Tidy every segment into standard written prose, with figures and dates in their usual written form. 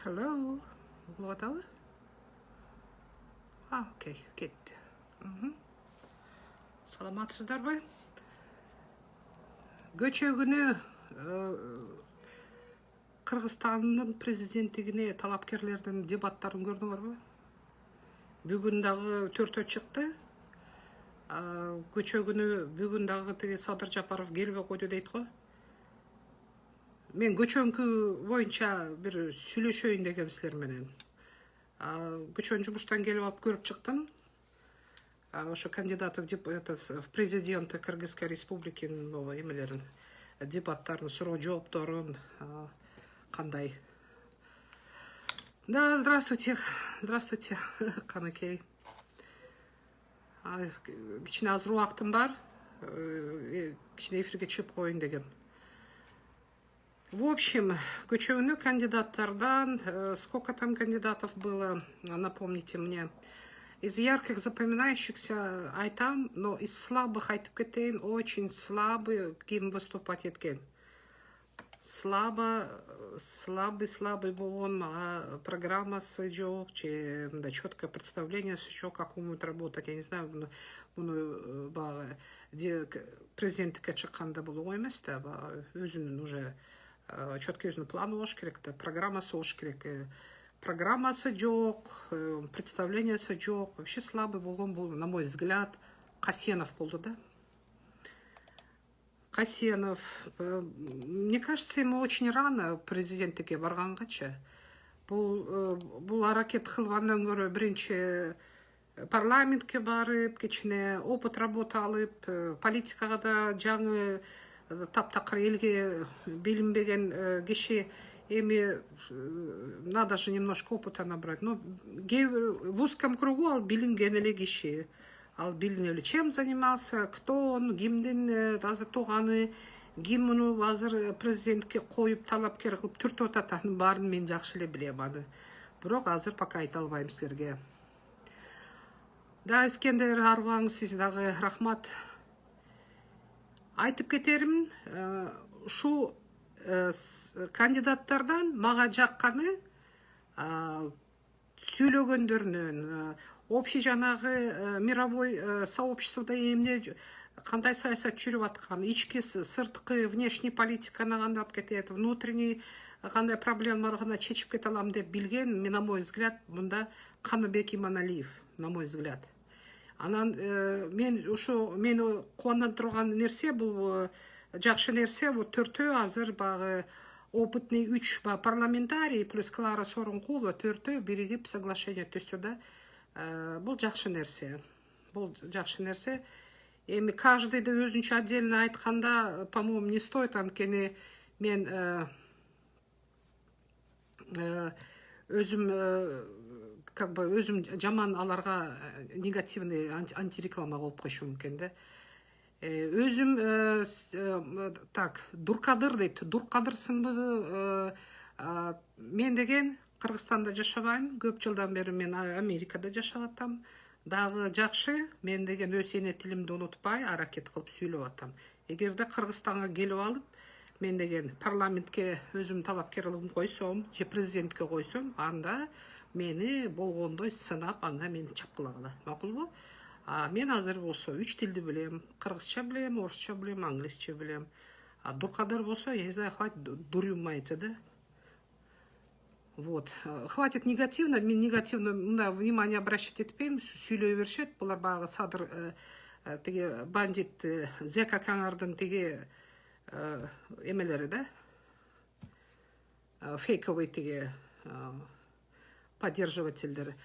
Hello. Болот абы? Окей, кетті. Саламатсыздар бай? Көчө күнү Кыргызстандын президенттигине талапкерлердин дебаттарын көрдүңөрбү? Бүгүн дагы төртөө чыкты. Көчө күнү бүгүн дагы тиги Садыр Жапаров келбей койду дейт го. Мен көчөнкү боюнча бир сүйлөшөйүн дегем силер менен. Көчөн жумуштан келип алып көрүп чыктым. Ошо кандидаты в президенты Кыргызской республиканын эмелерин, дебаттарын, суроо жоопторун кандай. Да, здравствуйте. Здравствуйте, канакей. Кичине азыр убактым бар. Кичине эфирге чыгып коеюн дегем. В общем, көчөнү кандидаттардан, сколько там кандидатов было, напомните мне. Из ярких запоминающихся айтам, но из слабых айтып кетейин, очень слабый ким выступать эткен. Слабый болгон программасы жок, че четкое представление жок, как умеют работать. Я не знаю, буну президенттикке чыкканда бул оңой эмес да, өзүнүн уже четкий өзүнүн планы болуш керек да, программасы болуш керек. Программасы жок, представлениясы жок. Вообще слабый болгон бул, на мой взгляд, Касенов болду да. Касенов, мне кажется, ему очень рано президенттикке баргангачы. Бул аракет кылгандан көрө биринчи парламентке барып, кичине опыт работа алып, политикага да жаңы таптакыр элге билинбеген киши. Эми надо же немножко опыта набрать. Ну, в узком кругу ал билинген эле киши. Ал билинели чем занимался, кто он, кимдин азыр тууганы, ким муну азыр президентке коюп талапкер кылып түртүп атат, анын баарын мен жакшы эле билем аны. Бирок азыр пока айта албайм силерге. Да, Искендер Арбаңыз, сиз дагы рахмат. Айтып кетерим, ушу кандидаттардан мага жакканы сүйлөгөндөрүнөн, общий жанагы мировой сообществода эмне кандай саясат жүрүп аткан, ички сырткы внешний политиканы кандай алып кетет, внутренний кандай проблемалар гана чечип кете алам деп билген, на мой взгляд, мында Каныбек Иманалиев, на мой взгляд. Анан мен ушу мени кубандырып турган нерсе бул жакшы нерсе, вот төртөө азыр багы опытный 3 парламентарий плюс Клара Сооронкулова төртөө биригип соглашение түздү да. Бул жакшы нерсе. Эми каждый да өзүнчө отдельно айтканда, по-моему, не стоит, анткени мен өзүм жаман аларга негативный антиреклама кылып койшум мүмкүн да. Өзүм так, Дуркадыр дейт. Дуркадырсыңбы? Мен деген Кыргызстанда жашабайм. Көп жылдан бери мен Америкада жашап атам. Дагы жакшы, мен деген өз эне тилимди унутпай, аракет кылып сүйлөп атам. Эгерде Кыргызстанга келип алып, мен деген парламентке өзүм талапкерлигин койсом, же президентке койсом, анда мени болгондой сынап, анда мени чапкылагыла. Макулбу? Мен азыр болсо 3 тилди билем. Кыргызча билем, орусча билем, англисче билем. Дуркадыр болсо, я не знаю, хватит дурюмайца, да? Вот. Хватит негативно, мен негативно внимание обращать этпейм, сүйлөй беришет. Булар багы Садыр тиги бандит Зека Каңардын тиги эмелери да? Фейковый тиги поддерживательдери.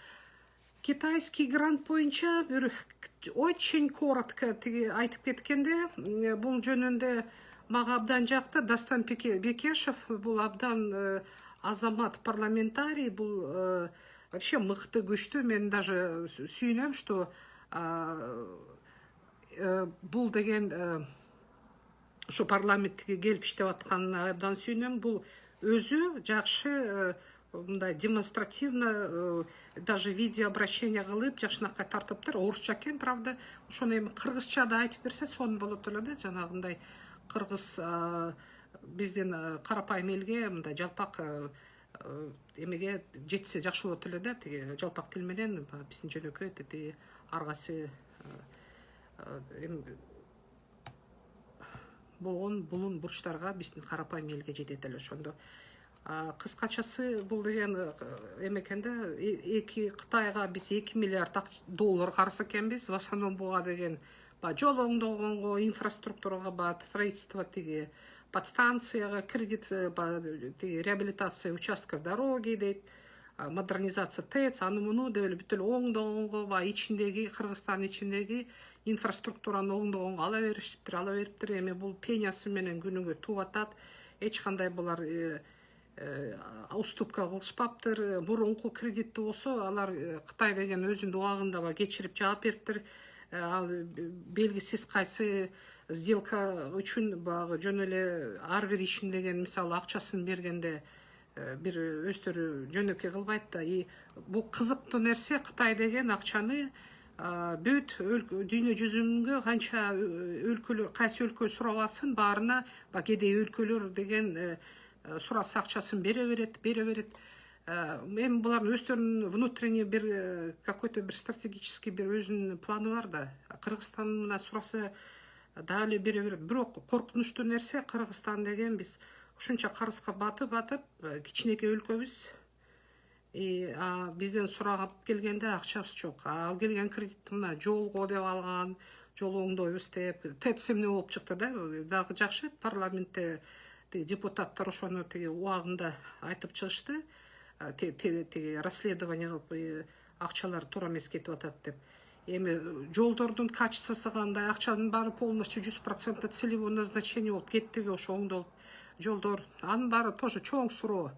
Китайский грант боюнча очень коротко айтып кеткенде, бул жөнүндө мага абдан жакты. Дастан Бекешев бул абдан азамат парламентарий, бул вообще мыкты, күчтүү. Мен даже сүйүнөм, что бул деген ушу парламентке келип иштеп атканына абдан сүйүнөм. Бул өзү жакшы мындай демонстративно, даже видео обращения кылып, жакшынакай тартыптыр. Орусча экен, правда. Ошону эми кыргызча да айтып берсе, сонун болот эле да, жанагындай кыргыз бизден карапайым элге мындай жалпак эмеге жетсе жакшы болот эле да, тиги жалпак тил менен биздин жөнөкөй тиги аргасы болгон булун бурчтарга биздин карапайым элге жетет эле ошондо. Кыскачасы бул деген эме экен да, Кытайга биз 2 миллиард доллар карыз экенбиз. В основном буга деген жол оңдогонго, инфраструктурага, строительство тиги подстанцияга, кредит, тиги реабилитация участков дороги дейт, модернизация ТЭЦ, аны муну деп эле бүт эле оңдогонго, ичиндеги Кыргызстан ичиндеги инфраструктураны оңдогонго ала бериптир. Эми бул пенясы менен күнүгө туп атат. Эч кандай булар уступка кылышпаптыр. Мурунку кредитти болсо алар Кытай деген өзүнүн убагында кечирип жаап бериптир. Ал белгисиз кайсы сделка үчүн баягы жөн эле ар бир ишин деген мисалы акчасын бергенде бир өздөрү жөнөкөй кылбайт да. Бул кызыктуу нерсе, Кытай деген акчаны бүт дүйнө жүзүнгө канча өлкөлөр, кайсы өлкө сурабасын баарына кедей өлкөлөр деген сураса акчасын бере берет. Эми булардын өздөрүнүн внутренний бир какой-то бир стратегический бир өзүнүн планы бар да. Кыргызстан мына сураса дагы бере берет. Бирок коркунучтуу нерсе, Кыргызстан деген биз ушунча карызга батып кичинекей өлкөбүз. Бизден сурап келгенде акчабыз жок. Ал келген кредитти мына жолго деп алган, жол оңдойбуз деп. ТЭЦ эмне болуп чыкты да, дагы жакшы парламентте депутаттар ошону тиги убагында айтып чыгышты. Тиги расследование кылып акчалар туура эмес кетип атат деп. Эми жолдордун качествосу кандай, акчанын баары полностью 100% целевой назначение болуп кеттиби, ошо оңдолуп жолдор, анын баары тоже чоң суроо.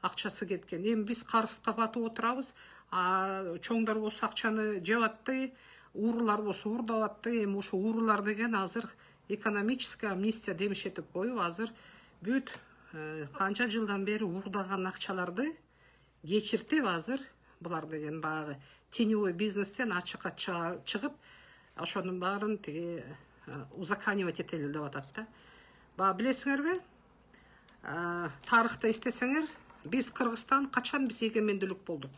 Акчасы кеткен. Эми биз карызга батып отурабыз, чоңдор болсо акчаны жеп атты, уурулар болсо уурдап атты. Эми ошо уурулар деген азыр экономическая амнистия демешет деп коюп, азыр бүт канча жылдан бери уурдаган акчаларды кечиртип, азыр булар деген баягы теневой бизнестен ачыкка чыгып, ошонун баарын тиги узаконивать этели деп атат да. Билесиңерби? Тарыхта эстесеңер, биз Кыргызстан качан биз эгемендүүлүк болдук?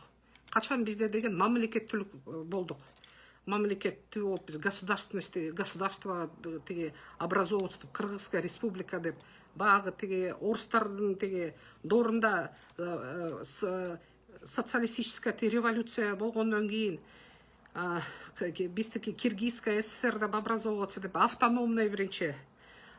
Качан бизде деген мамлекеттүүлүк болдук? Мамлекеттүү болуп биз государство тиги образовываться, Кыргызская республика деп баягы тиги орустардын тиги доорунда социалистическая революция болгондон кийин биздики Киргизская СССР деп образовываться деп автономный биринчи,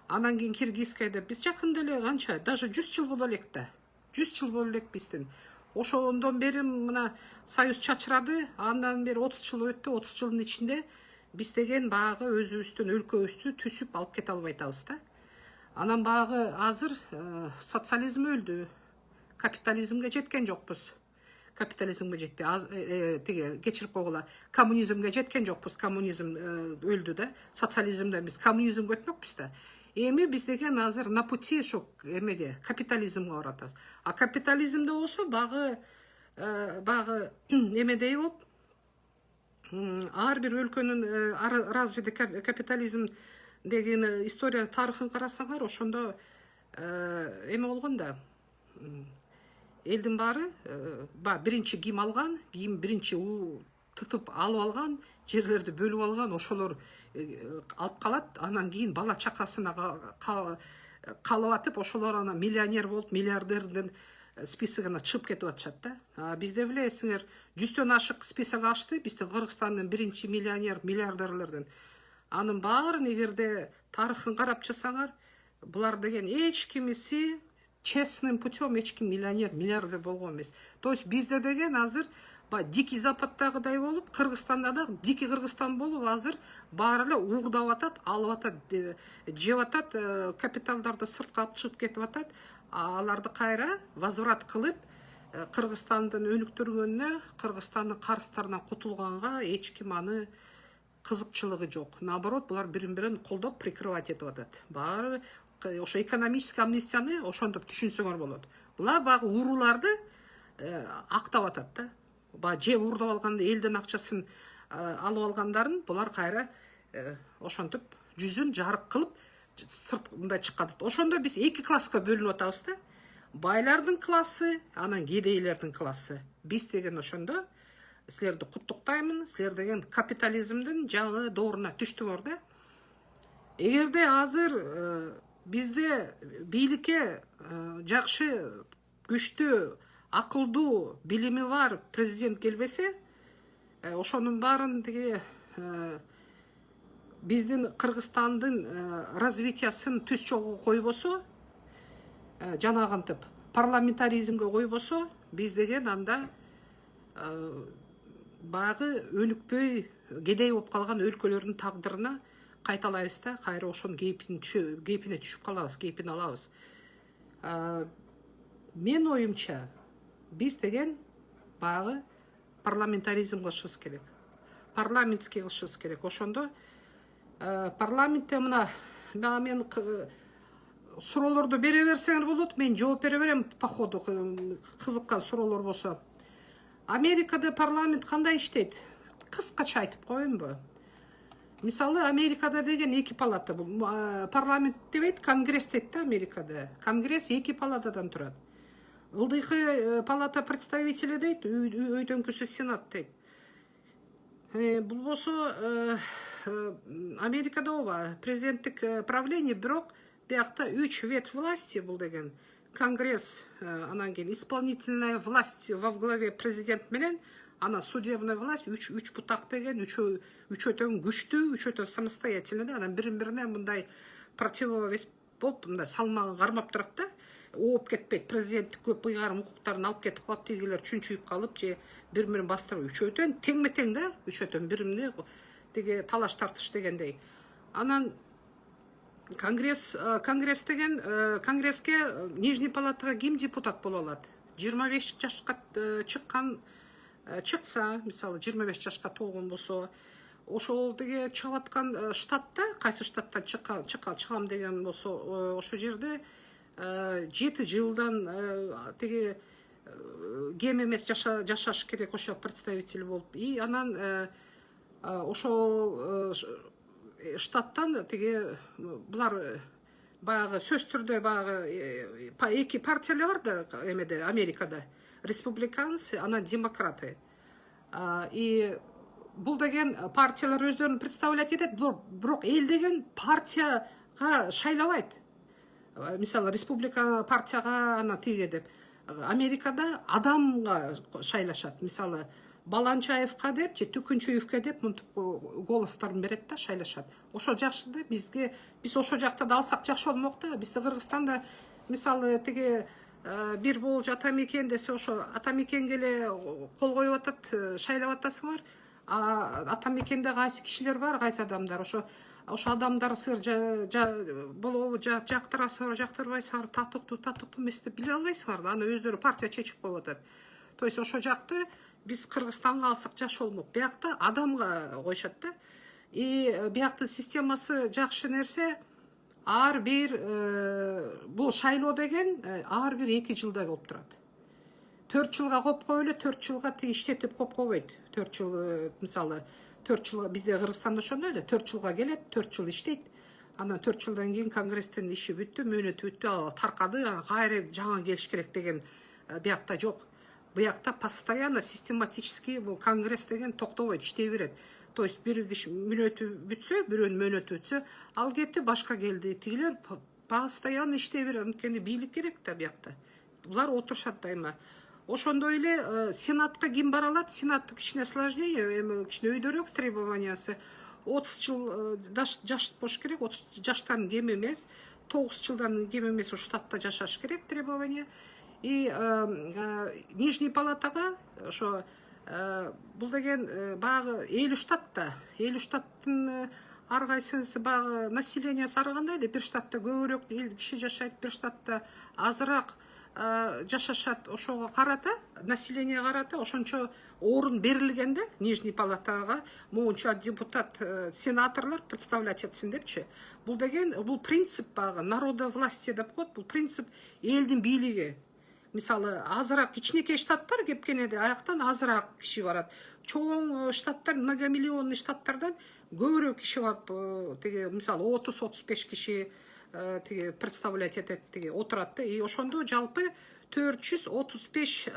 анан кийин Киргизская деп биз жакында эле канча даже 100 жыл боло элек да. 100 жыл боло элек биздин. Ошондон бери мына союз чачырады, андан бери 30 жыл өттү. 30 жылдын ичинде биз деген баягы өзүбүздүн өлкөбүздү түзүп алып кете албай атабыз да. Анан баягы азыр социализм өлдү. Капитализмге жеткен жокпуз. Капитализмге жетпей, тиги кечирип койгула, коммунизмге жеткен жокпуз. Коммунизм өлдү да. Социализмден биз коммунизмге өтмөкпүз да. Эми биз деген азыр на пути ошо эмеге, капитализмге баратабыз. А капитализмде болсо багы эмедей болуп, ар бир өлкөнүн развитый капитализм деген история тарыхын карасаңар, ошондо эме болгон да. Элдин баары биринчи ким алган, ким биринчи тытып алып алган, жерлерди бөлүп алган, ошолор алып калат. Анан кийин бала чакасына калып атып, ошолор анан миллионер болуп, миллиардердин списогуна чыгып кетип атышат да. Бизде билесиңер, 100төн ашык список ачты, биздин Кыргызстандын биринчи миллионер, миллиардерлердин. Анын баарын эгерде тарыхын карап чыксаңар, булар деген эч кимиси честным путем эч ким миллионер, миллиардер болгон эмес. То есть бизде деген азыр дикий западтагыдай болуп, Кыргызстанда да дикий Кыргызстан болуп, азыр баары эле уурдап атат, алып атат, жеп атат, капиталдарды сыртка алып чыгып кетип атат. Аларды кайра возврат кылып, Кыргызстандын өнүктүргөнүнө, Кыргызстандын карыздарынан кутулганга эч ким аны кызыкчылыгы жок. Наоборот, булар бирин-бирин колдоп, прикрывать этип атат. Баары ошо экономический амнистияны ошондоп түшүнсөңөр болот. Булар багы ууруларды актап атат да. Же уурдап алганда элдин акчасын алып алгандарын булар кайра ошентип жүзүн жарык кылып сырт мындай чыккан. Ошондо биз эки класска бөлүнүп атабыз да. байлардын классы, анан кедейлердин классы. Биз деген ошондо силерди куттуктаймын, силер деген капитализмдин жаңы дооруна түштүңөр да. Эгерде азыр бизде бийликке жакшы, күчтүү, акылдуу, билими бар президент келбесе, ошонун баарын тиги биздин Кыргызстандын развитиясын түз жолго койбосо, жанагынтип парламентаризмге койбосо, биз деген анда баягы өнүкпөй кедей болуп калган өлкөлөрдүн тагдырына кайталайбыз да, кайра ошонун кейпине түшүп калабыз, кейпин алабыз. Мен оюмча, биз деген баягы парламентаризм кылышыбыз керек. Парламентский кылышыбыз керек. Ошондо парламентте мына мен суроолорду бере берсеңер болот, мен жооп бере берем по ходу, кызыккан суроолор болсо. Америкада парламент кандай иштейт? Кыскача айтып коеюнбу? Мисалы, Америкада деген эки палата, парламент дебейт, конгресс дейт да Америкада. Конгресс эки палатадан турат. Ылдыйкы палата представителей дейт, өйдөңкүсү сенат дейт. Бул болсо Америкада ооба президенттик правление, бирок биякта 3 ветвь власти бул деген. Конгресс, анан кийин исполнительная власть во главе президент менен, ана судебная власть, 3 бутак деген, үчөөтөн күчтүү, үчөөтөн самостоятельный, анан бирине мындай противовес болуп, мындай салмагын кармап турат да. Ооп кетпейт, президенттик көп ыйгарым укуктарын алып кетип калып, тигилер чүнчүйүп калып, же бири-бирин бастырып, үчөөтөн теңме-тең да, үчөөтөн бири-бирине тиги талаш тартыш дегендей. Анан Конгресс деген, Конгресске Нижний палатага ким депутат боло алат? 25 жашка чыкса, мисалы 25 жашка толгон болсо, ошол деге чыгып аткан штатта, кайсы штаттан чыгам деген болсо, ошол жерде 7 жылдан теги кем эмес жашаш керек ошо представитель болуп. И анан ошол штаттан теги булар баягы сөз түрдө баягы эки партиялар бар да эмеде, Америкада. Республиканцы, анан демократы. И бул деген партиялар өздөрүн представлять этет, бирок эл деген партияга шайлабайт. Мисалы, республика партияга ана тиге деп. Америкада адамга шайлашат. Мисалы, Баланчаевка деп, же Түкүнчүевке деп мынтип голостарын берет да, шайлашат. Ошо жакшы да, биз ошо жакта да алсак жакшы болмок да. Бизде Кыргызстанда мисалы тиги бир болчу Атамекен десе, ошо Атамекенге эле кол коюп атат, шайлап атасыңар. Атамекенде кайсы кишилер бар, кайсы адамдар, ошо адамдар силер болобу, жактырасыңар, жактырбайсыңар, татыктуу эмес деп биле албайсыңар да, аны өздөрү партия чечип коюп атат. То есть ошо жакты биз Кыргызстанга алсак жакшы болмок. Биякта адамга койшот да. И бияктын системасы жакшы нерсе, ар бир бул шайлоо деген ар бир 2 жылда болуп турат. 4 жылга коюп коелу, 4 жылга иштетип коюп койбойт. 4 жыл, мисалы, 4 жылга бизде Кыргызстанда ошондой эле, 4 жылга келет, 4 жыл иштейт. Анан 4 жылдан кийин Конгресстин иши бүттү, мөөнөтү бүттү, ал таркады, кайра жаңы келиш керек деген биякта жок. Биякта постоянно, систематически бул Конгресс деген токтобойт, иштей берет. То есть бир киши мөөнөтү бүтсө, бирөөнүн мөөнөтү бүтсө, ал кетти, башка келди. Тигилер постоянно иштей берет, анткени бийлик керек да биякта. Булар отурушат дайыма. Ошондой эле сенатка ким бара алат? Сенат кичине сложнее, кичине өйдөрөөк требованиясы. 30 жыл жаш болуш керек, 30 жаштан кем эмес, 9 жылдан кем эмес штатта жашаш керек требование. И Нижний палатага ошо бул деген баягы 50 штатта, 50 штаттын ар кайсысы баягы населениясы ар кандай деп, бир штатта көбүрөөк киши жашайт, бир штатта азыраак жашашат, ошого карата, население карата, ошончо орун берилген да Нижний палатага, моунча депутат, сенаторлор представлять этсин депчи. Бул деген, бул принцип баягы народовластие деп коет, бул принцип элдин бийлиги. Мисалы, азыраак кичинекей штаттар кепкенеде аяктан азыраак киши барат. Чоң штаттар, многомиллионный штаттардан көбүрөөк киши барып, теге мисалы 30-35 киши тиги представлять этет тиги отурат да. И ошондо жалпы 435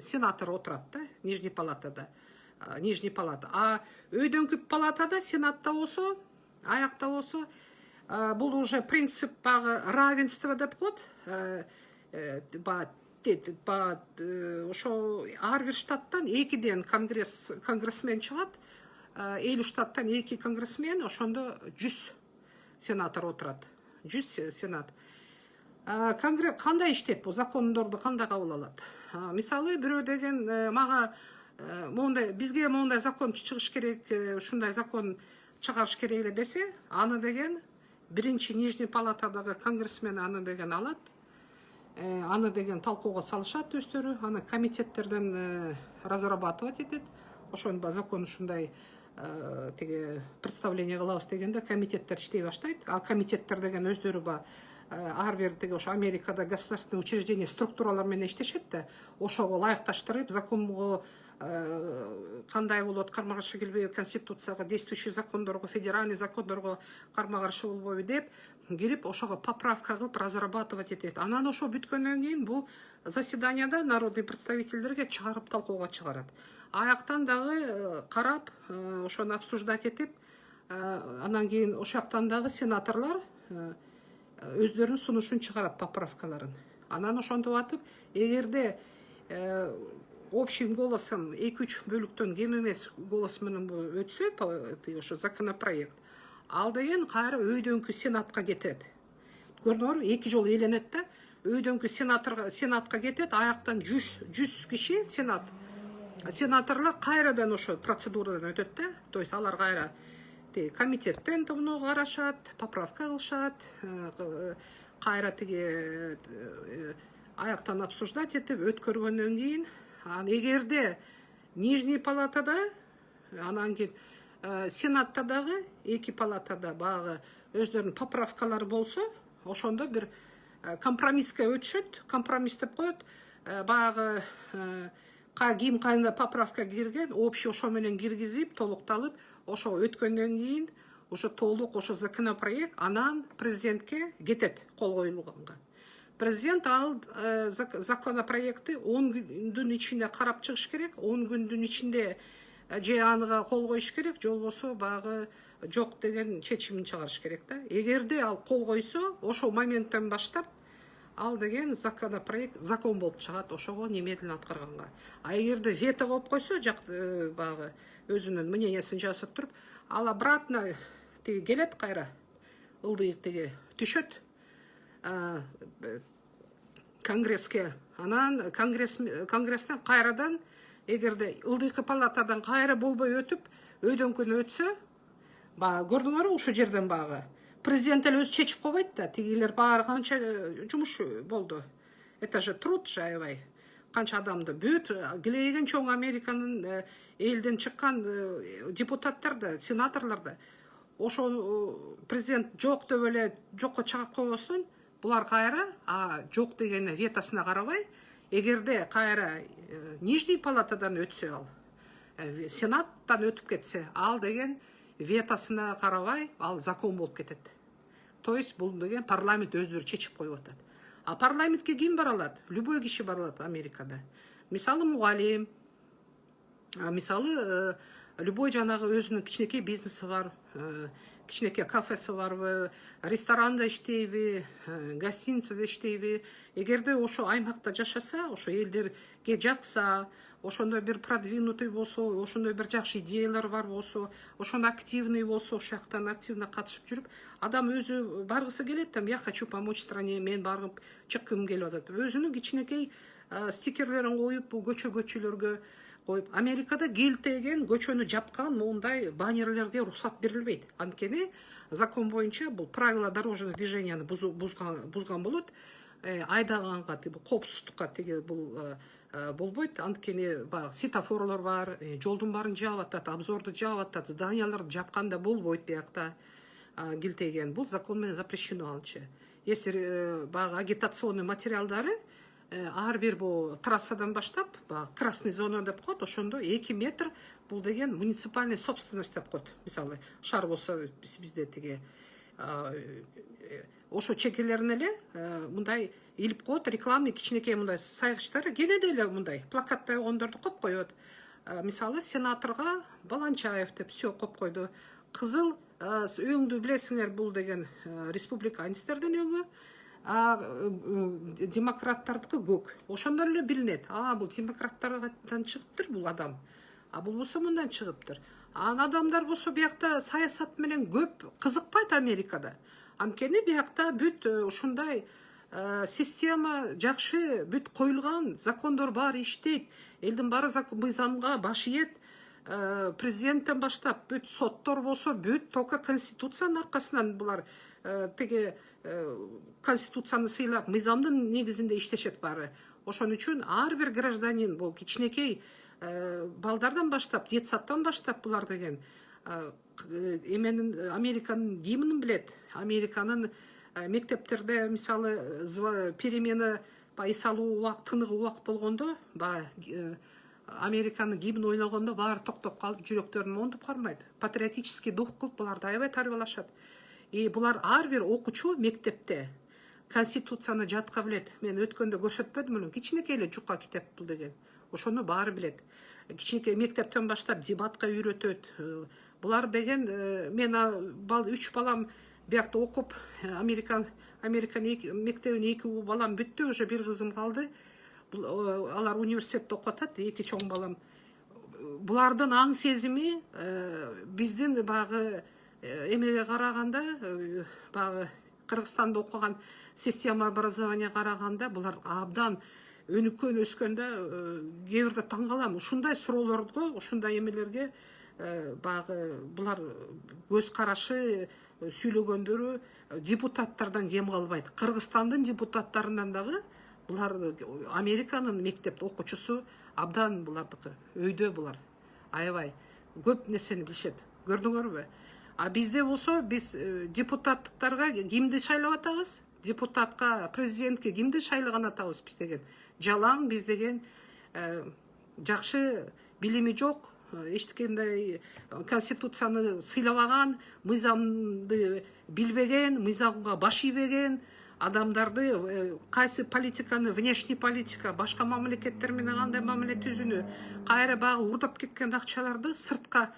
сенатор отурат да, Нижний палатада. Нижний палата. А өйдөнкү палатада, сенатта болсо, аякта болсо, бул уже принцип багы равенство деп коет. Ошо ар бир штаттан 2ден конгрессмен чыгат, 50 штаттан 2 конгрессмен, ошондо 100 сенатор отурат. 100 сенат. Кандай иштейт бул, закондорду кандай кабыл алат? Мисалы, бирөө деген мага бизге мондай закон чыгыш керек, ушундай закон чыгарыш керек эле десе, аны деген биринчи Нижний палатадагы конгрессмен аны деген алат. Аны деген талкууга салышат өздөрү, аны комитеттерден разрабатывать этет. Ошондо закон ушундай тиги представление кылабыз дегенде комитеттер иштей баштайт. Ал комитеттер деген өздөрү ар бир тиги ошо Америкада государственный учреждение структуралар менен иштешет да, ошого ылайыкташтырып, законго кандай болот, карма каршы келбейби, конституцияга, действующий закондорго, федеральный закондорго карма каршы болбойбу деп кирип, ошого поправка кылып разрабатывать этет. Анан ошо бүткөндөн кийин бул заседанияда народный представительдерге чыгарып талкууга чыгарат. Аяктан дагы карап, ошону обсуждать этип, анан кийин ошол жактан дагы сенаторлор өздөрүнүн сунушун чыгарат, поправкаларын. Анан ошентип атып, эгерде общим голосом 2-3 бөлүктөн кем эмес голос менен өтсө, ошо законопроект, ал деген кайра өйдөнкү сенатка кетет. Көрдүңөрбү, 2 жолу эленет да, өйдөнкү сенатка кетет, аяктан 100 киши сенаторлор кайрадан ошо процедурадан өтөт да. То есть алар кайра комитеттен муну карашат, поправка кылышат, кайра тиги аяктан обсуждать этип өткөргөндөн кийин, эгерде Нижний палатада, анан кийин сенатта дагы, 2 палатада багы өздөрүнүн поправкалары болсо, ошондо бир компромисске өтүшөт, компромисс деп коет, багы ким кандай поправка кирген, общий ошо менен киргизип, толукталып, ошо өткөндөн кийин, ошо толук ошо законопроект анан президентке кетет кол коюлганга. Президент ал законопроектти 10 күндүн ичинде карап чыгыш керек, 10 күндүн ичинде же анга кол коюш керек, же болбосо багы жок деген чечимин чыгарыш керек да. Эгерде ал кол койсо, ошол моменттен баштап ал деген законопроект закон болуп чыгат, ошого немедленно аткарганга. А эгерде вето коюп койсо, багы өзүнүн мнениясын жазып туруп, ал обратно тиги келет кайра, ылдый тиги түшөт конгресске. Анан конгресстен кайрадан, эгерде ылдыйкы палатадан кайра болбой өтүп, өйдөнкүнө өтсө, көрдүңөрбү, ушул жерден багы президент эле өзү чечип койбойт да, тигилер баары канча жумуш болду. Это же труд же, аябай. Канча адамды бүт килейген чоң Американын элден чыккан депутаттар да, сенаторлор да, ошо президент жок деп эле жокко чыгып койбостон, булар кайра жок дегени ветосуна карабай, эгерде кайра Нижний палатадан өтсө, ал сенаттан өтүп кетсе, ал деген ветосуна карабай, ал закон болуп кетет. То есть бул деген парламент өздөрү чечип коюп атат. А парламентке ким бара алат? Любой киши бара алат Америкада. Мисалы мугалим, мисалы любой жанагы өзүнүн кичинекей бизнеси бар, кичинекей кафеси барбы, ресторанда иштейби, гостиницада иштейби. Эгерде ошо аймакта жашаса, ошо элдерге жакса, ошондой бир продвинутый болсо, ошондой бир жакшы идеялар бар болсо, ошондо активный болсо, ошол жактан активно катышып жүрүп, адам өзү баргысы келет, я хочу помочь стране, мен барып чыккым келип атат. Өзүнүн кичинекей стикерлерин коюп, бул көчөлөргө коюп, Америкада келтеген көчөнү жапкан мондай баннерлерге уруксат берилбейт. Анткени закон боюнча бул правила дорожного движенияны бузган болот. Айдаганга, коопсуздукка тиги бул болбойт. Анткени светофорлор бар, жолдун баарын жаап атат, обзорду жаап атат, зданияларды жапканда болбойт биякта келтеген. Бул закон менен запрещено алчы. Если агитационный материалдары ар бир бул трассадан баштап, красный зона деп коет, ошондо 2 метр бул деген муниципальный собственность деп коет. Мисалы, шаар болсо бизде тиги ошо чекелерин эле мындай илип коет, рекламный кичинекей мындай сайгычтар кенеде эле мындай плакаттай койгондорду коюп коет. Мисалы сенаторга Баланчаев деп все коюп койду. Кызыл өңдү билесиңер, бул деген республиканецтердин өңү, демократтардыкы көк. Ошондор эле билинет. Бул демократтардан чыгыптыр бул адам. Бул болсо мындан чыгыптыр. Адамдар болсо биякта саясат менен көп кызыкпайт Америкада. Анткени биякта бүт ушундай система жакшы, бүт коюлган, закондор баары иштейт, элдин баары мыйзамга баш ийет. Президенттен баштап бүт соттор болсо бүт только конституциянын аркасынан булар теге конституцияны сыйлап мыйзамдын негизинде иштешет баары. Ошон үчүн ар бир гражданин, бул кичинекей балдардан баштап, детсадтан баштап булар деген эменин Американын гимнин билет. Американын мектептерде мисалы перемена эс алуу убакыт, тыныгы убакыт болгондо Американын гимн ойногондо баары токтоп калып, жүрөктөрүн моңдуп кармайт. Патриотический дух кылып буларды аябай тарбиялашат. Булар ар бир окуучу мектепте конституцияны жатка билет. Мен өткөндө көрсөтпөдүм эле, кичинекей эле жука китеп бул деген. Ошону баары билет. Кичинекей мектептен баштап дебатка үйрөтөт. Булар деген мен 3 балам биякта окуп, Американ мектебине 2 балам бүттү, уже бир кызым калды. Алар университетте окуп атат, 2 чоң балам. Булардын аң сезими биздин багы эмеге караганда, багы Кыргызстанда окуган система образования караганда булар абдан өнүккөн өскөндө кээ бирде таң калам. Ушундай суроолорго, ушундай эмелерге багы булар көз карашы, сүйлөгөндөрү депутаттардан кем калбайт. Кыргызстандын депутаттарынан дагы булар Американын мектепте окуучусу абдан булардыкы өйдө булар. Аябай көп нерсени билишет. Көрдүңөрбү? Бизде болсо биз депутаттыктарга кимди шайлап атабыз? Депутатка, президентке кимди шайлаган атабыз биз деген? Жалаң биз деген жакшы билими жок, эчтекендей конституцияны сыйлабаган, мыйзамды билбеген, мыйзамга баш ийбеген адамдарды кайсы политиканы, внешний политика, башка мамлекеттер менен кандай мамиле түзүүнү, кайра багы урдап кеткен акчаларды, сыртка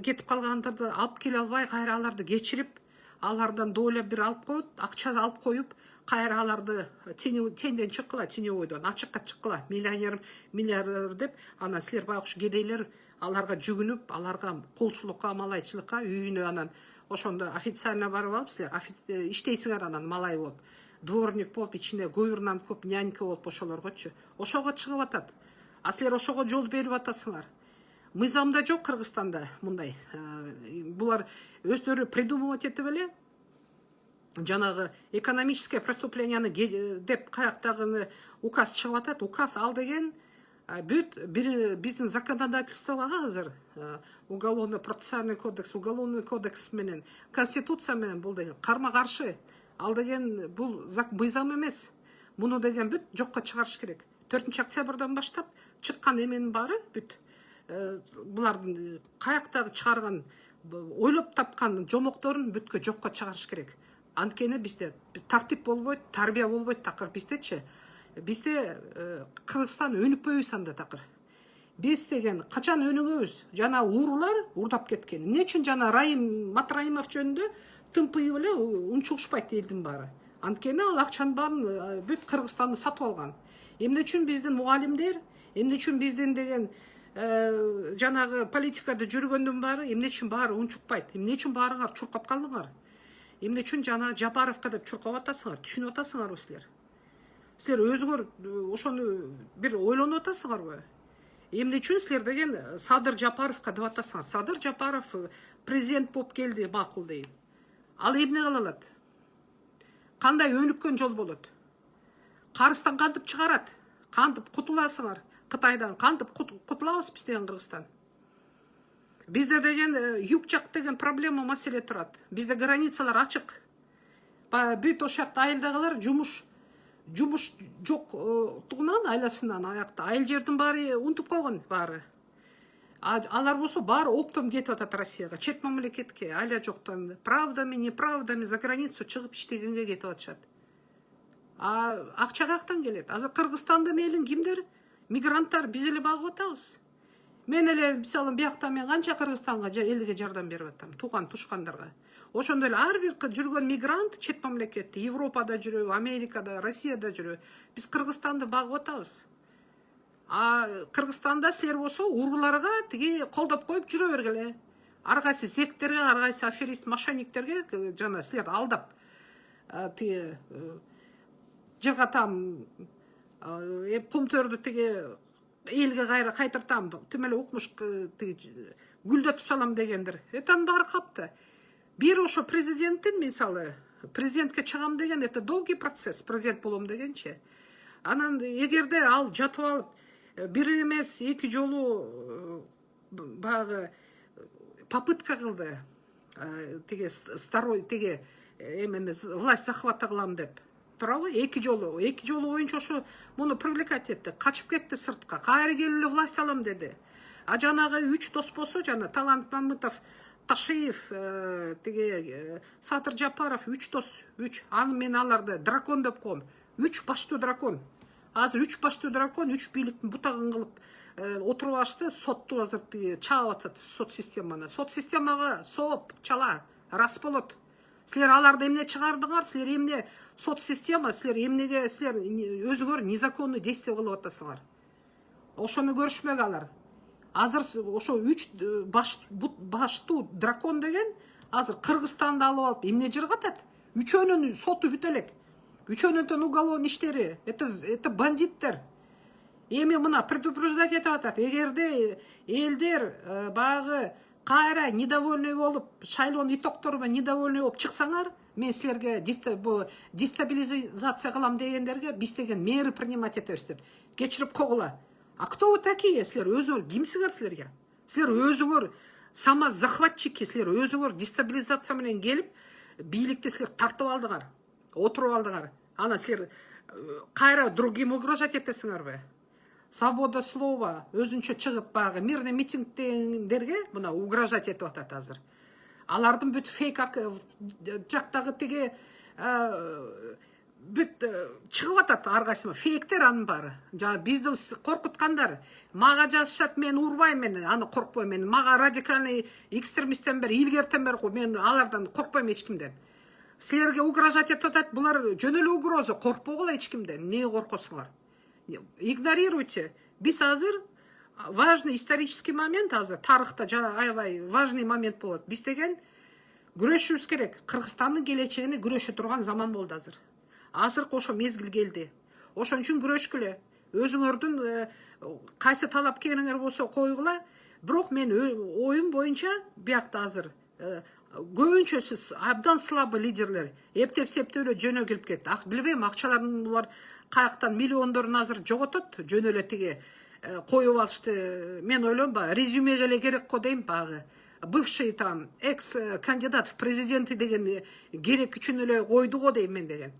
кетип калгандарды алып келе албай, кайра аларды кечирип, алардан доля бир алып коюп, акча алып коюп, кайра аларды тенден чыккыла, теневойдон ачыкка чыккыла, миллиардер деп, анан силер байкуш кедейлер аларга жүгүнүп, аларга колчулукка, малайчылыкка, үйүнө анан ошондо официально барып алып, силер иштейсиңер, анан малай болуп, дворник болуп, ичинде гувернант көп, нянька болуп ошолоргочу. Ошого чыгып атат. Силер ошого жол берип атасыңар. Мыйзамда жок Кыргызстанда мындай. Булар өздөрү придумывать этип эле жанагы экономическое преступленияны деп каяктагы указ чыгып атат. Указ ал деген бүт биздин законодательствого азыр уголовно-процессуальный кодекс, уголовный кодекс менен, конституция менен бул деген карма каршы. Ал деген бул мыйзам эмес. Муну деген бүт жокко чыгарыш керек. 4 октябрдан баштап чыккан эменин баары бүт булардын каяктагы чыгарган, ойлоп тапкан жомокторун бүткө жокко чыгарыш керек. Анткени бизде тартип болбойт, тарбия болбойт такыр биздечи. Бизде Кыргызстан өнүкпөйбүз анда такыр. Биз деген качан өнүгөбүз? Жана уурулар урдап кеткен. Эмне үчүн жана Райым Матраимов жөнүндө тымпыйып эле унчугушпайт элдин баары. Анткени ал акчанын баарын бүт Кыргызстанды сатып алган. Эмне үчүн биздин мугалимдер, эмне үчүн биздин деген жанагы политикада жүргөндүн баары, эмне үчүн баары унчукпайт? Эмне үчүн баарыңар чуркап калдыңар? Эмне үчүн жана Жапаровка деп чуркап атасыңар? Түшүнүп атасыңарбы силер? Силер өзүңөр ошону бир ойлонуп атасыңарбы? Эмне үчүн силер деген Садыр Жапаровка деп атасыңар? Садыр Жапаров президент болуп келди, макул дейм. Ал эмне кыла алат? Кандай өнүккөн жол болот? Карыстан кантип чыгарат? Кантип кутуласыңар? Кытайдан кантип кутулабыз биз деген Кыргызстан? Бизде деген юг жак деген проблема, маселе турат. Бизде границалар ачык. Бүт ошакта айылдагылар жумуш жок тугунан, айласынан аякта. Айыл жердин баары унутуп койгон баары. Алар болсо баары оптом кетип атат Россияга, чет мамлекетке, аля жоктан правдами, неправдами за границу чыгып иштегенге кетип атышат. Акча каяктан келет? Азыр Кыргызстандын элин кимдер? Мигранттар биз эле багып атабыз. Мен эле мисалы биякта мен канча Кыргызстанга элге жардам берип атам, тууган тушкандарга. Ошондой эле ар бир жүргөн мигрант чет мамлекетте, Европада жүрөбү, Америкада, Россияда жүрөбү. Биз Кыргызстанды багып атабыз. Кыргызстанда силер болсо урууларга тиги колдоп коюп жүрө бергиле. Ар кайсы зектерге, ар кайсы аферист, мошенниктерге жана силерди алдап тиги жыргатам, комтөрдү тиги элге кайтартам, тим эле укмуш гүлдөтүп салам дегендер. Этанын баары капты. Бир ошо президенттин, мисалы, президентке чыгам деген, это долгий процесс, президент болом дегенчи. Анан эгерде ал жатып алып, бир эмес, эки жолу багы попытка кылды, тиги старой тиги эмени власть захвата кылам деп. Туурабы? Эки жолу боюнча ошо муну привлекать этти, качып кетти сыртка. Кайра келип эле власть алам деди. Жанагы 3 дос болсо, жана Талант Мамытов, Ташиев, тиги Сатыр Жапаров, 3 дос, 3. Аны мен аларды дракон деп коем. 3 баштуу дракон. Азыр 3 баштуу дракон 3 бийликтин бутагын кылып отуруп алышты. Сотту азыр чаап атат, сот системаны. Сот системага сооп, чала, рас болот. Силер аларды эмне чыгардыңар? Силер эмне сот система, силер эмнеге силер өзүңөр незаконный действие кылып атасыңар? Ошону көрүшмөк алар. Азыр ошо 3 баштуу дракон деген азыр Кыргызстанды алып алып эмне жыргатат? Үчөөнүн соту бүтө элек. Үчөөнүн уголовный иштери, это бандиттер. Эми мына предупреждать этип атат. Эгерде элдер багы кайра недовольный болуп, шайлоонун итоктору менен недовольный болуп чыксаңар, мен силерге дестабилизация кылам дегендерге биз деген меры принимать этебиз деп кечирип койгула. А кто вы такие? Силер өзүңөр кимсиңер силерге? Силер өзүңөр самозахватчики, силер өзүңөр дестабилизация менен келип, бийликти силер тартып алдыңар, отуруп алдыңар. Ана силер кайра другим угрожать этесиңерби? Свобода слова өзүнчө чыгып багы мирный митингдерге мына угрожать этип атат азыр. Алардын бүт фейк жактагы тиги бүт чыгып атат ар кайсы фейктер анын баары. Жана бизди коркуткандар. Мага жазышат, мен урбайм, мен аны коркпойм, мен мага радикальный экстремисттен бери, илгертен бери мен алардан коркпойм эч кимден. Силерге угрожать этип атат, булар жөн эле угроза, коркпогула эч кимден. Эмнеге коркосуңар? Игнорируйте. Биз азыр важный исторический момент, азыр тарыхта аябай важный момент болот. Биз деген күрөшүбүз керек. Кыргызстандын келечегине күрөшө турган заман болду азыр. Азыр ошо мезгил келди. Ошон үчүн күрөшкүлө. Өзүңөрдүн кайсы талапкериңер болсо койгула. Бирок мен оюм боюнча биякта азыр көбүнчөсү абдан слабый лидерлер эптеп-септеп эле жөнө келип кетти. Билбейм, акчаларын булар каяктан миллиондорун азыр жоготот, жөн эле тиги коюп алышты. Мен ойлойм, резюмеге эле керек го дейм, багы бывший там экс кандидат в президенты деген керек үчүн эле койду го дейм мен деген.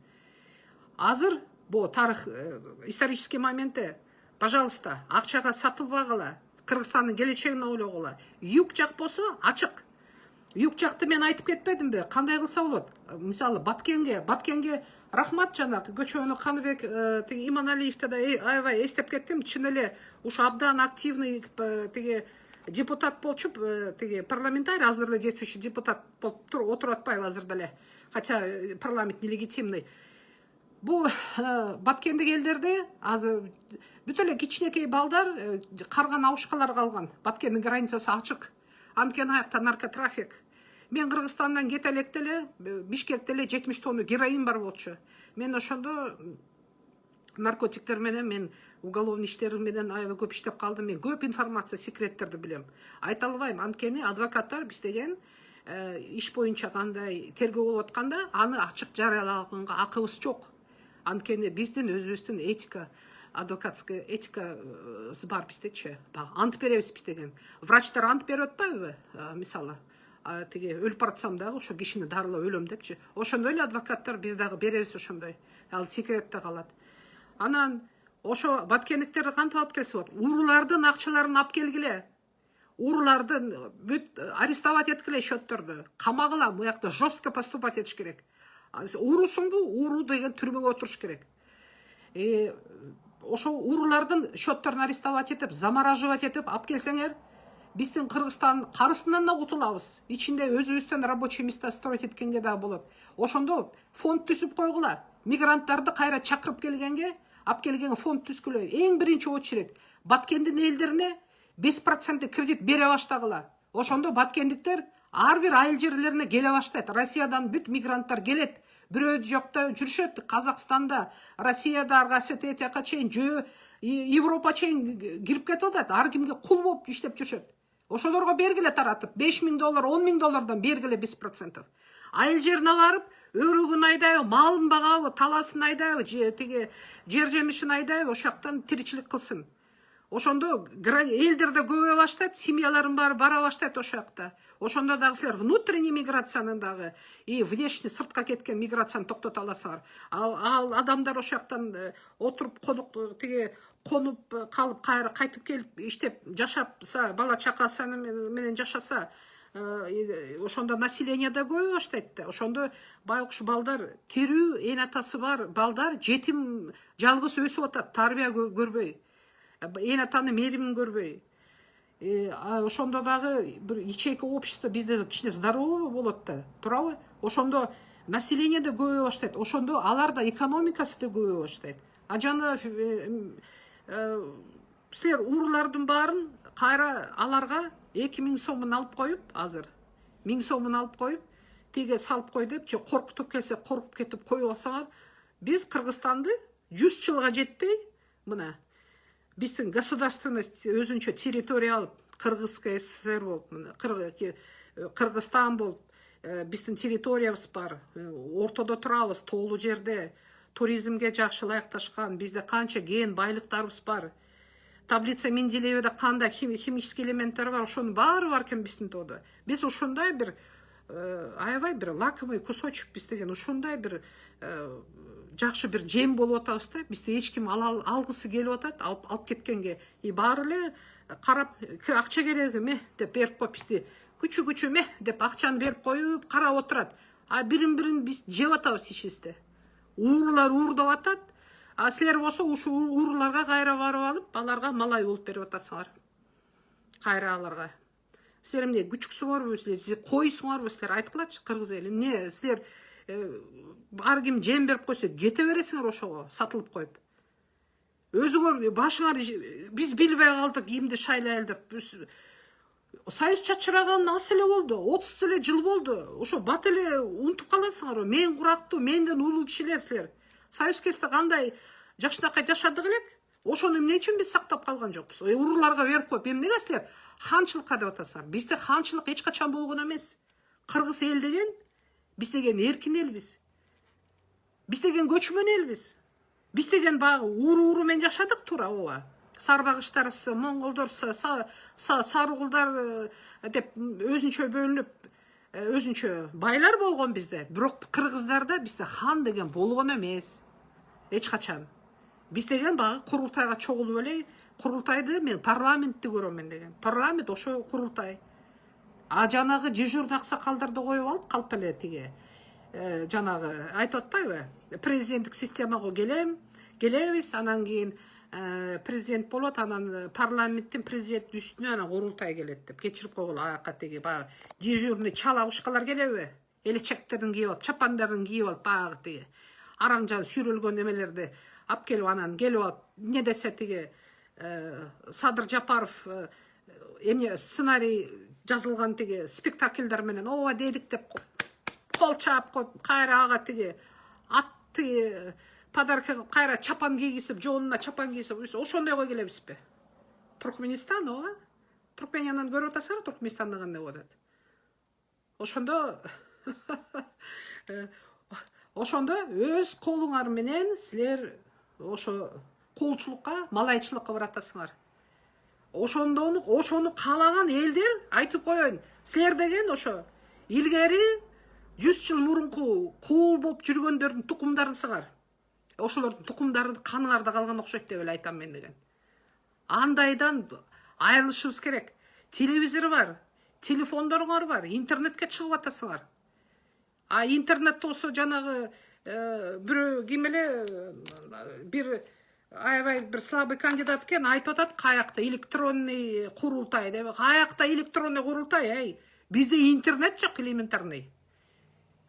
Азыр бу тарых исторический моментте, пожалуйста, акчага сатылбагыла, Кыргызстандын келечегин ойлогула. Юг жак болсо ачык. Юг жакты мен айтып кетпедимби? Кандай кылса болот? Мисалы Баткенге рахмат, жанагы көчөнү Каныбек тиги Иманалиевди да аябай эстеп кеттим. Чын эле ушу абдан активный тиги депутат болчуп, тиги парламентарий, азыр эле действующий депутат болуп отуруп атпайбы азыр деле. Хотя парламент нелегитимный. Бул Баткендик элдерде азыр бүт эле кичинекей балдар карган абышкалар калган. Баткендин границасы ачык. Анткени аякта наркотрафик. Мен Кыргызстандан кете электе эле Бишкекте эле 70 тонна героин бар болчу. Мен ошондо наркотиктер менен мен уголовный иштер менен аябай көп иштеп калдым. Мен көп информация, секреттерди билем. Айта албайм, анткени адвокаттар биз деген иш боюнча кандай тергөө болуп атканда аны ачык жарыялаганга акыбыз жок. Анткени биздин өзүбүздүн этика, адвокатская этикасы бар биздечи. Ант беребиз биз деген. Врачтар ант берип атпайбы? Мисалы, тиги өлүп баратсам дагы ошо кишини дарылап өлөм депчи. Ошондой эле адвокаттар биз дагы беребиз ошондой. Ал секретте калат. Анан ошо баткендиктерди кантип алып келсе болот? Уруулардын акчаларын алып келгиле. урлардын бүт арестовать еткіле счеттерді. Қамағыла, мұяқта жестко поступать етіш керек. Урусың бұл, уру деген түрмеге отырыш керек. Ошо урлардын счеттерін арестовать етіп, замораживать етіп, ап келсеңер, біздің Қырғызстан қарысынан да құтылабыз. Ичинде өзүбүздөн рабочий места строить еткенге да болот. Ошондо фонд түсіп қойғыла. Мигранттарды қайра чакырып келгенге, ап келген фонд түскілі. Ең бірінші очерет Баткендин элдерине 5% кредит бере баштагыла. Ошондо баткендиктер ар бир айыл жерлерине келе баштайт. Россиядан бүт мигранттар келет. Бирөө жокто жүрүшөт. Казакстанда, Россияда, Орсетияга чейин, Европа чейин кирип кетип атат. Ар кимге кул болуп иштеп жүрүшөт. Ошолорго бергиле таратып, $5.000, $10.000 бергиле 5%. Айыл жерине барып, өрүгүн айдайбы, малын багабы, таласын айдайбы, тиги жер жемишин айдайбы, ошоктон тиричилик кылсын. Ошондо элдерде көбөйө баштайт, семьяларын бара баштайт ошокта. Ошондо дагы силер внутренний миграциянын дагы и внешний сыртка кеткен миграцияны токтото аласыңар. Ал адамдар ошоктон отуруп конуп калып кайра кайтып келип иштеп жашапса, бала чакасы менен жашаса, ошондо население да көбөйө баштайт да. Ошондо байкуш балдар, тирүү эн атасы бар балдар жетим жалгыз өсүп атат, тарбия көрбөй. Эн атаны меримин көрбөй. Ошондо дагы бир ячейка общество бизде кичине здоровый болот да, туурабы? Ошондо население да көбөйө баштайт. Ошондо аларда экономикасы да көбөйө баштайт. Жана силер урлардын баарын кайра аларга 2000 сомун алып коюп, азыр 1000 сомун алып коюп, тиге салып кой деп, же коркутуп келсе коркуп кетип коюп алсаңар, биз Кыргызстанды 100 жылга жетпей, мына биздин государственность өзүнчө территория алып, Кыргызская ССР болуп, Кыргызстан болуп, биздин территориябыз бар, ортодо турабыз, тоолуу жерде, туризмге жакшы ылайыкташкан, бизде канча кен байлыктарыбыз бар. Таблица Менделеевде кандай химический элементтер бар, ошонун баары бар экен биздин тоодо. Биз ушундай бир аябай бир лакомый кусочек биз деген, ушундай бир жакшы бир жем болуп атабыз да. Бизде эч ким алгысы келип атат, алып кеткенге. Баары эле карап, акча кереги деп берип коюп, бизди күчү деп акчаны берип коюп, карап отурат. А бирин биз жеп атабыз ичибизде. Урлар уурдап атат. А силер болсо ушу урларга кайра барып алып, аларга малай болуп берип атасыңар. Кайра аларга. Силер эмне күчүксүңөрбү, силер койсуңарбы, силер айткылачы кыргыз эли. Эмне силер ар ким жем берип койсо кете бересиңер ошого, сатылып коюп. Өзүңөр башыңар биз билбей калдык, кимди шайлайлы деп. Союз чачыраган аз эле болду, 30 эле жыл болду. Ошо бат эле унутуп каласыңар. Мен курактуу, менден улуу кишилер силер. Союз кезде кандай жакшынакай жашадык элек, ошону эмне үчүн биз сактап калган жокпуз? Урларга берип коюп, эмнеге силер ханчылыкка деп атасыңар? Бизде ханчылык эч качан болгон эмес. Кыргыз эл деген, биз деген эркин элбиз. Биз деген көчмөн элбиз. Биз деген багы уру менен жашадык, туура ооба. Сарбагыштар, монголдор, сарыгулдар деп өзүнчө бөлүнүп, өзүнчө байлар болгон бизде. Бирок кыргыздарда бизде хан деген болгон эмес. Эч качан. Биз деген багы курултайга чогулуп эле, курултайды мен парламентти көрөм деген. Парламент ошо курултай. А жанагы дежурный аксакалдарды коюп алып, калп эле тиге жанагы айтып атпайбы? Президенттик системага келебиз, анан кийин президент болот, анан парламенттин президент үстүнө анан курултай келет деп кечирип койгула. Аяка тиги багы дежурный чала кушкалар келеби? Элечектерин кийип алып, чапандарын кийип алып, багы тиги араң жан сүйрөлгөн эмелерди алып келип, анан келип алып, эмне десе тиги Садыр Жапаров эмне сценарий жазылган тиги спектакльдар менен ооба дедик деп кол чаап коюп, кайра ага тиги атты подарка кылып, кайра чапан кийгизип, жоонуна чапан кийгизип, ошондойго келебизби? Туркменистан, ооба. Туркмениядан көрүп атасыңар, Туркменистанда кандай болот? Ошондо өз колуңар менен силер ошо кулчулукка, малайчылыкка баратасыңар. Ошону каалаган элдер, айтып коеюн, силер деген ошо илгери 100 жыл мурунку кул болуп жүргөндөрдүн тукумдарысыңар. Ошолордун тукумдары каныңарда калган окшойт деп эле айтам мен деген. Андайдан айрылышыбыз керек. телевизор бар, телефондарыңар бар, интернетке шығып атасыңар. А интернет осы жанағы бір кемеле бір аябай бір слабый кандидат екен, айтып атады, қаяқта электронный құрылтай деп. Қаяқта электронный құрылтай, ей. Бізде интернет жоқ элементарный.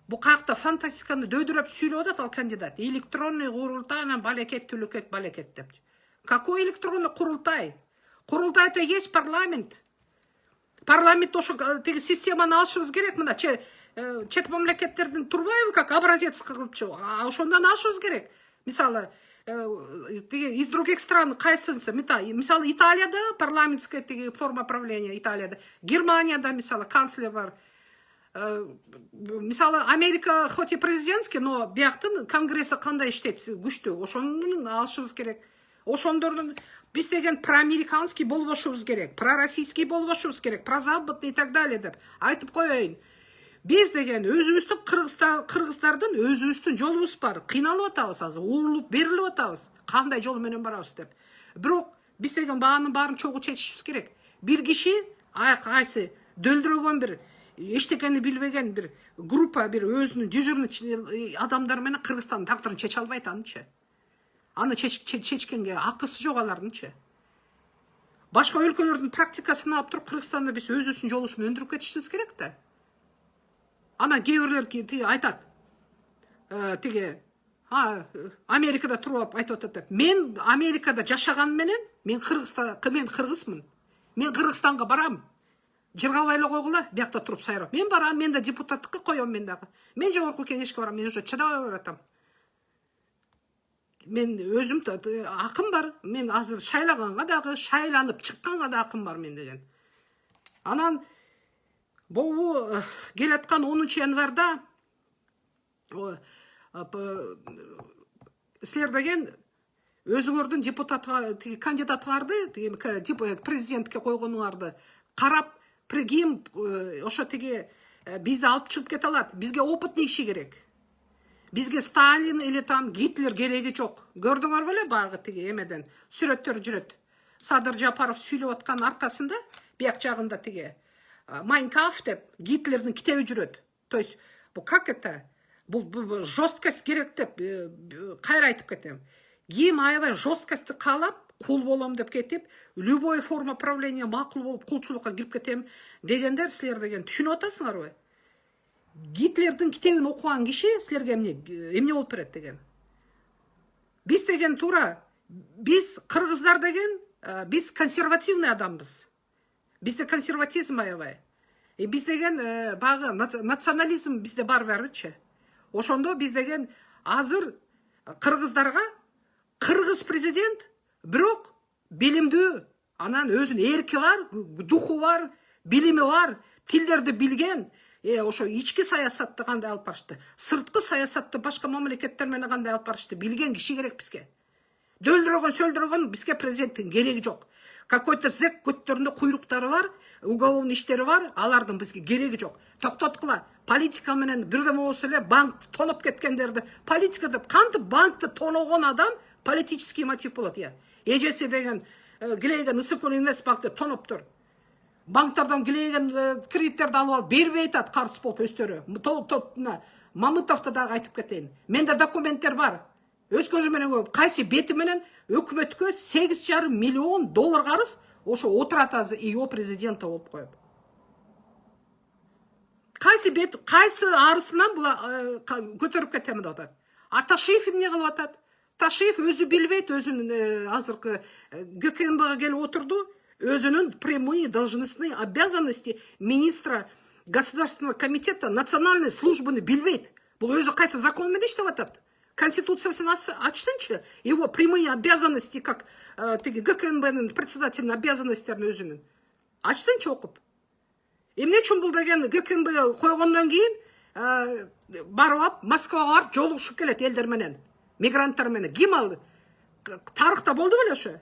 Бұл қаяқта фантастиканы дөйдіріп сөйлеп атады ал кандидат. Электронный құрылтайынан балекет, түлекет, балекет деп. Какой электронный құрылтай? Құрылтайда есть парламент. Парламент ошо системаны ашыбыз керек, мына чет мамлекеттердин турбайбы как образец кылып, а ошондон ашыбыз керек. Мисалы, из других стран кайсынсы, мисалы Италияда парламентская форма правления, Италияда, Германияда мисалы канцлер бар. Мисалы Америка хоть и президентский, но бияктын конгресси кандай иштейт, күчтүү, ошондон алышыбыз керек. Ошондордун биз деген проамериканский болбошубуз керек, пророссийский болбошубуз керек, прозападный и так далее деп айтып коеюн. Биз деген өзүбүздүн кыргыздардын өзүбүздүн жолубуз бар. Кыйналып атабыз азыр, уурулуп берилип атабыз. Кандай жол менен барабыз деп. Бирок биз деген баанын баарын чогуу чечишибиз керек. Бир киши кайсы дөлдүрөгөн бир эчтекени билбеген бир группа бир өзүнүн дежурный адамдар менен Кыргызстандын тагдырын чече албайт анычы. Аны чечкенге акысы жок алардынчы. Башка өлкөлөрдүн практикасын алып туруп Кыргызстанда биз өзүбүздүн жолубузду өндүрүп кетишибиз керек да. Ана кейбірлер айтат, Америкада туруп айтып атат. Мен Америкада жашаган менен, мен кыргызмын. Мен Кыргызстанга барам. Жыргабайлы койгула, биякта туруп сайрап. Мен барам, мен да депутаттыкка коем мен дагы. Мен жогорку кеңешке барам, мен уже чыдабай баратам. Мен өзүм акым бар. Мен азыр шайлаганга дагы, шайланып чыкканга да акым бар мен деген. Анан бұл келаткан 10 январда силер деген өзүңөрдүн кандидаттарды президентке койгонуңарды карап кийин ошо бизди алып чыгып кете алат. Бизге опытный киши керек. Бизге Сталин или там Гитлер кереги жок. Көрдүңөр беле багы эмеден сүрөттөр жүрөт. Садыр Жапаров сүйлөп аткан аркасында бияк жагында Майнкафт деп Гитлердин китеби жүрөт. То есть, как это? Бул жесткость керек деп кайра айтып кетем. Кийин аябай жесткостьти каалап, кул болом деп кетип, любой форма правления макул болуп кулчулукка кирип кетем дегендер силер деген түшүнүп атасыңарбы? Гитлердин китебин окуган киши силерге эмне болуп берет деген. Биз деген туура, биз кыргыздар деген, биз консервативный адамбыз. Bizde konservatizm aябай. Biz деген bagı nasionalizm bizde бар бәрбітші. Ошондо biz деген азыр кыргыздарга кыргыз президент бирок билимдүү, анан өзүнүн эрки бар, духу бар, билими бар, тилдерди билген, ошо ички саясатты кандай алып барышты, сырткы саясатты башка мамлекеттер менен кандай алып барышты билген киши керек бизге. Дөлдүрөгөн, сөлдүрөгөн бизге президенттин кереги жок. Какой-то зэк көттөрүндө куйруктары бар, уголовный иштери бар, алардын бизге кереги жок. Токтоткула, политика менен бирдеме болсо эле банк тоноп кеткендерди, политика деп кантип банкты тоногон адам политический мотив болот, Эжеси деген килейген Ысыкөл Инвестбанкты тоноптур. Банктардан килейген кредиттерди алып алып бербей атат карыз болуп өздөрү. Мамытовду дагы айтып кетейин. Менде документтер бар. Өз көзү менен көрүп, кайсы бети менен өкмөткө 8,5 миллион доллар карыз ошо отурат азыр ИО президента болуп коюп. Кайсы бет, кайсы арысынан була көтөрүп кетем деп атат. А Ташиев эмне кылып атат? Ташиев өзү билбейт, өзүнүн азыркы ГКНБга келип отурду, өзүнүн прямые должностные обязанности министра Государственного комитета национальной службы билбейт. Бул өзү кайсы закон менен иштеп атат? Конституциясын ачсынчы, его прямые обязанности, как ГКНБ председательный обязанностьтерин өзүнүн. Ачсынчы окуп. Эмне үчүн бул деген ГКНБ койгондон кийин барып алып Москвага барып жолугушуп келет элдер менен, мигранттар менен. Ким ал? Тарыхта болду беле ошо?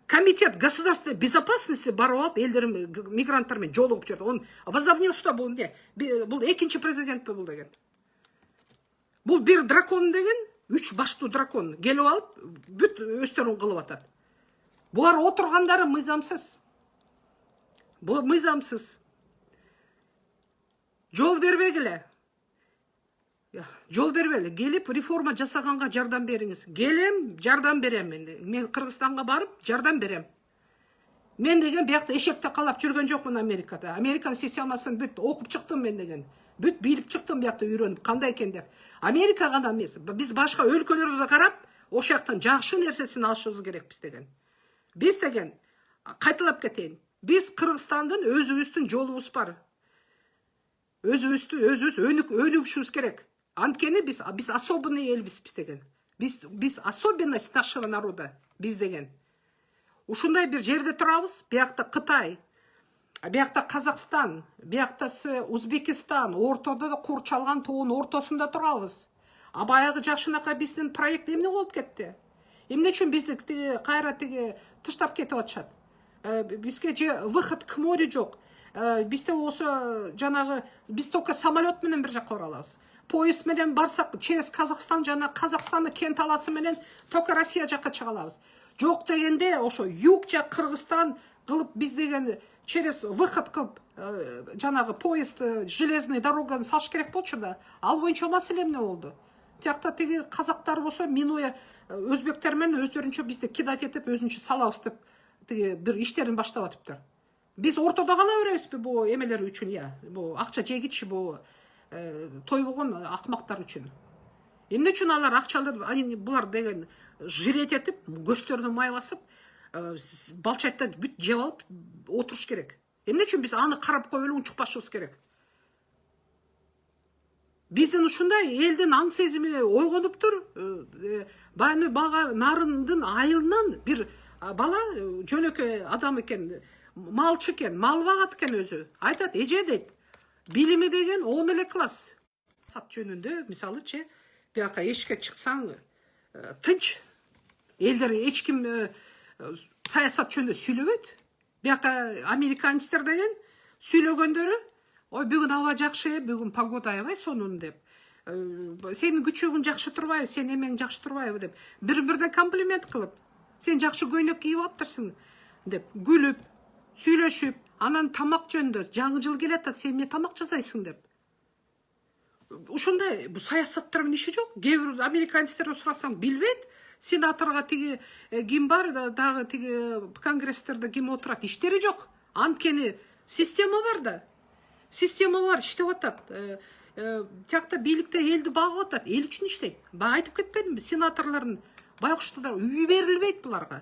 Комитет государственной безопасности барып алып элдер мигранттар менен жолугуп жүрөт. Он возомнил, что бул экинчи президент бул деген. Бул бир дракон деген, 3 баштуу дракон келип алып, бүт өстөрүн кылып атат. Булар отургандары мыйзамсыз. Бұл мыйзамсыз. Жол бербегиле. Жол бербелі. Келіп реформа жасағанға жардам беріңіз. Келем, жардам берем. Мен Қырғызстанға барып, жардам берем. Мен деген бияқта ешекте қалап жүрген жоқпын Америкада. Американ системасын бүт оқып шықтым мен деген. Бүт биліп шықтым бияқта үйреніп, қандай екен деп. Америка ғана емес. Біз башқа өлкөлерді де қарап, осы жақтан жақсы нәрсесін алышымыз керекпіз деген. Біз деген, қайталап кетейін. Біз Қырғызстандан өзіміздің жолымыз бар. Өзіміз өнігішіміз керек. Анткени біз особенный елбіз деген. Біз особенность нашего народа біз деген. Ушундай бир жерде турабыз, биякта Кытай, биякта Қазақстан, бияктасы Өзбекистан, ортодо да курчалган тоонун ортосунда турабыз. А баягы жакшынака биздин проект эмне болуп кетти? Эмне үчүн бизди кайра таштап кетип атышат? Бизге же выход к морю жок. Бизде болсо жанагы биз только самолет менен бир жакка бара алабыз. Поезд менен барсак через Казакстан жана Казакстандын кен таласы менен только Россия жакка чыга алабыз. Жок дегенде ошо юг жак Кыргызстан кылып биз деген через выход кылып жанагы поезд железный дороганы салыш керек болчу да. Ал боюнча маселе эмне болду? Тиякта тиги казактар болсо минуя өзбектер менен өздөрүнчө бизди кидать этип өзүнчө салабыз деп тиги бир иштерин баштап атыптыр. Биз ортодо кала беребизби бу эмелер үчүн я? Бу акча жегичи бу тойбогон акмактар үчүн. Эмне үчүн алар акчалды булар деген жирет етіп, көздерін май басып, балчайтта бүт жеп алып отырыш керек. Эмне үчүн биз аны карап коюп унчукпашыбыз керек? Биздин ушундай элдин аң сезими ойгонуп тур. Бага нарындын айылынан бир бала жөнөкөй адам экен, малчы экен, мал багат экен өзү. Айтат, эже дейт, билими деген 10 эле класс. Сат жөнүндө, мисалычы, бияка эшикке чыксаң, тынч. Элдер ешким саясат жөнүндө сүйлөбөйт. Бияка американецтер деген сүйлөгөндөрү, ой бүгүн аба жакшы, бүгүн погода аябай сонун деп. Сенин күчүгүң жакшы турбайбы, сен эмең жакшы турбайбы деп. Бир-бирден комплимент кылып, сен жакшы көйнөк кийип аптырсың деп, күлүп, сүйлөшүп, анан тамак жөнүндө жаңы жыл келатат, сен эмне тамак жасайсың деп. Ушундай бу саясаттар менен иши жок. Кээ бир американецтерден сурасаң билбейт. Сенаторга тиги ким бар, дагы тиги конгресстерде ким отурат, иштери жок. Анткени система бар да. Система бар, иштеп атат. Тиякта бийликте элди багып атат, эл үчүн иштейт. Бага айтып кетпедимби, сенаторлордун байкуштар үй берилбейт буларга.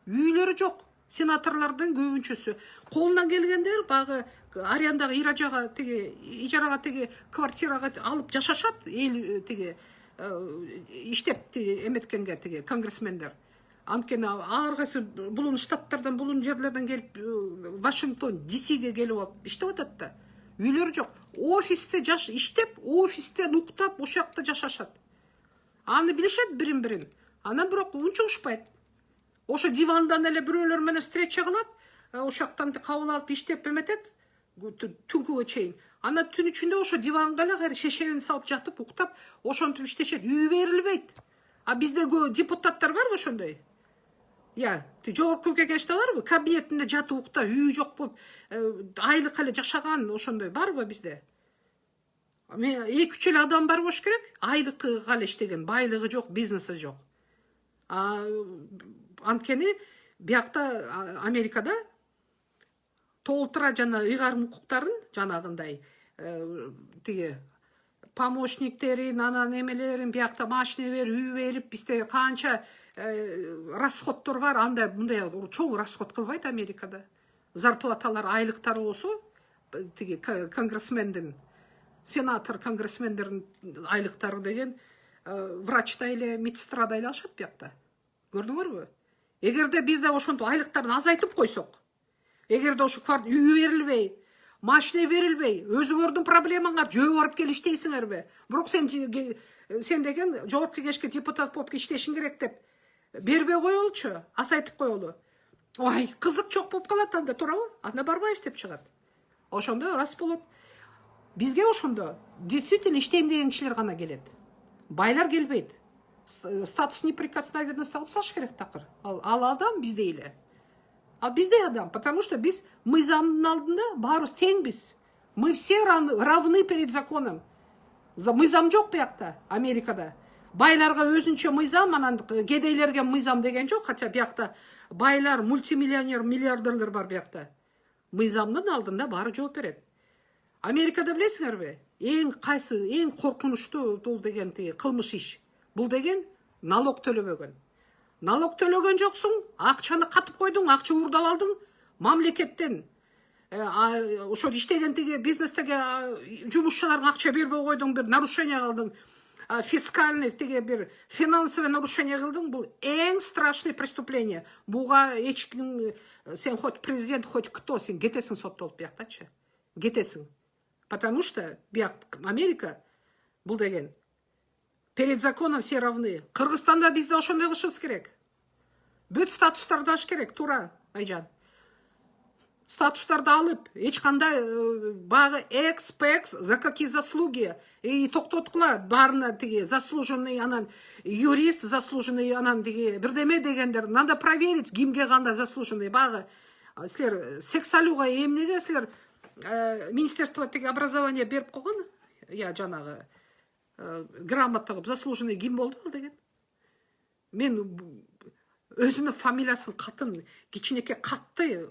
Үйлөрү жок. Сенаторлордун көбүнчөсү колунан келгендер багы арендага ижарага тиги квартирага алып жашашат, эл тиги иштеп эметкенге тиги конгрессмендер. Анткени ар кайсы булун штаттардан, булун жерлерден келип Вашингтон, ДСге келип алып иштеп атат да. Үйлөрү жок. Офисте иштеп, офистен уктап, ошол жакта жашашат. Аны билишет бирин-бирин. Анан бирок унчугушпайт. Ошо дивандан эле бирөөлөр менен встреча кылат, ошол жактан кабыл алып иштеп эметет түнгүгө чейин. Ана түн ичинде ошо диванга эле шешебин салып жатып, уктап, ошентип иштешет. Үй берилбейт. А бизде депутаттар барбы ошондой? Жогорку кеңеште барбы? Кабинетинде жатып уктап, үй жок болуп, айлык эле жашаган ошондой барбы бизде? 2-3 эле адам бар болуш керек, айлыкка эле иштеген, байлыгы жок, бизнеси жок. Анткени биякта Америкада толтура жана ыйгарым укуктарын жанагындай тиги помощниктерин, анан эмелерин биякта машина берип, үй берип, бизде канча расходтор бар, андай мындай чоң расход кылбайт Америкада. Зарплаталар, айлыктары болсо, тиги конгрессмендин, сенатор, конгрессмендердин айлыктары деген врачта эле, медсестрада эле алышат биякта. Көрдүңөрбү? Эгерде бизде ошонтип айлыктарын азайтып койсок, эгерде ошо үй берилбей, машина берилбей, өзүңөрдүн проблемаңар жөө барып кел иштейсиңерби? Бирок сен деген жогорку кеңешке депутат болуп иштешиң керек деп бербей коелучу, азайтып коелу. Ой, кызык жок болуп калат анда, туурабы? Анда барбайбыз деп чыгат. Ошондо рас болот. Бизге ошондо действительно иштейм деген кишилер гана келет. Байлар келбейт. Статус неприкосновенности алып салыш керек такыр. Ал адам бизде эле. А бізде адам, потому что біз мыйзамдын алдында баарыбыз теңбиз. Мы все равны перед законом. Мыйзам жоқ бияқта, Америкада. Байларға өзінше мыйзам, анан кедейлерге мыйзам деген жоқ, хотя бияқта байлар, мультимиллионер, миллиардерлер бар бияқта. Мыйзамдын алдында бары жооп берет. Америкада білесіңер бе? Ең қорқынышты бұл деген қылмыш иш. Бұл деген налог төлөбөгөн. Налог төлөгөн жоқсың, ақшаны қатып қойдың, ақша урдап алдың, мамлекеттен. Ошо иштегендеги бизнестеги жумушчуларга акча бербей койдуң, бир нарушение кылдың, фискальный теге бир финансовый нарушение кылдың. Бул эң страшный преступление. Буга эч ким, сен хоть президент, хоть кто, сен кетесиң соттолуп бияктачы. Кетесиң. Потому что бияк Америка бул деген перед законом все равны. Кыргызстанда бизде ошондой кылышыбыз керек. Бүт статустарды аш керек, тура, Айжан. Статустарды алып, ешқандай бағы экс-пекс, за какие заслуги, и тоқтоткыла барына теге заслуженный, анан юрист заслуженный, анан теге бірдеме дегендер, надо проверить, кимге кандай заслуженный бағы. Сілер секс алуға эмнеге, сілер министерство теге образование беріп қойған, я жанағы грамота қылып, заслуженный ким болды ол деген. Мен өзінің фамилиясын қатын, кичинекке қатты,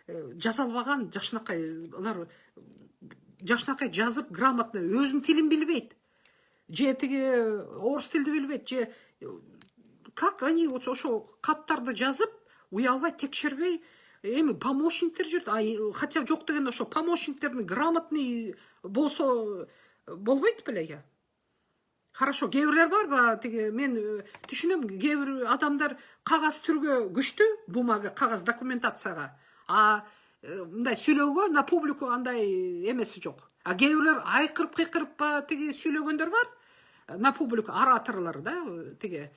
жазалбаған жашнакай жазып грамотно өзүнүн тилин билбейт. Же тиги орус тилди билбейт, же как они вот ошо каттарды жазып, уялбай текшербей, эми помощниктер жүрүт. Хотя жок деген ошо помощниктердин грамотный болсо болбойт беле я. Хорошо, кээ бар ба, тиги мен түшүнөм, кээ бир адамдар кагаз түргө күчтүү, бумага, кагаз документацияга. Мындай сүйлөөгө на публику андай эмеси жок. Кээбирлер айкырып ба тиги сүйлөгөндөр бар. На публику ораторлор да, тиги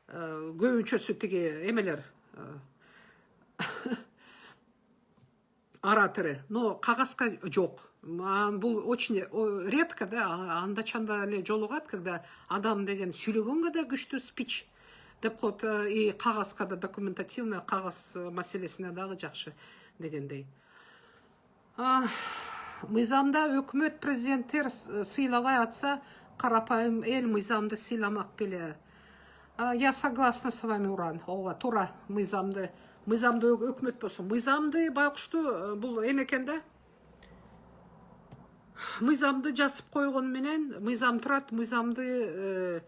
көбүнчөсү тиги эмелер ораторы. Но кагазга жок. Бул очень редко, да, анда-чанда эле жолугат, когда адам деген сүйлөгөнгө да күчтүү спич деп коет, и кагазга да документативный кагаз маселесине дагы жакшы дегендей. Мыйзамда өкмөт президенттер сыйлабай атса, карапайым эл мыйзамды сыйламак беле. Я согласна с вами, Уран. Ооба, туура, мыйзамды өкмөт болсун. Мыйзамды байкуштуу бул эме экен да. Мыйзамды жазып койгон менен, мыйзам турат, мыйзамды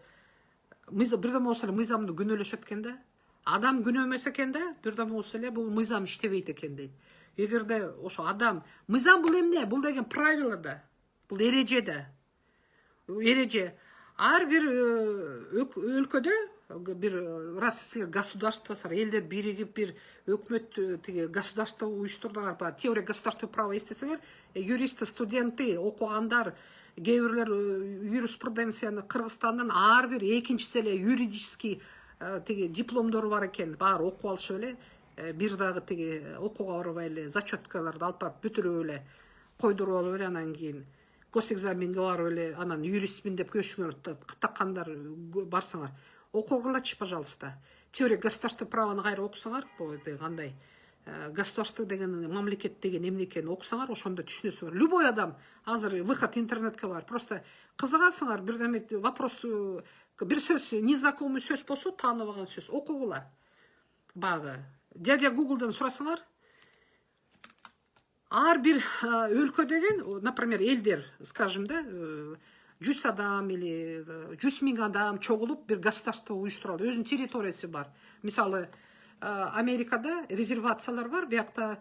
бирдеме болсо эле мыйзамды күнөөлөшөт экен да. Адам күнөөмөс экен да, бирдеме болсо эле бул мыйзам иштебейт экен дейт. Эгерде ошо адам, мыйзам бул эмне? Бул деген правила да. Бул эреже да. Эреже. Ар бир өлкөдө бир раз силер государствосур, элдер биригип бир өкмөт тиги государство уюштурдуңар ба, теория государственного права эстесеңер, юристы, студенты, окугандар, кээ бирлер юриспруденцияны Кыргызстандан ар бир экинчиси эле юридический тиги дипломдору бар экен, баары окуп алышып эле, бир дагы тиги окууга барбай эле зачеткаларды алып барып бүтүрүп эле койдуруп алып эле, анан кийин госэкзаменге барып эле, анан юристмин деп көчүңөр таккандар барсаңар, окугулачы, пожалуйста. Теория государственного праваны кайра окусаңар, кандай государство деген, мамлекет деген эмне экенин окусаңар, ошондо түшүнөсүңөр. Любой адам, азыр выход интернетке бар, просто кызыгасыңар, бирдеме вопрос, бир сөз, незнакомый сөз болсо, тааныбаган сөз, окугула. Багы дядя Гуглдан сурасаңар, ар бир өлкө деген, например, элдер, скажем, да, 100 адам или 100 000 адам чогулуп бир государство уюштуралды, өзүнүн территориясы бар. Мисалы, Америкада резервациялар бар, биякта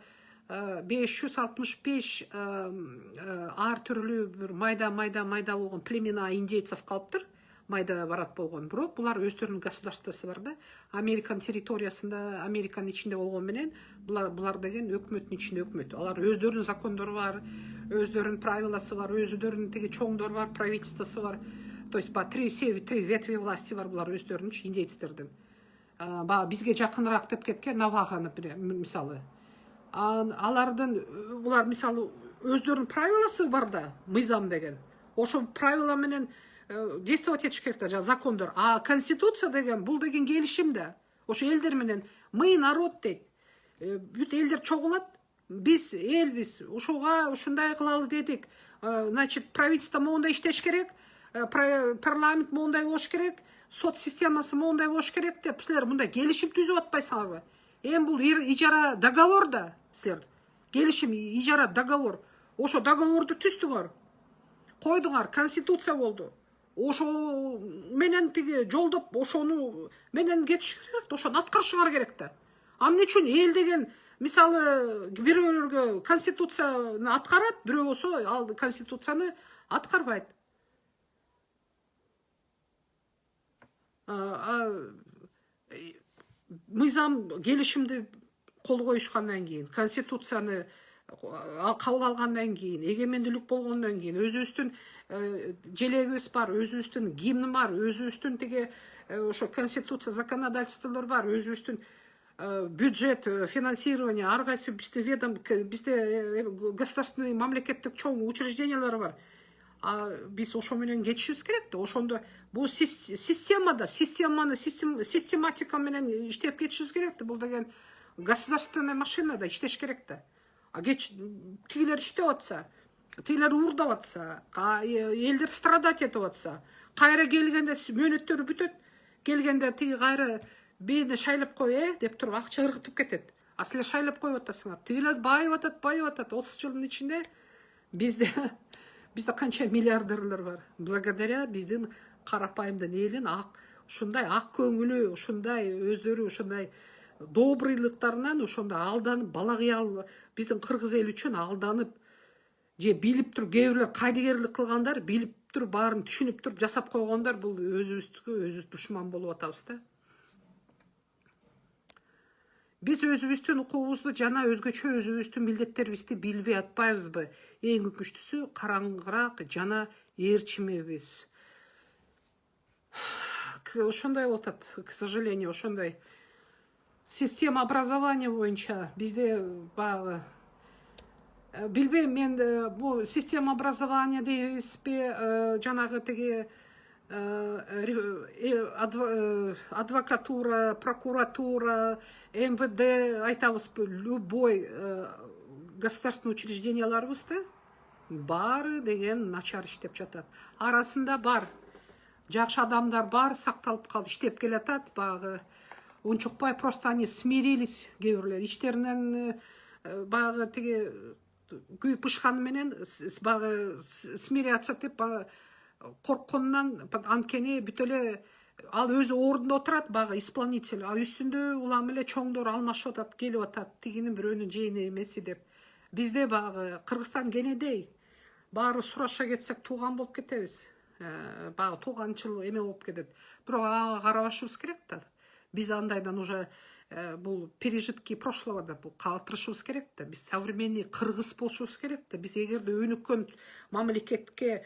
565 ар түрлүү бир майда болгон племена индейцев калыптыр. Майда барат болгон, бирок булар өздөрүнүн государствосы бар да. Американын территориясында, Американын ичинде болгон менен, булар деген өкмөттүн ичинде өкмөт. Алар өздөрүнүн закондору бар, өздөрүнүн правиласы бар, өздөрүнүн теги чоңдор бар, правительствосы бар. То есть все три ветви власти бар булар өздөрүнүн индейцтердин. Бизге жакыныраак деп кеткен Наваха, например, мисалы. Алардын булар мисалы өздөрүнүн правиласы бар да, мыйзам деген. Ошо правила менен действовать етиш керек да, закондор. А конституция деген, бул деген келишим да. Ошо элдер менен мы народ дейт. бүт элдер чогулат. Биз элбиз ушуга ушундай кылалы дедик. Значит, правительство моундай иштеш керек, парламент моундай болуш керек, сот системасы моундай болуш керек деп силер мындай келишим түзүп атпайсыңарбы? Эми бул ижара договор да, силер келишим ижара договор. Ошо договорду түздүңөр, койдуңар, конституция болду. Ошо менен тиги жолдоп, ошону менен кетиш керек, ошону аткарышыңар керек да. Эмне үчүн эл деген мисалы бирөөлөргө конституцияны аткарат, бирөө болсо ал конституцияны аткарбайт. Мыйзам келишимди кол коюшкандан кийин, конституцияны кабыл алгандан кийин, эгемендүүлүк болгондон кийин, өзүбүздүн желегибиз бар, өзүбүздүн гимн бар, өзүбүздүн тиги ошо конституция, законодательстволор бар, өзүбүздүн бюджет, финансирование, ар кайсы бизде государственный мамлекеттик чоң учреждениялар бар. Биз ошо менен кетишибиз керек да. Ошондо бул системада, систематика менен иштеп кетишибиз керек да. Бул деген государственная машинада иштеш керек да. Тигилер иштеп атса, тигилер уурдап атса, элдер страдать этип атса, кайра келгенде мөөнөттөрү бүтөт, келгенде тиги кайра бени шайлап кой, деп туруп акча ыргытып кетет. А силер шайлап коюп атасыңар. Тигилер байып атат. 30 жылдын ичинде бизде канча миллиардерлер бар. Благодаря биздин карапайымдын элин ушундай ак көңүлү, ушундай өздөрү ушундай добрыйлыктарынан ошондо алданып, балагыял биздин кыргыз эл үчүн алданып, же билип туруп, кээ бирлер кайдыгерлик кылгандар, билип туруп, баарын түшүнүп туруп жасап койгондар, бул өзүбүз душман болуп атабыз да. Биз өзүбүздүн укугубузду жана өзгөчө өзүбүздүн милдеттерибизди билбей атпайбызбы? Эң өкүнчтүүсү караңгыраак жана ээрчимебиз. Ошондой болуп атат, к сожалению, ошондой. Система образования боюнча бизде баягы билбейм мен, бул система образования дейбизби, жанагы тиги адвокатура, прокуратура, МВД айтабызбы, любой государственный учрежденияларыбызды баары деген начар иштеп жатат. Арасында бар жакшы адамдар бар, сакталып калып иштеп келатат, баягы унчукпай, просто они смирились, кээ бирлер ичтеринен баягы тиги күйүп бышканы менен баягы смиряться деп коркконунан, анткени бүт эле ал өзү ордунда отурат, баягы исполнитель, үстүндө улам эле чоңдор алмашып атат, келип атат, тигинин бирөөнүн жээни эмеси деп. Бизде баягы Кыргызстан кенедей, баары сураша кетсек тууган болуп кетебиз, баягы тууганчыл эме болуп кетет. Бирок ага карабашыбыз керек да. Биз андайдан уже бул пережитки прошлого да бул калтырышыбыз керек да. Биз современный кыргыз болушубуз керек да. Биз эгерде өнүккөн мамлекетке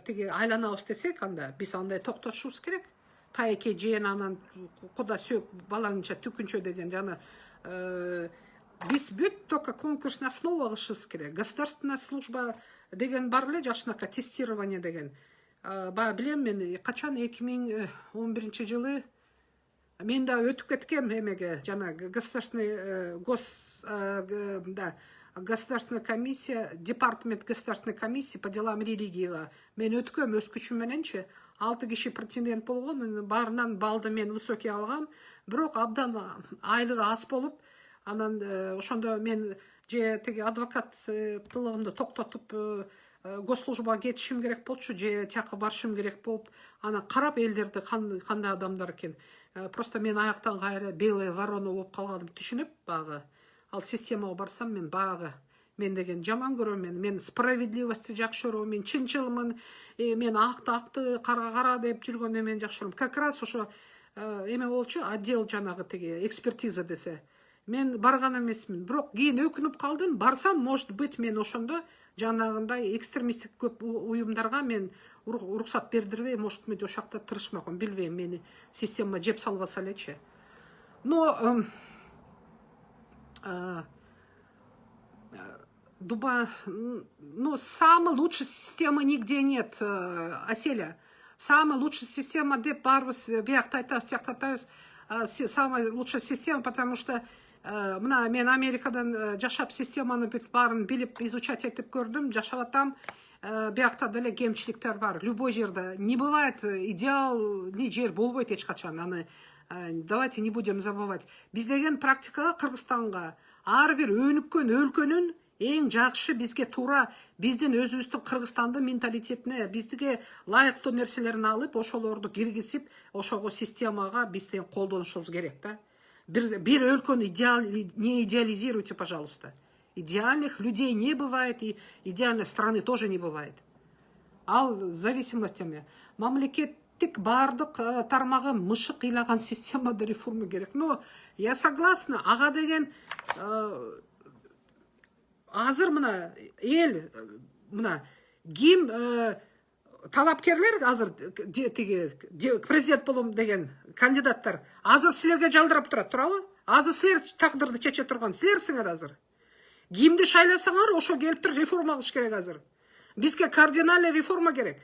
тиги айланабыз десек, анда биз андай токтотушубуз керек. Тайке жээн анан куда сөөп балаңча түкүнчө деген жана биз бүт только конкурсный основа кылышыбыз керек. Государственная служба деген бар эле, жакшынакай тестирование деген. Баягы билем мен качан 2011 жылы мен да өтүп кеткем эмеге, жана государственный государственная комиссия, департамент государственной комиссии по делам религияга мен өткөм өз күчүм мененчи. 6 киши претендент болгон, баарынан балды мен высокий алгам, бирок абдан айлыгы аз болуп, анан ошондо мен же тиги адвокаттылыгымды токтотуп госслужбага кетишим керек болчу, же тияка барышым керек болуп, анан карап элдерди кандай адамдар экен. Просто мен аяктан кайра белая ворона болуп калганымды түшүнүп, баягы ал системага барсам, мен баягы мен деген жаман көрөм, мен справедливости жакшы көрөм, мен чынчылмын, мен акты кара деп жүргөндө мен жакшы көрөм. Как раз ошо эме болчу, отдел жанагы тиги экспертиза десе. Мен барган эмесмин, бирок кийин өкүнүп калдым. Барсам, может быть, мен ошондо жанагындай экстремисттик көп уюмдарга мен уруксат бердирбей, может, мен ошол жакта тырышмакмын, билбейм, мени система жеп салбаса элечи. Но самой лучшей системы нигде нет, Аселя. Самая лучшая система деп барбыз, биякта айтабыз, тиякта айтабыз, самая лучшая система, потому что мына мен Америкадан жашап системаны бүт барын билип изучать етіп көрдім, жашап атам. Биякта деле кемчиликтер бар. Любой жерде не бывает идеальный жер болбойт эч качан. Аны давайте не будем забывать. Биз деген практикага Кыргызстанга ар бир өнүккөн өлкөнүн эң жакшы бизге туура биздин өзүбүздүн Кыргызстандын менталитетине, биздиге ылайыктуу нерселерин алып, ошолорду киргизип, ошого системага бизден колдонушубуз керек да. Бир өлкөнү не идеализируйте, пожалуйста. Идеальных людей не бывает, и идеальной страны тоже не бывает. Ал зависимостями. Мамлекеттик бардык тармагы мышык ыйлаган системада реформа керек. Но я согласна, ага деген азыр мына эл мына ким талапкерлер азыр президент болом деген кандидаттар азыр силерге жалдырап турат, туурабы? Азыр силер тагдырды чече турган силерсиңер азыр. Кимди шайласаңар, ошо келип туруп реформа кылыш керек азыр. Бизге кардинальный реформа керек.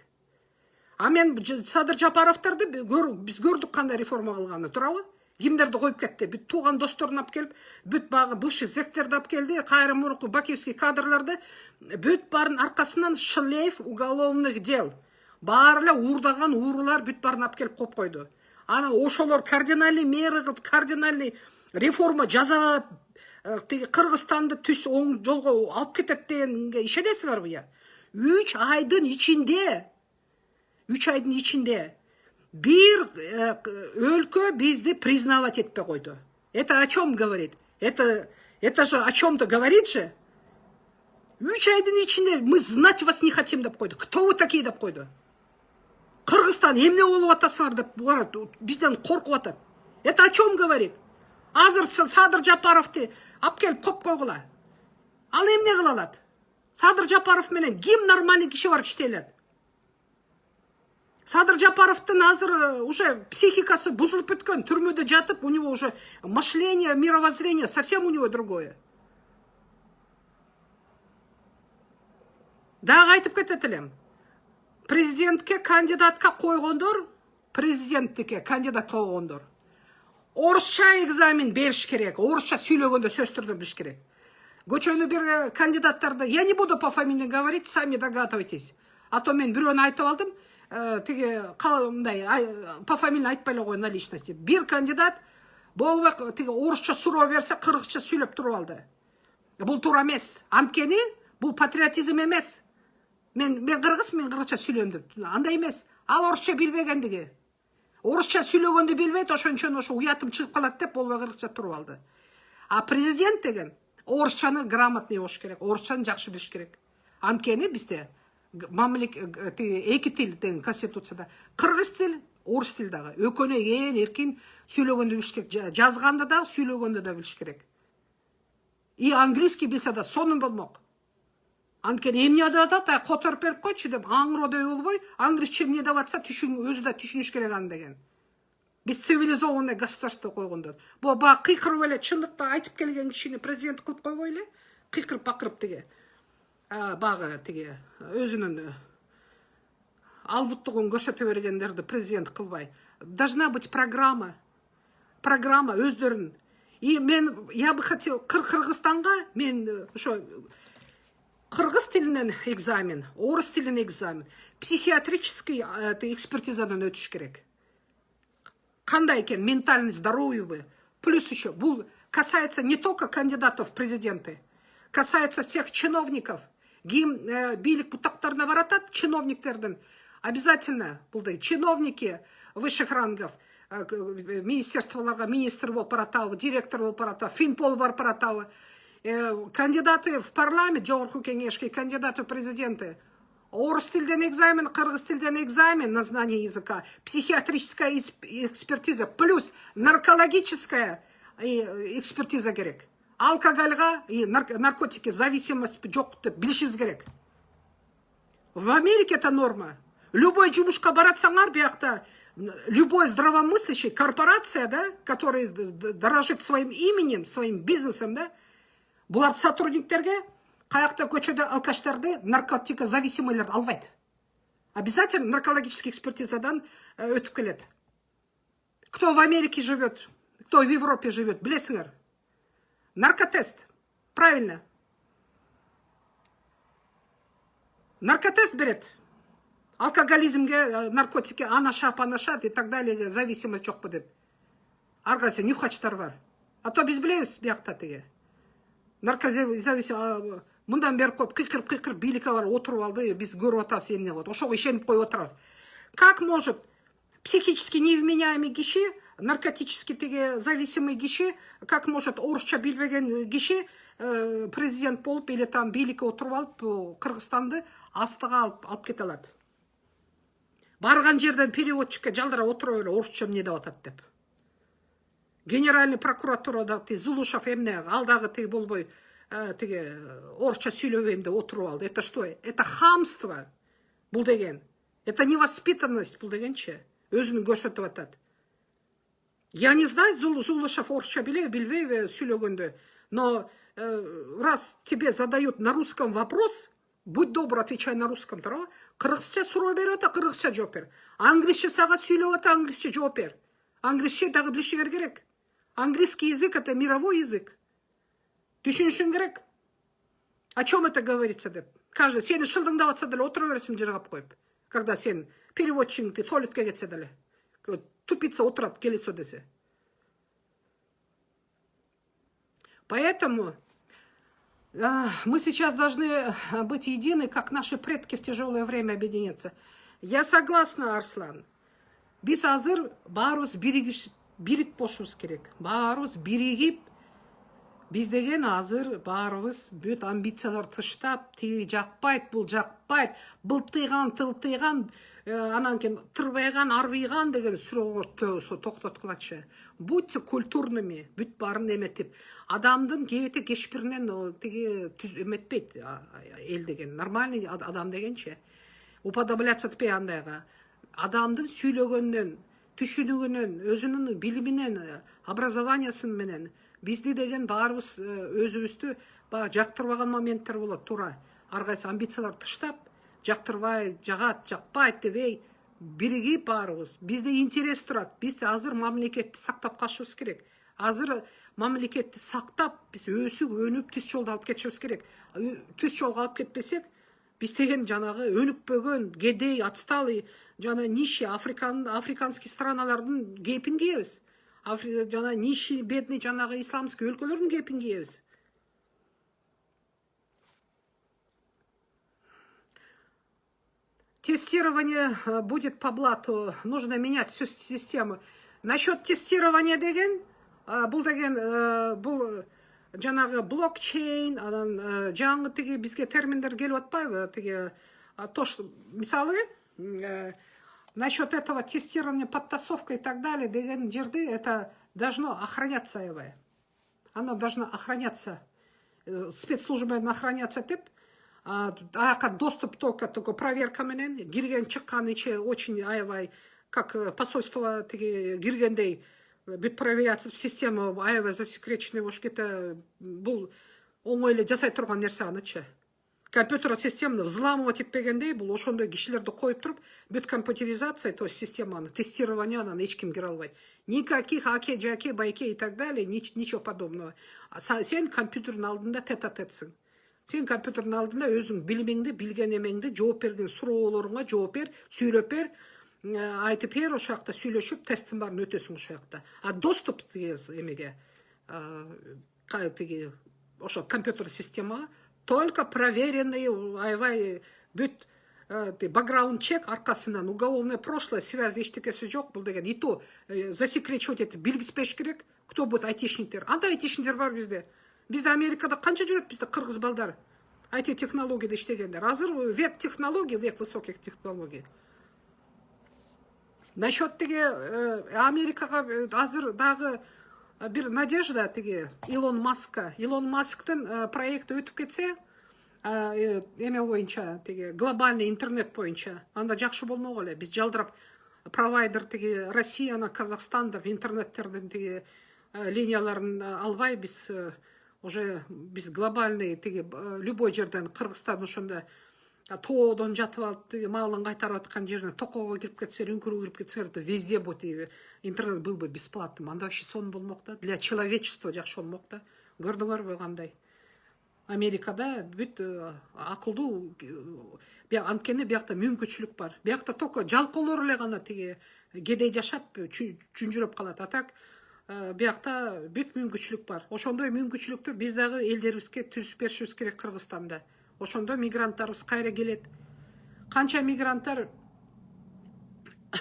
А мен Садыр Жапаровдарды биз көрдүк кандай реформа кылганын, туурабы? Кимдерди коюп кетти? Бүт тууган досторун алып келип, бүт багы бывший зектерди алып келди, кайры мурунку бакиевский кадрларды, бүт барын аркасынан шлейф уголовных дел. Баары эле уурдаган уурулар бүт барын алып келип коюп койду. Ана ошолор кардинальный мера кылып, кардинальный реформа жасап, Кыргызстанды түз оң жолго алып кетет дегенге ишенесиңерби я? 3 айдын ичинде бир өлкө бизди признавать этпей койду. Это о чем говорит? Это же о чем-то говорит же. 3 айдын ичинде мы знать вас не хотим деп койду. Кто вы такие деп койду? Кыргызстан эмне болуп атасыңар деп бизден коркуп атат. Это о чем говорит? Азыр Садыр Жапаровду алып келип коюп койгула. Ал эмне кыла алат? Садыр Жапаров менен ким нормальный киши барып иштей алат? Садыр Жапаровдун азыр уже психикасы бузулуп бүткөн, түрмөдө жатып, у него уже мышление, мировоззрение совсем у него другое. Дагы айтып кетет элем. Президентке кандидатка койгондор, президенттикке кандидат койгондор. Орусча экзамен бериш керек, орусча сүйлөгөндө сөз түрдө билиш керек. Көчөнү бир кандидаттарды, я не буду по фамилии говорить, сами догадывайтесь. А то мен бирөөнү айтып алдым, тиги мындай по фамилии айтпай эле коеюн на личности. Бир кандидат болбой тиги орусча суроо берсе, кыргызча сүйлөп туруп алды. Бул туура эмес. Анткени бул патриотизм эмес. Мен кыргыз, мен кыргызча сүйлөйм деп. Андай эмес. Ал орусча билбегендиги. Орусча сүйлөгөндү билбейт, ошончон ошо уятым чыгып калат деп болбой кыргызча туруп алды. А президент деген орусчаны грамотный болуш керек, орусчаны жакшы билиш керек. Анткени бизде эки тил деген конституцияда кыргыз тил, орус тил дагы экөөнү ээн эркин сүйлөгөндү билиш керек, жазганды да, сүйлөгөндү да билиш керек. И английский билсе да сонун болмок. Анткени эмне деп атат, которуп берип койчу деп аңыроодөй болбой, англисче эмне деп атса өзү да түшүнүш керек аны деген. Биз цивилизованный государство койгондор. Бул баягы кыйкырып эле чындыкты айтып келген кишини президент кылып койбой эле, кыйкырып бакырып тиги багы тиги өзүнүн албуттугун көрсөтө бергендерди президент кылбай. Должна быть программа өздөрүнүн. И я бы хотел Кыргызстанга мен ошо кыргыз тилинен экзамен, орус тилинен экзамен, психиатрический экспертизадан өтүш керек. Кандай экен, ментальный здоровье бы. Плюс еще, бул касается не только кандидатов в президенты, касается всех чиновников. Ким бийлик бутактарына баратат, чиновниктердин обязательно булдай чиновники высших рангов, министерстволарга министр болуп баратабы, директор болуп баратабы, финпол барып баратабы. Кандидаты в парламент, жогорку кеңешке, кандидаты в президенты. Орус тилден экзамен, кыргыз тилден экзамен на знание языка, психиатрическая экспертиза, плюс наркологическая экспертиза керек. Алкогольга и наркотики зависимость жок деп билишибиз керек. В Америке это норма. Любой жумушка баратсаңар, биякта любой здравомыслящий корпорация, да, который дорожит своим именем, своим бизнесом, да, булар сотрудниктерге каякта көчөдө алкаштарды, наркотика зависимыйларды албайт. Обязательно наркологический экспертизадан өтүп келет. Кто в Америке живет, кто в Европе живет, билесиңер. Наркотест. Правильно. Наркотест берет. Алкоголизмге, наркотикке анашат и так далее, зависимость жоқ деп. Арқасы нюхачтар бар. А то біз білеміз бияқта теге. Наркозависимость мындан бері қойып қиқырып билікке бар отырып алды, біз көріп отырмыз емне қойды. Ошоға ішеніп қойып отырмыз. Как может психически невменяемый киши, наркотически теге зависимый киши, как может орысша билбеген киши президент болып или там билікке отырып алып Қырғызстанды астыға алып кете алады. Барған жерден переводчикке жалдыра отырып өлі орысша не деп атады деп. Генеральный прокуратурада Зулушев емне алдағы теге болбой теге орысша сөйлеп деп отырып алды. Это что? Это хамство бұл деген. Это невоспитанность бұл дегенше. Өзінің көрсетіп атады. Я не знаю, Зулушев орысша білбей сөйлегенде, но раз тебе задают на русском вопрос, будь добр, отвечай на русском. Қырғызша сұрау береді, қырғызша жауап бер. Англисше саған сөйлеп ата, англисше жауап бер. Англисше дағы білішігер керек. Английский язык – это мировой язык. Түшіншін керек. О чем это говорится деп. Каждый сені шылдыңдап атса дәлі отыру бересің жырғап қойып. Когда сен переводчыңды туалетке кетсе дәлі. Тупица отырады, келесі десе. Поэтому мы сейчас должны быть едины, как наши предки в тяжелое время объединяться. Я согласна, Арслан. Біз азыр барыз бірік бошуыз керек. Барыз бірігіп, біз деген азыр барыз бөт амбициялар тыштап, тегі жақпайт, бұл жақпайт, бұлтыйған, тылтыйған, анан кен тырбайған, арбайған деген сүрөңір тоқтат қылатшы. Будьте культурными, бүт барын еметіп. Адамдың кебеті кешпірінен түз еметпейт ел деген. Нормальный адам дегенше. Уподобляться тпей андайға. Адамдың сөйлегеннен, түшінігінен, өзінің білімінен, образованиясын менен, бізді деген барыбыз өзімізді жақтырбаған моменттер болады, тура. Арғайсы амбициялар тыштап, жақтырбай, жағат, жақпайт дебей, бірігіп барыбыз. Бізде интерес тұрады. Бізде азыр мамлекетті сақтап қашуыз керек. Азыр мамлекетті сақтап, біз өсіп, өніп, түс жолда алып кетшіміз керек. Түс жолға алып кетпесек, біз деген жанағы өніп бөгөн, кедей, отсталый, жана нищий африканский страналардың кейпін кейбіз. Жана нищий, бедный, жанағы исламский өлкөлөрдүн кейпін кейбіз. Тестирование будет по блату. Нужно менять всю систему. Насчет тестирования деген, бұл деген, бұл жанағы блокчейн, жаңғы теге бізге терминдер келіп атпайбы, теге, то, что, мысалы, насчет этого тестирования, подтасовка и так далее, деген жерде, это должно охраняться, оно должно охраняться, спецслужбамен охраняться деп, доступ только проверка менен, кирген чыккан иче очень аябай, как посольство киргендей, бүт проверяться в систему аябай засекреченный ошкета, бұл оңойлы жасай турган нерсе анычы. Компьютер системаны взламывать етпегендей, бұл ошондой кишилерди коюп туруп, бүт компьютеризация, то есть системаны, тестирование анан эчким кире албайт. Никаких аке, жаке, байке и так далее, ничего подобного. Сен компьютердин алдында тет-а-тетсиң. Сен компьютердин алдында өзүң билимиңди, билген эмеңди, жооп берген суроолоруңа жооп бер, сүйлөп бер, айтып бер, ошол жакта сүйлөшүп, тесттин баарын өтөсүң ошол жакта. А доступ эмеге, ошо компьютер системага только проверенные, аябай бүт бэкграунд чек аркасынан уголовное прошлое, связи эчтекеси жок бул деген. И то засекречивать этип билгизбеш керек. Кто будет айтишниктер? Анда айтишниктер бар бизде. Bizde Amerika'da kança жүрөт, bizde Kırgız балдар. IT технологияда иштегендер. Азыр век технологий, век высоких технологий. Насчет теге Америкага азыр дагы бир надежда теге Илон Маска. Илон Масктын проекти өтүп кетсе, эме боюнча теге глобальный интернет боюнча, анда жакшы болмок эле. Биз жалдырап провайдер теге Россияны, Казахстанды интернеттердин теге линияларын албай биз уже біз глобальный любой жерден Кыргызстан ошонда тоодон жатып алып малын кайтарып аткан жерден токого кирип кетсе, үңкүргө кирип кетсе, везде будет интернет был бы бесплатным. Анда вообще сон болмок да, для человечества жакшы болмок да. көрдүңөрбү кандай? Америкада бүт акылдуу, анткени биякта мүмкүнчүлүк бар. Биякта только жалкоолор эле гана тиги кедей жашап чүнжүрөп калат. А так биякта бүт мүмкүнчүлүк бар. Ошондой мүмкүнчүлүктү биз дагы элдерибизге түзүп беришибиз керек Кыргызстанда. Ошондо мигранттарыбыз кайра келет. Канча мигранттар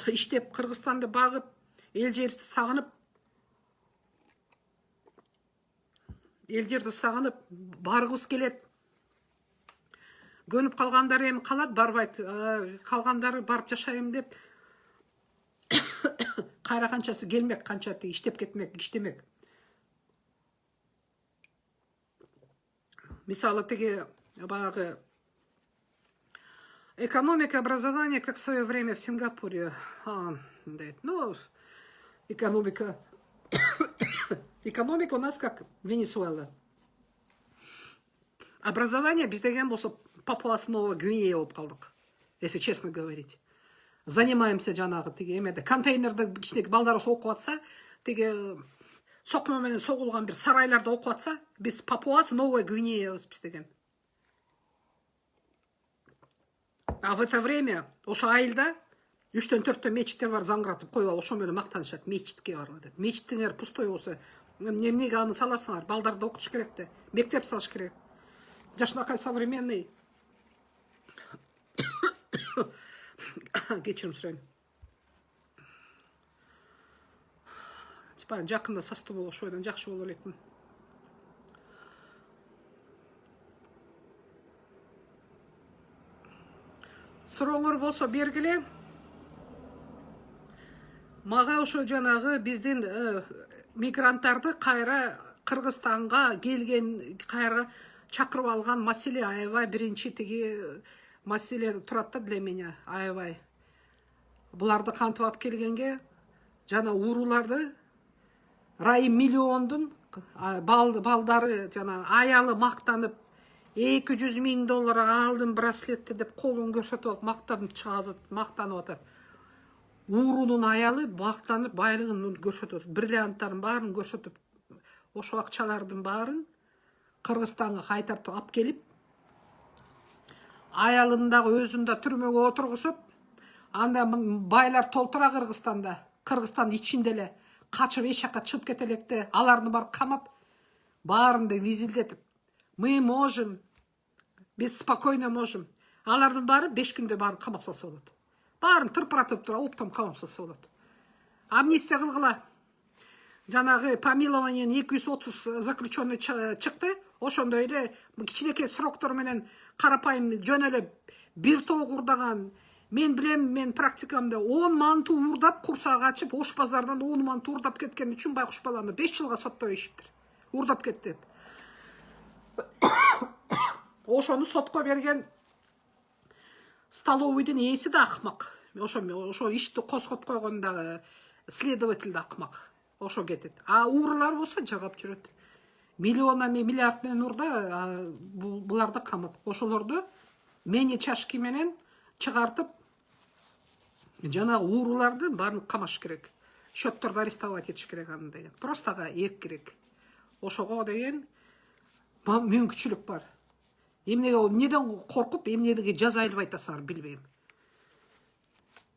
иштеп Кыргызстанды багып, эл жерди сагынып, баргыбыз келет. Көнүп калгандары эми калат, барбайт. Калгандары барып жашайм деп кайра канчасы келмек, канча иштеп кетмек, иштемек. Мисалы тиги багы экономика, образование, как в свое время в Сингапуре. Ну, экономика у нас как Венесуэла. Образование біз деген болса Папуасы Новая Гвинея болып қалдық, если честно говорить. Занимаемся жанагы тиги эмеде контейнерде кичинекей балдар окуп атса, тиги сокмо менен согулган бир сарайларда окуп атса, биз Папуасы Новая Гвинеябыз биз деген. А в это время ошо айылда 3-4 мечиттер бар, заңгыратып коюп алып, ошо менен мактанышат, мечитке баргыла деп. Мечиттиңер пустой болсо, эмнеге аны саласыңар? Балдарды окутуш керек да, мектеп салыш керек. Жашынакай современный. Кечирим сурайм. Типа жакында састуу болуп, ошойдон жакшы боло элекмин. Сурооңор болсо бергиле. Мага ошо жанагы биздин мигранттарды кайра Кыргызстанга келген, кайра чакырып алган маселе аябай биринчи тиги маселе турат да для меня, аябай. Буларды кантип алып келгенге, жана урууларды Райым миллиондун балдары жана аялы мактанып, $200,000 алдым браслетти деп колун көрсөтүп алып мактанып чыгат, мактанып атат. Уурунун аялы мактанып байлыгын көрсөтөт, бриллианттарын баарын көрсөтүп, ошо акчалардын баарын Кыргызстанга кайтартып алып келип, аялын дагы өзүн да түрмөгө отургузуп, анда байлар толтура Кыргызстанда, Кыргызстан ичинде эле качып эч жакка чыгып кете электе, аларды барып камап, баарында визилдетип, мы можем, биз спокойно можем. Алардын баары 5 күндө баарын камап салса болот. Баарын тырпыратып тура уптам камап салса болот. Амнистия кылгыла. Жанагы помилование 230 заключенный чыкты. Ошондой эле кичинекей сроктор менен карапайым жөн эле бир тоо курдаган. Мен билем, мен практикамда 10 манту уурдап, курсак ачып, Ош базардан 10 манту уурдап кеткен үчүн байкуш баланы 5 жылга соттой ишиптир. Уурдап кетти деп. Ошону сотко берген столовыйдын ээси да акмак. Ошо ишти козгоп койгон дагы следователь да акмак. Ошо кетет. А уурулар болсо жагап жүрөт. Миллиард менен урда буларды камап. Ошолорду мени чашки менен чыгартып, жанагы ууруларды баарын камаш керек. Счетторду арестовать этиш керек аны деген. Просто эк керек. Ошого деген мүмкүнчүлүк бар. Эмнеден коркуп, эмнеге жаза албай атасыңар билбейм.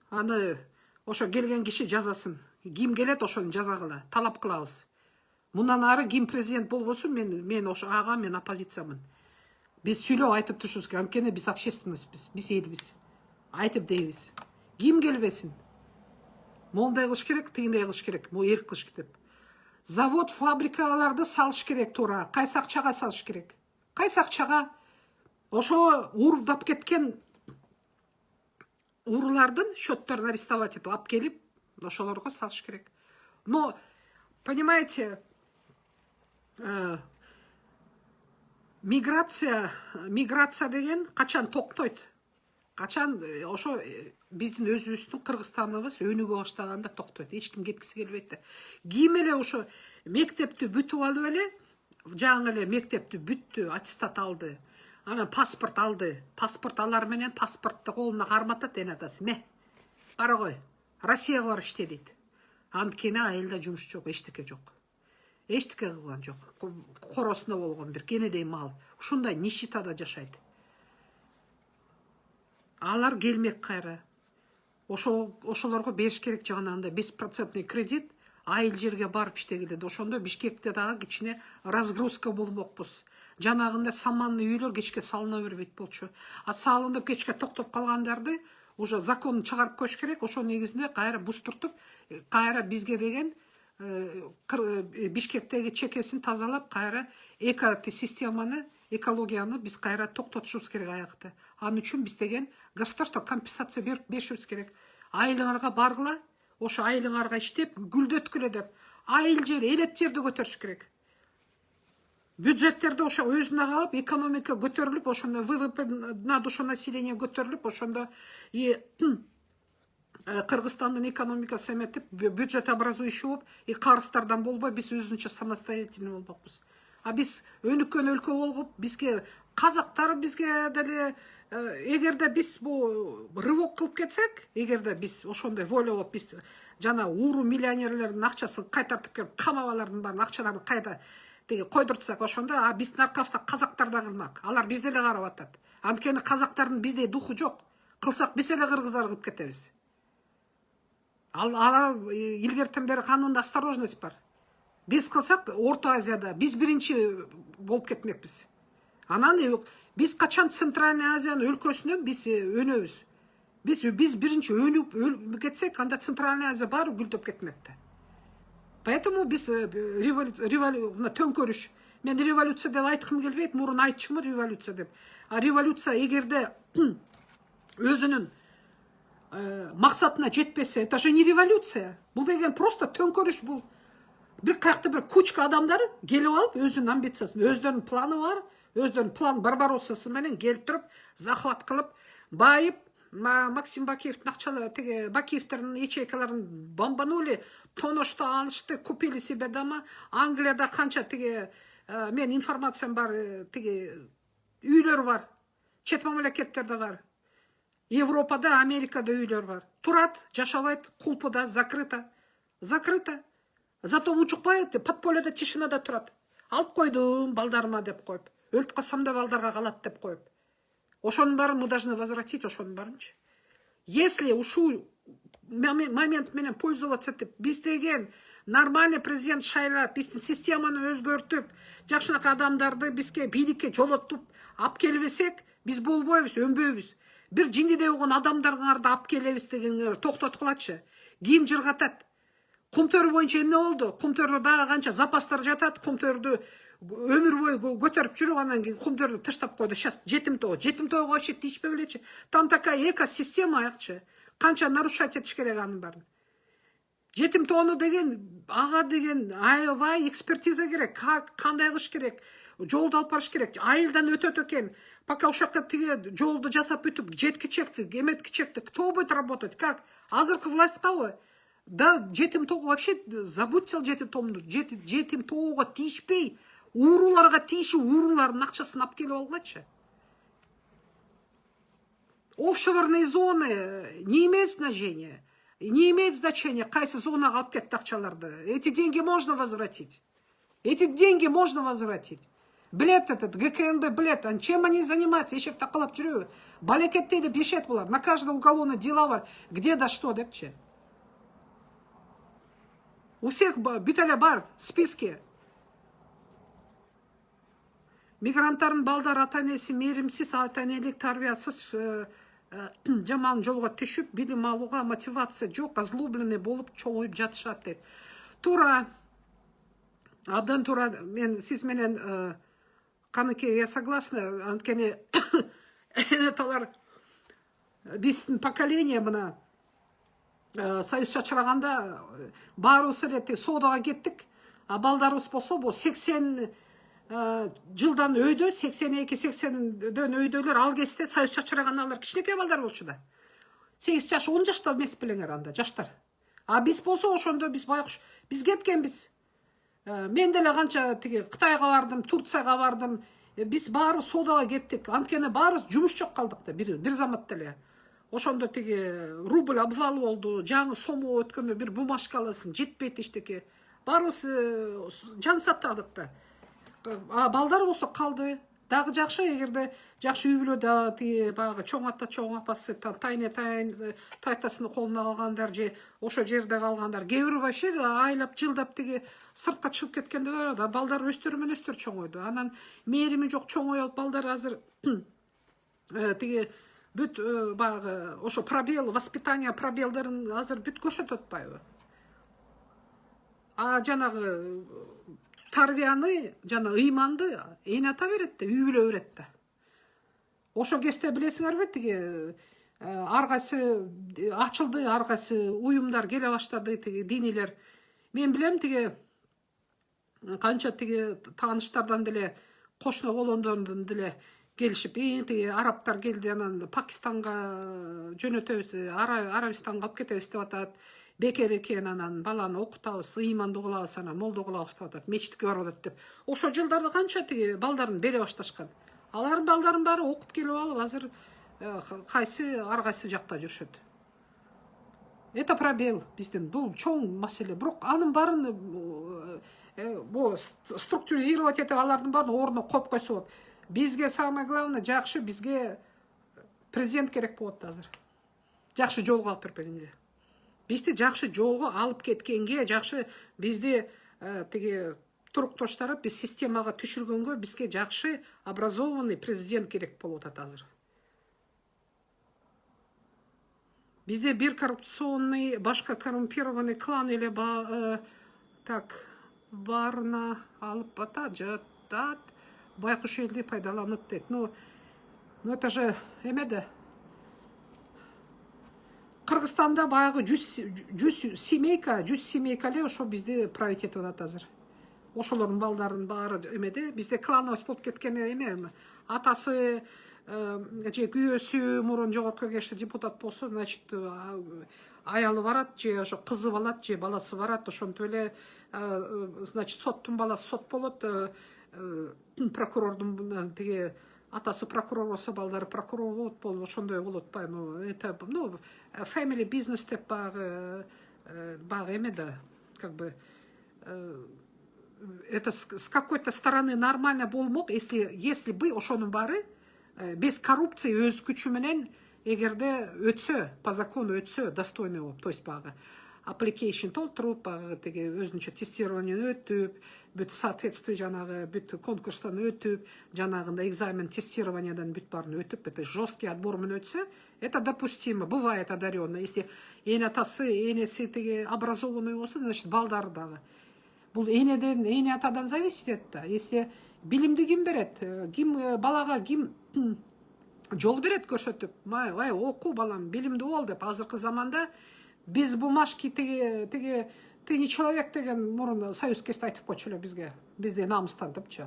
Аны ошо келген киши жазасын. Ким келет, ошону жаза кыла, талап кылабыз. Мындан ары ким президент болбосун, мен ошо ага, мен оппозициямын. Биз сүйлөп айтып турушубуз керек. Анткени биз общественностьбиз, биз элбиз. Айтып дейбиз. Ким келбесин? Мондай кылыш керек, тигиндей кылыш керек, эрк кылыш керек. Завод, фабрикаларды салыш керек туура. Кайсы акчага салыш керек? Кайсы акчага? Ошо уурдап кеткен уурулардын счетторун арестовать этип алып келип, ошолорго салыш керек. Но, понимаете, миграция деген качан токтойт? Качан ошо биздин өзүбүздүн Кыргызстаныбыз өнүгө баштаганда токтойт. Эч ким кеткиси келбейт да. Ким эле ошо мектепти бүтүп алып эле, жаңы эле мектепти бүттү, аттестат алды. Анан паспорт алды. Паспорт алар менен паспортты колуна карматат, атасы. Бара кой. Россияга барып иште дейт. Анткени айылда жумуш жок, эчтеке жок. эчтеке кылган жок. Коросунда болгон бир кенедей мал. Ушундай нищетада жашайт. Алар келмек кайра. Ошолорго бериш керек жагынан 5% кредит, айыл жерге барып иштегиле. Ошондо Бишкекте дагы кичине разгрузка болмокпуз. Жанагында саманный үйлөр кечке салына бербейт болчу. А салынып кечке токтоп калгандарды уже закон чыгарып коюш керек. Ошо негизинде кайра бустуртуп, кайра бизге деген Бишкектеги чекесин тазалап, кайра системаны, экологияны биз кайра токтотушубуз керек аякты. Ал үчүн биз деген государство компенсация беришибиз керек. Айылыңарга баргыла, ошо айылыңарга иштеп, гүлдөткүлө деп. Айыл жери, элет жерди көтөрүш керек. Бюджеттерди ошо өзүнө калып, экономика көтөрүлүп, ошондо ВВП на душу населения көтөрүлүп, ошондо Кыргызстандын экономикасы эметип, бюджет образующий болуп, карыздардан болбой, биз өзүнчө самостоятельный болмокпуз. А биз өнүккөн өлкө болуп, бизге казактар бизге деле эгерде биз бу рывок кылып кетсек, эгерде биз ошондой воля болуп, биз жана ууру миллионерлердин акчасын кайтартып келип, камабалардын баарын акчаларын кайда койдуртсак, ошондо биздин аркабызда казактар да кылмак. Алар бизди эле карап атат. Анткени казактардын биздей духу жок. Кылсак биз эле кыргыздар кылып кетебиз. Алар илгертен бери канында осторожность бар. Биз кылсак Орто Азияда биз биринчи болуп кетмекпиз. Анан биз качан Центральный Азиянын өлкөсүнөн биз өнөбүз. Биз биринчи өнүп кетсек, анда Центральный Азия баары гүлдөп кетмекти. Поэтому биз төңкөрүш. Мен революция деп айткым келбейт, мурун айтчумун революция деп. А революция эгерде өзүнүн максатына жетпесе, это же не революция. Бул деген просто төңкөрүш. Бул бир каякта бир кучка адамдар келип алып, өзүнүн амбициясын, өздөрүнүн планы бар, өздөрүнүн план Барбароссасы менен келип туруп, захват кылып, байып, Максим Бакиевдин акчалы, Бакиевдердин ячейкаларын бомбанули, тоношто алышты, купили себе дома. Англияда канча мен информациям бар, үйлөр бар. Чет мамлекеттерде бар. Европада, Америкада үйлөр бар. Турат, жашабайт, кулпуда, закрыто. Закрыто. Зато учукпайт, подпольеда, тишинада турат. Алып койдум балдарыма деп коюп. Өлүп калсам да балдарга калат деп коюп. Ошонун баарын мы должны возвратить, ошонун баарынчы. Если ушул момент менен пользоваться деп, биз деген нормальный президент шайлап, биздин системаны өзгөртүп, жакшынакай адамдарды бизге бийликке жолотуп алып келбесек, биз болбойбуз, өнбөйбүз. Бир жиндидей болгон адамдарды алып келебиз дегенге токтоткулачы. Ким жыргатат? Кумтөр боюнча эмне болду? Кумтөрдө дагы канча запастар жатат, кумтөрдү өмүр бою көтөрүп жүрүп, анан кийин кумтөрдү таштап койду. Сейчас жетим тоого вообще тийишпегилечи. Там такая экосистема аякчы. Канча нарушать этиш керек анын баарын. Жетим тоону деген, ага деген аябай экспертиза керек. Кандай кылыш керек? Жолду алып барыш керек. Айылдан өтөт экен. Пока ушакка жолду жасап бүтүп, жеткичекти, эметкичекти, кто будет работать? Как? Азыркы власть кабы? Да, жетим тоого вообще забудьте ал жетим тоомду. Жетим тоого тийишпей, ууруларга тийишип, уурулардын акчасын алып келип алгылачы. Офшорные зоны не имеют значения. Не имеет значения, кайсы зонага алып кетти акчаларды. Эти деньги можно возвратить. Эти деньги можно возвратить. Билет этот, ГКНБ, билет, чем они занимаются? Ешек такалап жүрөбү. Балекетте деп ешет булар. На каждом уголовное дела бар. Где да что депчи. У всех бүт эле бар списке. Мигранттардын балдар ата-энеси мээримсиз, ата-энелик тарбиясыз жаман жолго түшүп, билим алууга мотивация жок, озлобленный болуп чоңоюп жатышат дейт. Туура, абдан туура. Мен сиз менен каныкей, я согласна. Анткени эталар биздин поколение мына союз чачыраганда баарыбыз эле соодага кеттик. А балдарыбыз болсо бул 80 жылдан өйдө, 82-80дөн өйдөлөр ал кезде союз чачыраганда алар кичинекей балдар болчу да. 8 жаш, 10 жашта эмес белеңер анда, жаштар. А биз болсо ошондо биз байкуш, биз кеткенбиз. Мен деле канча Кытайга бардым, Турцияга бардым. Биз баары соодага кеттик. Анткени баарыбыз жумуш жок калдык да, бир заматта эле. Ошондо рубль обвал болду, жаңы сому өткөндө бир бумажка аласың, жетпейт эчтеке. Барыбыз жан саттадык да. Балдар болсо калды. Дагы жакшы, эгерде жакшы үй бүлөдө тиги баягы чоң ата чоң апасы тайтасын колуна алгандар же ошо жерде калгандар, кээ бирөө вообще айлап жылдап тиги сыртка чыгып кеткенде бар да, балдар өстөрү менен өстөр чоңойду. Анан мээрими жок чоңоюп балдар азыр тиги бүт баягы ошо пробел, воспитание пробелдерин азыр бүт көрсөтүп атпайбы? Жанагы тарбияны, жана ыйманды эне ата берет да, үй бүлө берет да. Ошо кезде билесиңерби, тиги ар кайсы ачылды, ар кайсы уюмдар келе баштады, тиги динилер. Мен билем, тиги канча тиги тааныштардан деле, кошуна колондордон деле келишип, тиги арабтар келди, анан Пакистанга жөнөтөбүз, Арабистанга алып кетебиз деп атат. Бекер экен, анан баланы окутабыз, ыйманды кылабыз, анан молдо кылабыз деп атат, мечитке барып атат деп. Ошо жылдарда канча тиги балдарын бере башташкан. Алардын балдарын баары окуп келип алып, азыр кайсы ар кайсы жакта жүрүшөт. Это пробел биздин, бул чоң маселе. Бирок анын баарын структуризировать этип алардын баарын ордуна коюп койсо болот. Бизге самое главное, жакшы бизге президент керек болот азыр. Жакшы жолго алып бербегенге. Бизди жакшы жолго алып кеткенге, жакшы бизди тиги турукташтырып, биз системага түшүргөнгө бизге жакшы образованный президент керек болуп атат азыр. Бизде бир коррупционный, башка коррумпированный клан эле баарына алып атат, жатат, байкуш элди пайдаланып дейт. Ну это же эмеде. Кыргызстанда баягы 100 семейка эле ошо бизди править этип атат азыр. Ошолордун балдарын баары эмеде, бизде клановость болуп кеткен эме. Атасы же күйөөсү мурун жогорку кеңеште депутат болсо, значит, аялы барат, же ошо кызы балат, же баласы барат, ошентип эле, значит, соттун баласы сот болот, прокурордун тиги атасы прокурор болсо, балдары прокурор болот, ошондой болот ба. Это, family business деп баягы эме да, как бы, это с какой-то стороны нормально болмок, если бы ошонун баары без коррупции өз күчү менен эгерде өтсө, по закону өтсө, достойный болуп, то есть баягы application толтуруп, теги өзүнчө тестирование өтүп, бүт соответствие жанагы бүт конкурстан өтүп, жанагындай экзамен тестированиядан бүт баарын өтүп, это жесткий отбор менен өтсө, это допустимо, бывает одарённый. Если энеси теги образованный болсо, значит, балдары дагы. Бул эне атадан зависит эт да. Если билимди ким берет, балага ким жол берет көрсөтүп, оку балам, билимди бол деп. Азыркы заманда без бумажки теги ты не человек деген мурун союз кезде айтып койчу эле бизге. Бизди намыстан депчи.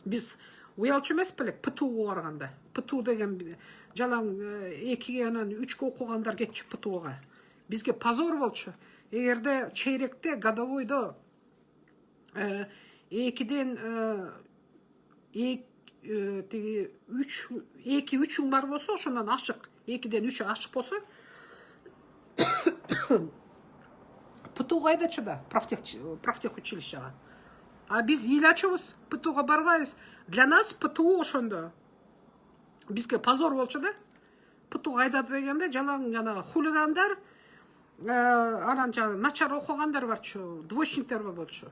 Биз уялчу эмес белек ПТУга барганда. ПТУ деген жалаң 2-ге анан 3-кө окугандар кетчү ПТУга. Бизге позор болчу. Эгерде чейректе, годовойдо 2-ден 2-3 бар болсо, ошондон ашык, 2-ден 3 ашык болсо, ПТУга айдачу да, правтех училищага. А биз эл ачыбыз, ПТУга барбайбыз. Для нас ПТУ ошондо. Бизге позор болчу да. ПТУга айдады дегенде жалаң жана хулигандар, анан жана начар окугандар барчу, двоечниктер болчу.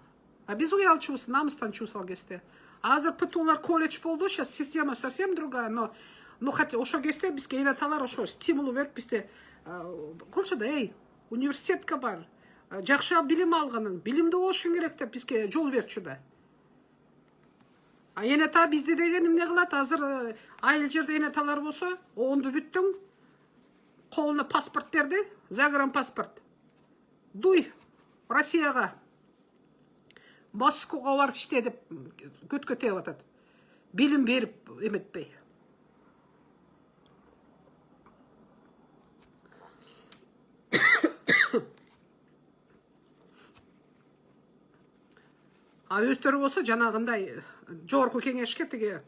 А биз уялчубуз, намыстанчубуз ал кезде. Азыр ПТУлар колледж болду, сейчас система совсем другая, но хотя ошо кезде бизге эл аталар ошо стимул берип бизде кылчу да, университетке бар, жакшы билим алганың, билимди болушуң керек деп бизге жол берчү да. А эне ата бизди деген эмне кылат? Азыр айыл жерде эне аталар болсо, оңду бүттүң, колуна паспорт берди, загранпаспорт. Дуй Россияга, Москвага барып иште деп көткө тээп атат. Билим берип эметпей. А өздөрү болсо жанагындай жогорку кеңешке тиги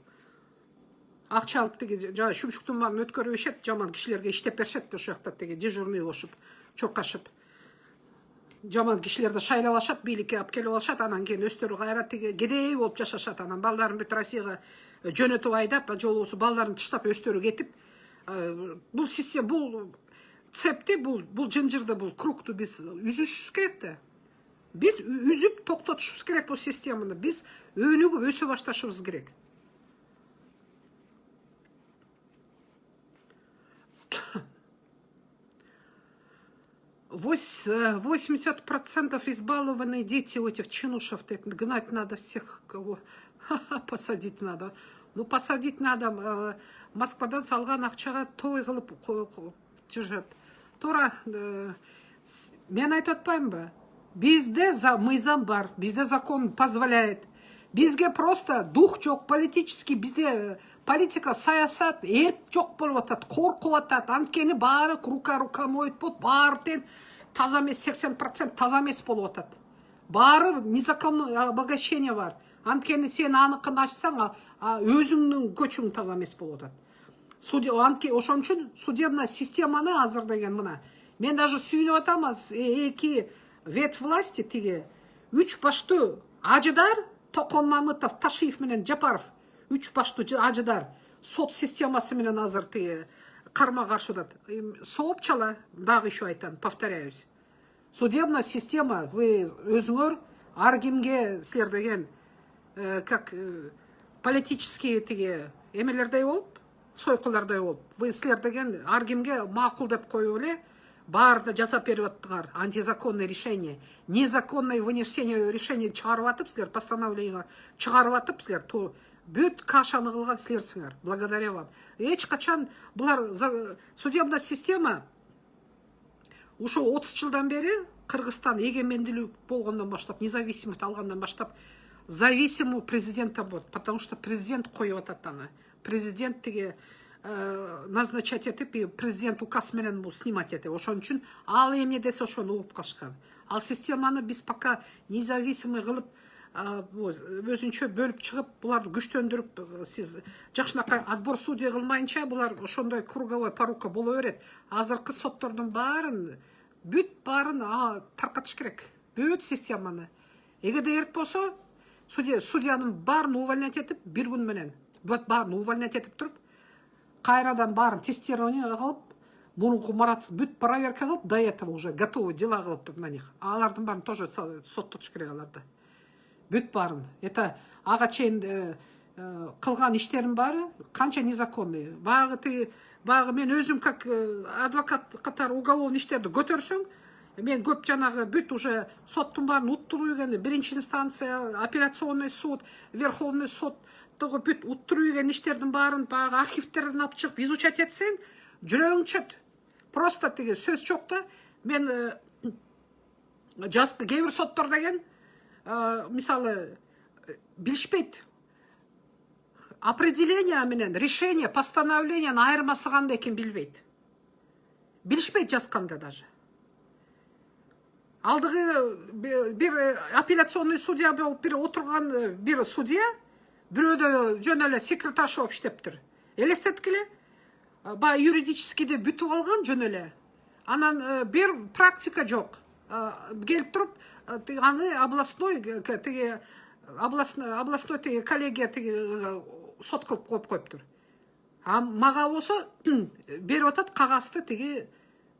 акча алып тиги жана шүмшүктүн баарын өткөрүп ишет, жаман кишилерге иштеп беришет ошол жакта тиги дежурный болушуп, чуркашып. жаман кишилерди шайлап алышат, бийликке алып келип алышат, анан кийин өздөрү кайра тиги кедей болуп жашашат. Анан балдарын бүт Россияга жөнөтүп айдап, жолубосу балдарын таштап өздөрү кетип, бул система, бул цепти, бул жынжырды, бул кругту биз үзүшүбүз керек да. Биз үзүп токтотушубуз керек бул системаны. Биз өнүгүп өсө башташыбыз керек. — 80% избалованные дети у этих чинушев. Гнать надо всех, кого посадить надо. Ну, посадить надо. Москвадан салган акчага той кылып жүрөт. Туура мен айтып атпаймынбы? Bizde мыйзам бар, bizde закон позволяет. Бизге просто дух жок, политический, bizde политика, саясат, эрк жок болуп атат, коркуп атат. Анткени баары рука моет болуп, баары тең таза эмес, 80% таза эмес болуп атат. Баары незаконный обогащение бар. Анткени сен аныкын ачсаң, өзүңдүн көчүң таза эмес болуп атат. Ошон үчүн судебный системаны азыр деген мына. Мен даже сүйүнүп атам, эки ветвь власти тиги 3 баштуу ажыдар, Токон Мамытов, Ташиев менен Жапаров, 3 баштуу ажыдар сот системасы менен азыр тиги карма каршыдат. Соопчала, дагы еще айтам, повторяюсь. Судебная система, вы өзүңөр ар кимге силер деген как политические тиги эмелердей болуп, сойкулардай болуп, вы силер деген ар кимге макул деп коюп эле барды жасап берип аттыңар. Антизаконное решение, незаконное вынесение решения чыгарып атып силер, постановление чыгарып атып силер, бүт кашаны кылган силерсиңер. Благодаря вам. Эч качан булар судебная система ушу 30 жылдан бери Кыргызстан эгемендүүлүк болгондон баштап, независимость алгандан баштап зависимый президента болот, потому что президент коюп атат аны. Президент тиги назначать этип, и президент указ менен бул снимать этип. Ошон үчүн ал эмне десе ошону угуп калышкан. Ал системаны биз пока независимый кылып, өзүнчө бөлүп чыгып, буларды күчтөндүрүп, сиз жакшынакай отбор судья кылмайынча булар ошондой круговой порука боло берет. Азыркы соттордун баарын, бүт баарын таркатыш керек. Бүт системаны. Эгерде эрк болсо, судьянын баарын увольнять этип, бир күн менен баарын увольнять этип туруп, кайрадан баарын тестирование кылып, мурунку марат бүт проверка кылып, до этого уже готовы дела кылып на них. Алардын баарын тоже соттотуш керек аларды. Бүт баарын. Это ага чейин кылган иштерин баары канча незаконный. Багы мен өзүм как адвокат катары уголовный иштерди көтөрсөң, мен көп жанагы бүт уже соттун баарын уттуруп ийген, биринчи инстанция, апелляционный суд, верховный суд бүт уттуруп ийген иштердин баарын багы архивтерден алып чыгып изучать этсең, жүрөгүң чөт. Просто тиги сөз жок да. Мен кээ бир соттор деген мисалы билишпейт. Определение менен решение, постановлениянын айырмасы кандай экенин билбейт. Билишпейт жазганда даже. Алдыгы бир апелляционный судья болуп бир отурган бир судья бирөөдө жөн эле секретарша болуп иштептир. Элестеткиле, баягы юридическийди бүтүп алган жөн эле. Анан бир практика жок. Келип туруп, аны областной тиги коллегия тиги сот кылып коюптур. Мага болсо берип атат кагазды тиги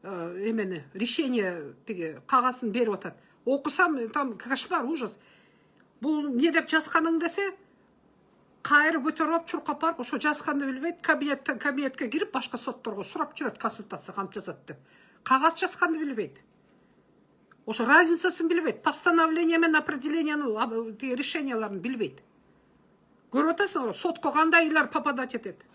эмени, решение тиги кагазын берип атат. Окусам там кошмар, ужас. Бул эмне деп жазганын десе, кайры көтөрүп алып чуркап барып, ошо жазганды билбейт, кабинетке кирип башка сотторго сурап жүрөт, консультация кантип жазат деп. Кагаз жазганды билбейт. Ошо разницасын билбейт. Постановление менен определениянын решенияларын билбейт. Көрүп атасыңар, сотко кандайлар попадать этет.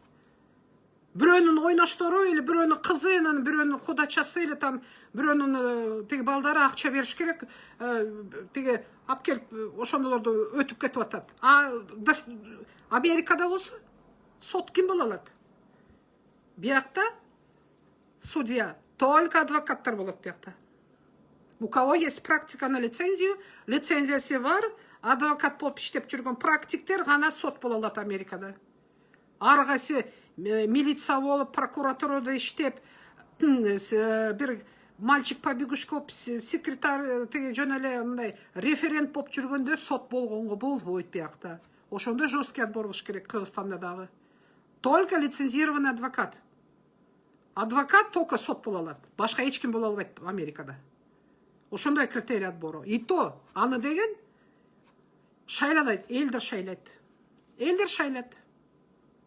Бирөөнүн ойноштору или бирөөнүн кызы, бирөөнүн кудачасы или там бирөөнүн тиги балдары акча бериш керек, тиги алып келип ошондолорду өтүп кетип атат. Америкада болсо сот ким боло алат? Биякта судья, только адвокаттар болот биякта. У кого есть практика на лицензию, лицензиясы бар, адвокат болуп иштеп жүргөн практиктер гана сот боло алат Америкада. Ар кайсы милиция болуп, прокуратурада иштеп, бир мальчик побегушка болып секретарь теге жөн эле мындай референт болып жүргөндө сот болгонго болбойт биякта. Ошондой жесткий отбор болуш керек Кыргызстанда дагы. Только лицензированный адвокат. Адвокат только сот бола алат. Башка эч ким бола албайт Америкада. Ошондой критерий отбору. И то аны деген шайланайт, элдер шайлайт. Элдер шайлайт.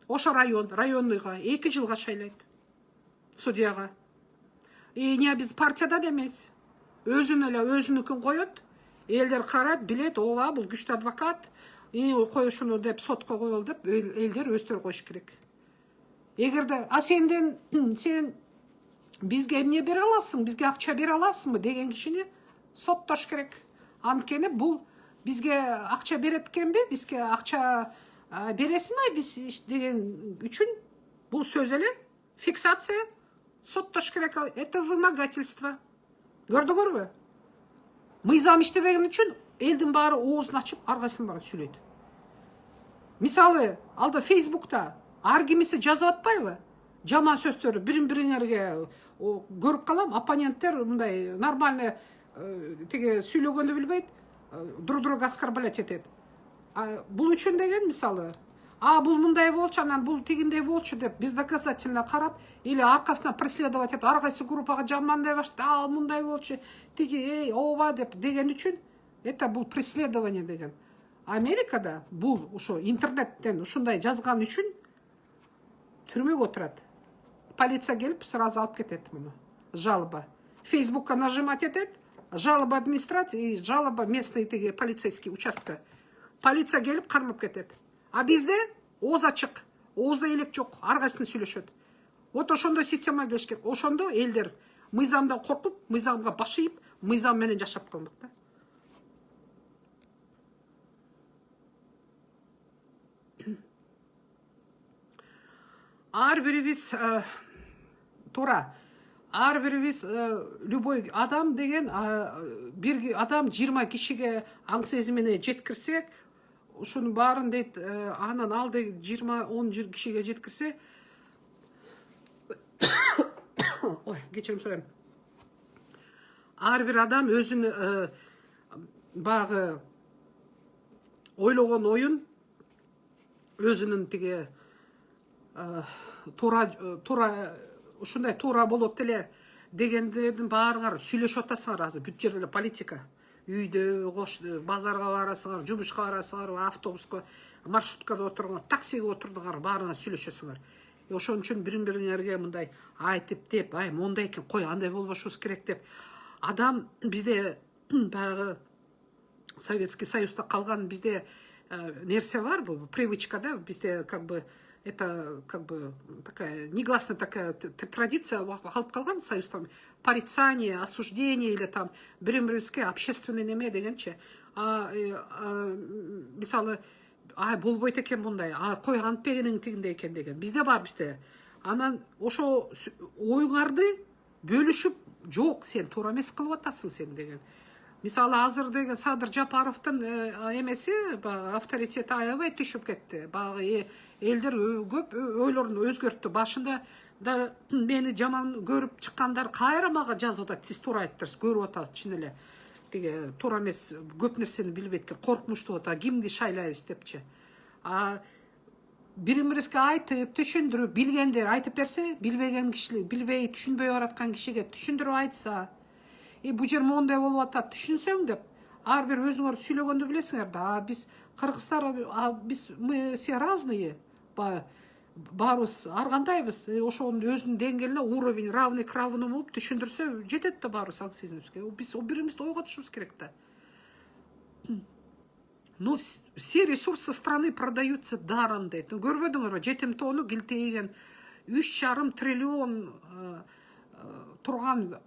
Ошо районныйга 2 жылга шайлайт. Судьяга. И не без партияда да эмес. Өзүнүкүн коет. Элдер карайт, билет, ооба, бул күчтүү адвокат. И кой ушуну деп сотко коелу деп элдер өздөрү коюш керек. Эгерде сен бизге эмне бере аласың, бизге акча бере аласыңбы деген кишини соттош керек. Анткени бул бизге акча берет экенби, бизге акча бересиңби биз деген үчүн бул сөз эле фиксация соттош керек. Это вымогательство. Көрдүңөрбү? Мыйзам иштебеген үчүн элдин баары оозун ачып, аргасынан барып сүйлөйт. Мисалы, алда Фейсбукта ар кимиси жазып атпайбы? Жаман сөздөрү бириңерге көрүп калам, оппоненттер мындай нормально теге сүйлөгөндү билбейт, друг друга оскорблять этет. Бул үчүн деген мисалы, бул мындай болчу, анан бул тигиндей болчу деп биз доказательно карап, или аркасынан преследовать этип, ар кайсы группага жамандай баштады, ал мындай болчу, тиги ооба деп деген үчүн это бул преследование деген. Америкада бул ошо интернеттен ушундай жазган үчүн түрмөгө отурат. Полиция келип сразу алып кетет муну. Жалоба. Фейсбукка нажимать этет, жалоба администрации и жалоба местный теги полицейский участка. Полиция келип кармап кетет. А бизде ооз ачык, оозда элек жок, ар кайсысын сүйлөшөт. Вот ошондой система келиш керек. Ошондо элдер мыйзамдан коркуп, мыйзамга баш ийип, мыйзам менен жашап калдык да. Ар бирибиз туура. Ар бирибиз любой адам деген бир адам 20 кишиге аң сезимине жеткирсек, ушунун баарын дейт, анан ал дейт 20-10 кишиге жеткирсе, ой, кечирим сурайм. Ар бир адам өзүнүн багы ойлогон оюн өзүнүн тиги туура ушундай туура болот эле дегендердин баарыңар сүйлөшүп атасыңар азыр. Бүт жерде эле политика. Үйдө, базарга барасыңар, жумушка барасыңар, автобуска, маршруткада отургуңар, таксиге отурдуңар, баарыңар сүйлөшөсүңөр. Ошон үчүн бириңерге мындай айтып деп, мондай экен, кой, андай болбошубуз керек деп. Адам бизде баягы Советский Союзда калган бизде нерсе бар, бул привычка, да, бизде как бы это как бы такая негласная такая традиция калып калган Союзда, порицание, осуждение или там бириңирибизге общественный неме дегенче. Мисалы, болбойт экен мындай, кой антпегениң тигиндей экен деген. Бизде бар бизде. Анан ошо оюңарды бөлүшүп, жок, сен туура эмес кылып атасың сен деген. Мисалы, азыр деген Садыр Жапаровдун эмеси, авторитети аябай түшүп кетти. Багы элдер көп ойлорун өзгөрттү. Башында да мени жаман көрүп чыккандар кайра мага жазып атат, сиз туура айттыңыз, көрүп атат чын эле. Тиги туура эмес, көп нерсени билбейт экен, коркунучтуу атат, кимди шайлайбыз депчи. Бириңирибизге айтып, түшүндүрүп, билгендер айтып берсе, билбеген киши, билбей түшүнбөй бараткан кишиге түшүндүрүп айтса, бу жер мондай болуп атат, түшүнсөң деп, ар бир өзүңөр сүйлөгөндү билесиңер да, биз кыргыздар, мы все разные, баарыбыз ар кандайбыз, ошонун өзүнүн деңгээлине уровень равный к равному болуп түшүндүрсө, жетет да баарыбыз аң сезимибизге. Биз бириңибизди ойго түшүрүбүз керек да. Но все ресурсы страны продаются даром дейт. Көрбөдүңөрбү, жетим тоону килтейген 3,5 триллион турган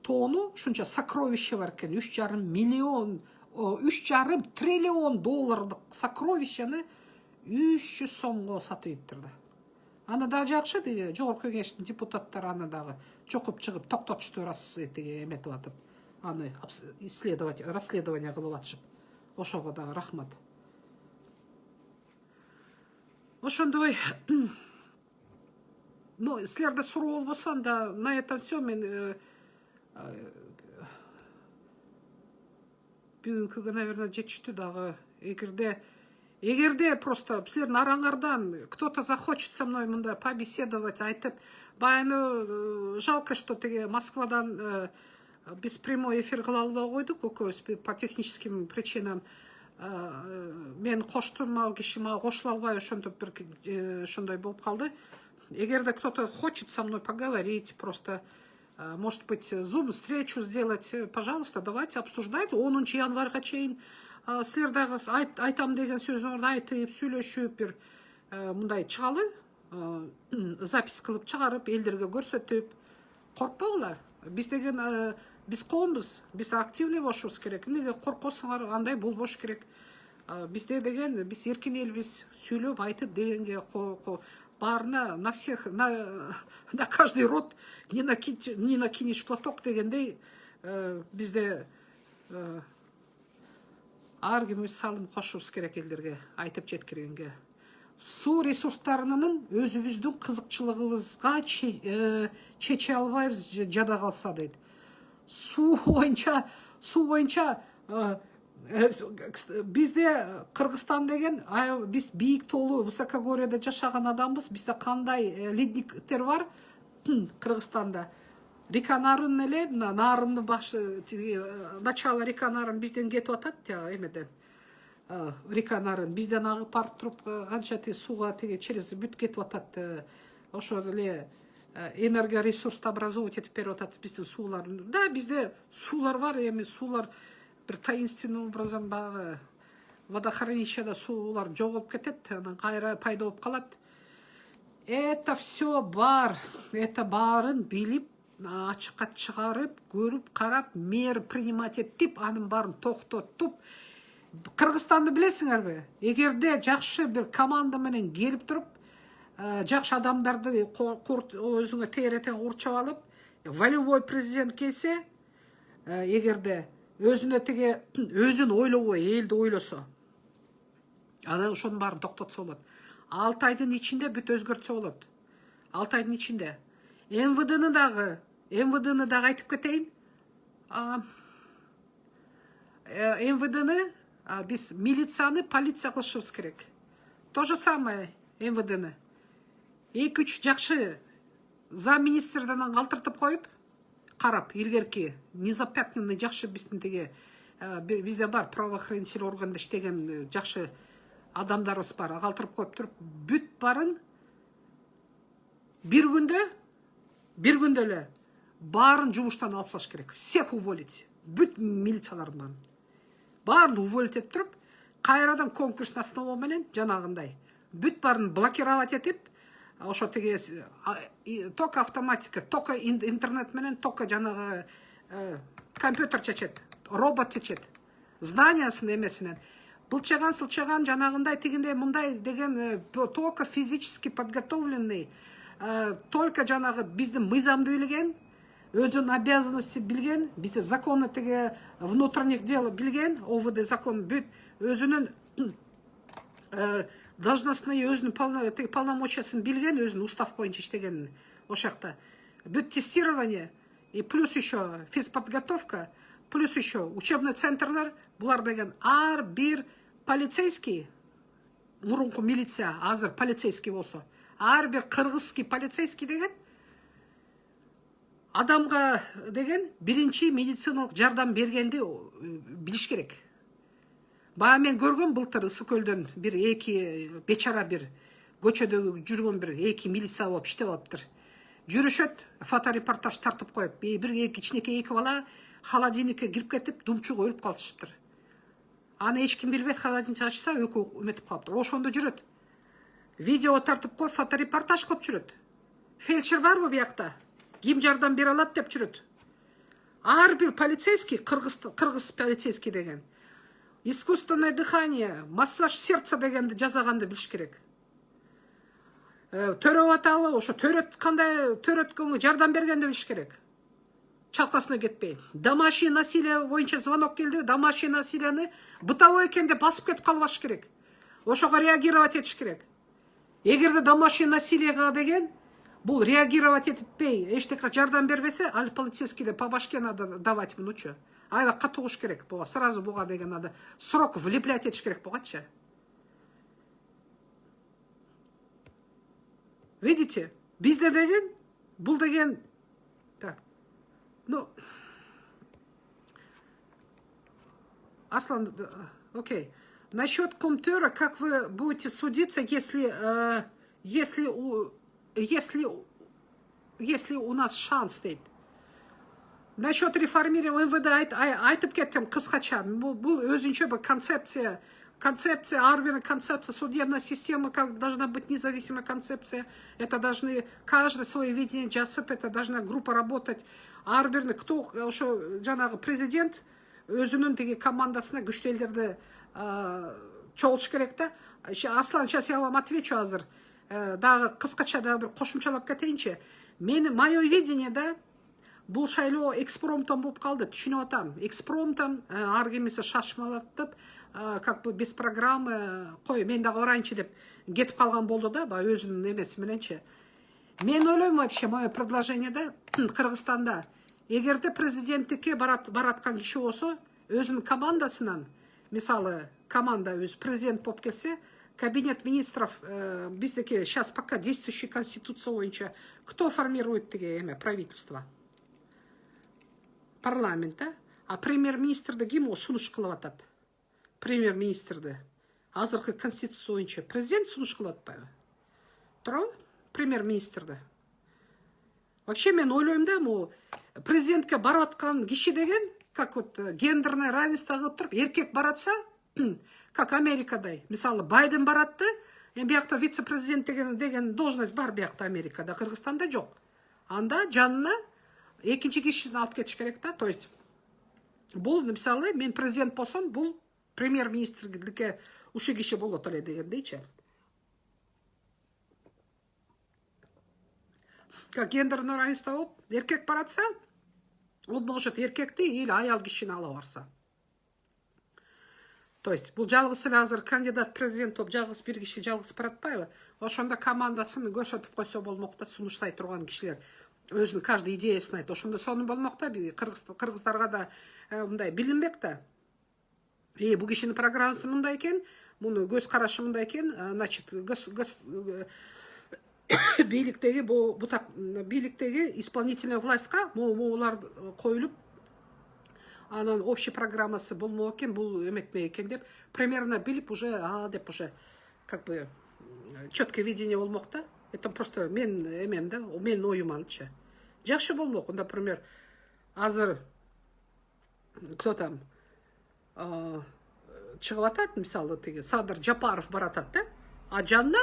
тоону, ушунча сокровище бар экен, 3,5 триллион доллардык сокровищени 300 сомго сатып ийиптир да. Аны да жакшы деги жогорку кеңештин депутаттары аны дагы чокуп чыгып токтотушту, раз тиги эметип атып, аны расследование кылып атышып. Ошого да рахмат. Ошондой, силерде суроо болбосо, анда на этом все мен бүгінгі, наверное, жетішті дағы. Егерде просто сілердің араңардан кто-то захочет со мной мында побеседовать, айтып, баяны жалко, что теге Москвадан без прямой эфир қыла албай қойдық, көкөбіз по техническим причинам. Мен қоштым, ал кеші ма қошыла албай, шондай болып қалды. Егерде кто-то хочет со мной поговорить, просто, может быть, зум встречу сделать, пожалуйста, давайте обсуждать. 10 январьға чейін сілердағы айтам деген сөзіңізді айтып, сөйлесіп бір мұндай шығалы, запись қылып шығарып, елдерге көрсетіп, қорқпаулар. Біз қоғамбыз, біз активный болушымыз керек. Неге қорқосыңар, андай болбош керек. Бізде деген, біз еркен елбіз сөйлеп, айтып дегенге барына на всех, на каждый род не накинешь платок дегендей, бізде аргем өз салым қошуыз керек елдерге, айтып жеткіргенге. Су ресурстарының өзіміздің қызықшылығымызға чече албайбыз жада қалса дейді. Су бойынша бізде Қырғызстан деген, біз биік толы высокогорьеда жашаған адамбыз, бізде қандай ледниктер бар Қырғызстанда. Река Нарын әле, Нарынны башы, начало река Нарын бізден кетіп атады, емеден. Река Нарын бізден ағып барып тұрып, қанша суға через бүт кетіп атады. Ошо әле энергоресурсты образовать етіп беріп атады біздің сулар. Да, бізде сулар бар, еме сулар бір таинственный образом бағы водохранилищеда сулар жоғалып кетеді, қайра пайда болып қалады. Это все бар, это барын биліп, ашыққа шығарып, көріп, қарап, мер принимать етіп, аның барын тоқтатып. Қырғызстанды білесіңер бе? Егерде жақшы бір командаменен келіп тұрып, жақшы адамдарды өзіңе тегеретен ұрчап алып, волевой президент келсе, егерде өзін ойлауы, елді ойласа, ада ошоның барын тоқтатса болады. 6 айдың ішінде бүт өзгертсе болады. 6 айдың ішінде. МВД-ны дағы айтып кетейін. МВД-ны біз милицияны полиция қылышымыз керек. То же самое МВД-ны. 2-3 жақшы замминистрден қалтыртып қойып, қарап, елгерке, незапятненный жақшы бізде бар правоохранительный органда іштеген жақшы адамдарымыз бар, қалтырып қойып тұрып, бүт барын бір күнделі барын жұмыштан алып саш керек. Всех уволить. Бүт милицияларынан. Барын уволить етіп тұрып, қайрадан конкурс на основаменен жанағындай. Бүт барын блокировать етіп, ошо теге только автоматика, только интернет менен, только жанагы компьютер чечет, робот чечет. Знаниясын эмесинен. Былчаган жанагындай тегенде мындай деген только физически подготовленный, только жанагы биздин мыйзамды билген, өзүнүн обязанности билген, бизде законы теге внутренних дел билген, ОВД закон бүт өзүнүн должностные өзінің полномочиясын билген, өзінің устав бойынша іштеген ошақта. Бүт тестирование, и плюс еще физподготовка, плюс еще учебный центрлар, бұлар деген ар бір полицейский, мұрынқы милиция, азыр полицейский болса, ар бір қырғызский полицейский деген, адамға деген бірінші медициналық жардам бергенде біліш керек. Баа мен көргөн былтыр Ысыкөлдөн бир бечара бир көчөдө жүргөн бир милиция болуп иштеп алыптыр. Жүрүшөт, фоторепортаж тартып коюп, бир кичинекей бала холодильникке кирип кетип, думчуга өлүп калышыптыр. Аны эч ким билбейт, холодильник ачса, экөө эметип калыптыр. Ошондо жүрөт. Видео тартып коюп, фоторепортаж кылып жүрөт. Фельдшер барбы биякта? Ким жардам бере алат деп жүрөт. Ар бир полицейский, кыргыз полицейский деген. Искусственное дыхание, массаж сердца дегенди жазаганды билиш керек. Төрөп атабы, ошо төрөткөнгө жардам бергенди билиш керек. Чалкасына кетпей. Домашний насилие боюнча звонок келди, домашний насилияны бытовой экен деп басып кетип калбаш керек. Ошого реагировать этиш керек. Эгерде домашний насилияга деген Бұл реагировать етпей, ештеңе жардам бербесе, ал полицейскийде по башке надо давать ему, ну чё? Айла қатуғыш керек бұға, сразу бұға деген надо срок влеплять етіш керек бұғатшы. Видите? Bizde деген, бұл деген, так, ну, Аслан, окей. Насчет Комтера, как вы будете судиться, если у нас шанс стоит? Насчет реформирования МВД айтып кеттім қысқаша. Бұл өзінше бір концепция Арвина, концепция судебная система, как должна быть независимая концепция. Это должны каждый свое видение жасып, это должна группа работать. Арвин, кто, жаңағы президент өзінің деген командасына күшті елдерді чолыш керек та. Аслан, сейчас я вам отвечу азыр. Дағы қысқаша да бір қошымшалап кетейінші. Мое видение, да, бұл шайлоо экспромтом болып қалды, түшініп атам. Экспромтом аргемесі шашмалаттып, как бы без программы, қой, мен дағы оранчы деп кетіп қалған болды да, өзінің емес мененше. Мен ойлаймын вообще, мое предложение, да, Қырғызстанда, егерде президенттікке баратқан киши осы, өзінің командасынан, мысалы, команда өз президент болып келсе, кабинет министров, біздеке сейчас пока действующий конституция бойынша, кто формирует деген правительство? Парламента, а премьер-министрді кім ұсыныш қылып атады? Премьер-министрді азырқы конституция бойынша президент ұсыныш қылып атпайды. Тұра? Премьер-министрді. Вообще мен ойлаймын да, президентке барып атқан киши деген, как вот гендерное равенство қылып тұрып, еркек баратса, как Америкадай. Мысалы, Байден баратты, бияқта вице-президент деген должность бар бияқта Америкада, Қырғызстанда жоқ. Анда жанына екінші кишісін алып кетіш керек та. То есть, бұл, мысалы, мен президент болсам, бұл премьер-министрлікке ұшы киші болып отыр деген дейші. Как гендерное равенство болып, еркек баратса, ол может еркекті или аял кишіні ала барса. То есть, бұл жалғыз азыр кандидат президент болып, жалғыз бір киші жалғыз баратпайды. Ошонда командасын көшетіп қойса болмақта, сұныштай тұрған кишілер өзінің каждый идеясын айтты. Ошонда соны болмақта, қырғыздарға да мұндай білінбек та. Бұл кишінің программасы мұндай екен, мұны көз қарашы мұндай екен, значит, биліктегі исполнительная властьқа олар қойылып, анан общий программасы болмау екен, бұл еметме екен деп, примерно биліп уже, деп уже, как бы, четкое видение болмақта. Это просто мен емем да, мен ойым алычы. Жақшы болмақ, например, азыр, кто там, шығып атады, мысалы, Садыр Жапаров баратады да, а жанына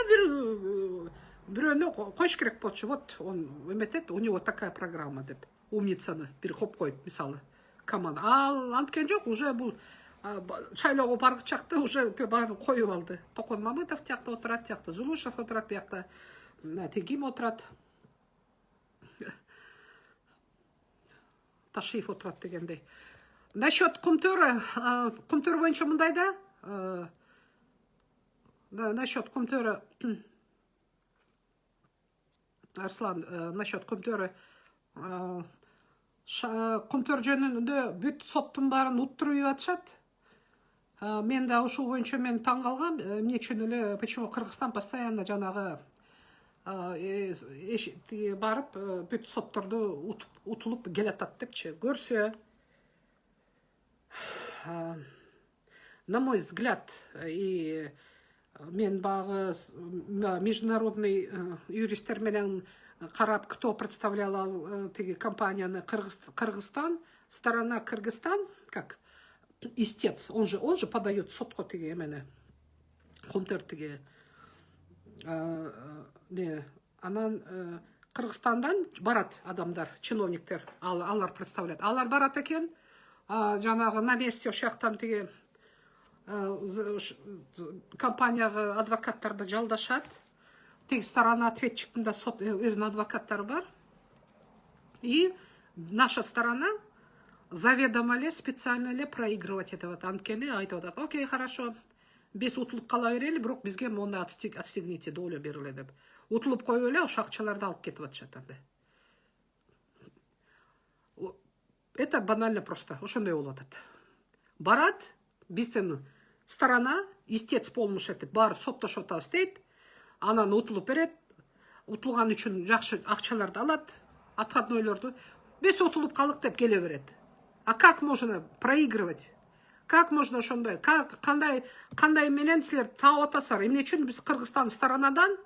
біреуіне қойш керек болшы, вот, он еметеді, у него такая программа деп, умницаны бір қоп қойып, мысалы, команда. Ал анткен жоқ, уже бұл шайлауға барғы чақты уже барын қойып алды. Тоқон Мамытов тияқты отырады, тияқты Жылушев отырады, бияқта Тегим отырады, Ташиев отырады дегендей. Насчет Құмтөрі бойынша мұндай да, насчет Құмтөрі, Арслан, насчет Құмтөрі, Құмтөр жөнінде бүт соттың барын ұттырып атшады. Мен да ұшу бойынша мен таң қалғам. Мне чөнілі, почему Қырғызстан постоянно жанағы барып, бүт соттарды ұтылып келатады депші. Көрсе, на мой взгляд, и мен бағы международный юристтерменен қарап, кто представлял компанияны Кыргызстан, сторона Кыргызстан, как истец, он же подает сотку теге емене, Құмтөр теге. Анан Кыргызстандан барат адамдар, чиновниктер, алар представляет. Алар барат екен, жанағы на месте ошақтан теге компанияға адвокаттарды жалдашады. Тег сторона ответчиктің өзінің адвокаттары бар. И наша сторона заведомо ли, специально ли проигрывать это вот анкены, айтып атат. Окей, хорошо. Без утылып кала берели, бирок бизге мондай отстегните доля бериле деп. Утылып коюп эле ошо акчаларды алып кетип атышат анда. Это банально просто, ошондой болуп атат. Барат, биздин сторона, истец болмуш этип, барып соттошуп атабыз дейт, анан утулуп берет, утулган үчүн жакшы акчаларды алат, отходнойлорду, без утулуп калдык деп келе берет. А как можно проигрывать? Как можно ошондой? Кандай менен силер таап атасыздар? Эмне үчүн биз Кыргызстан сторонадан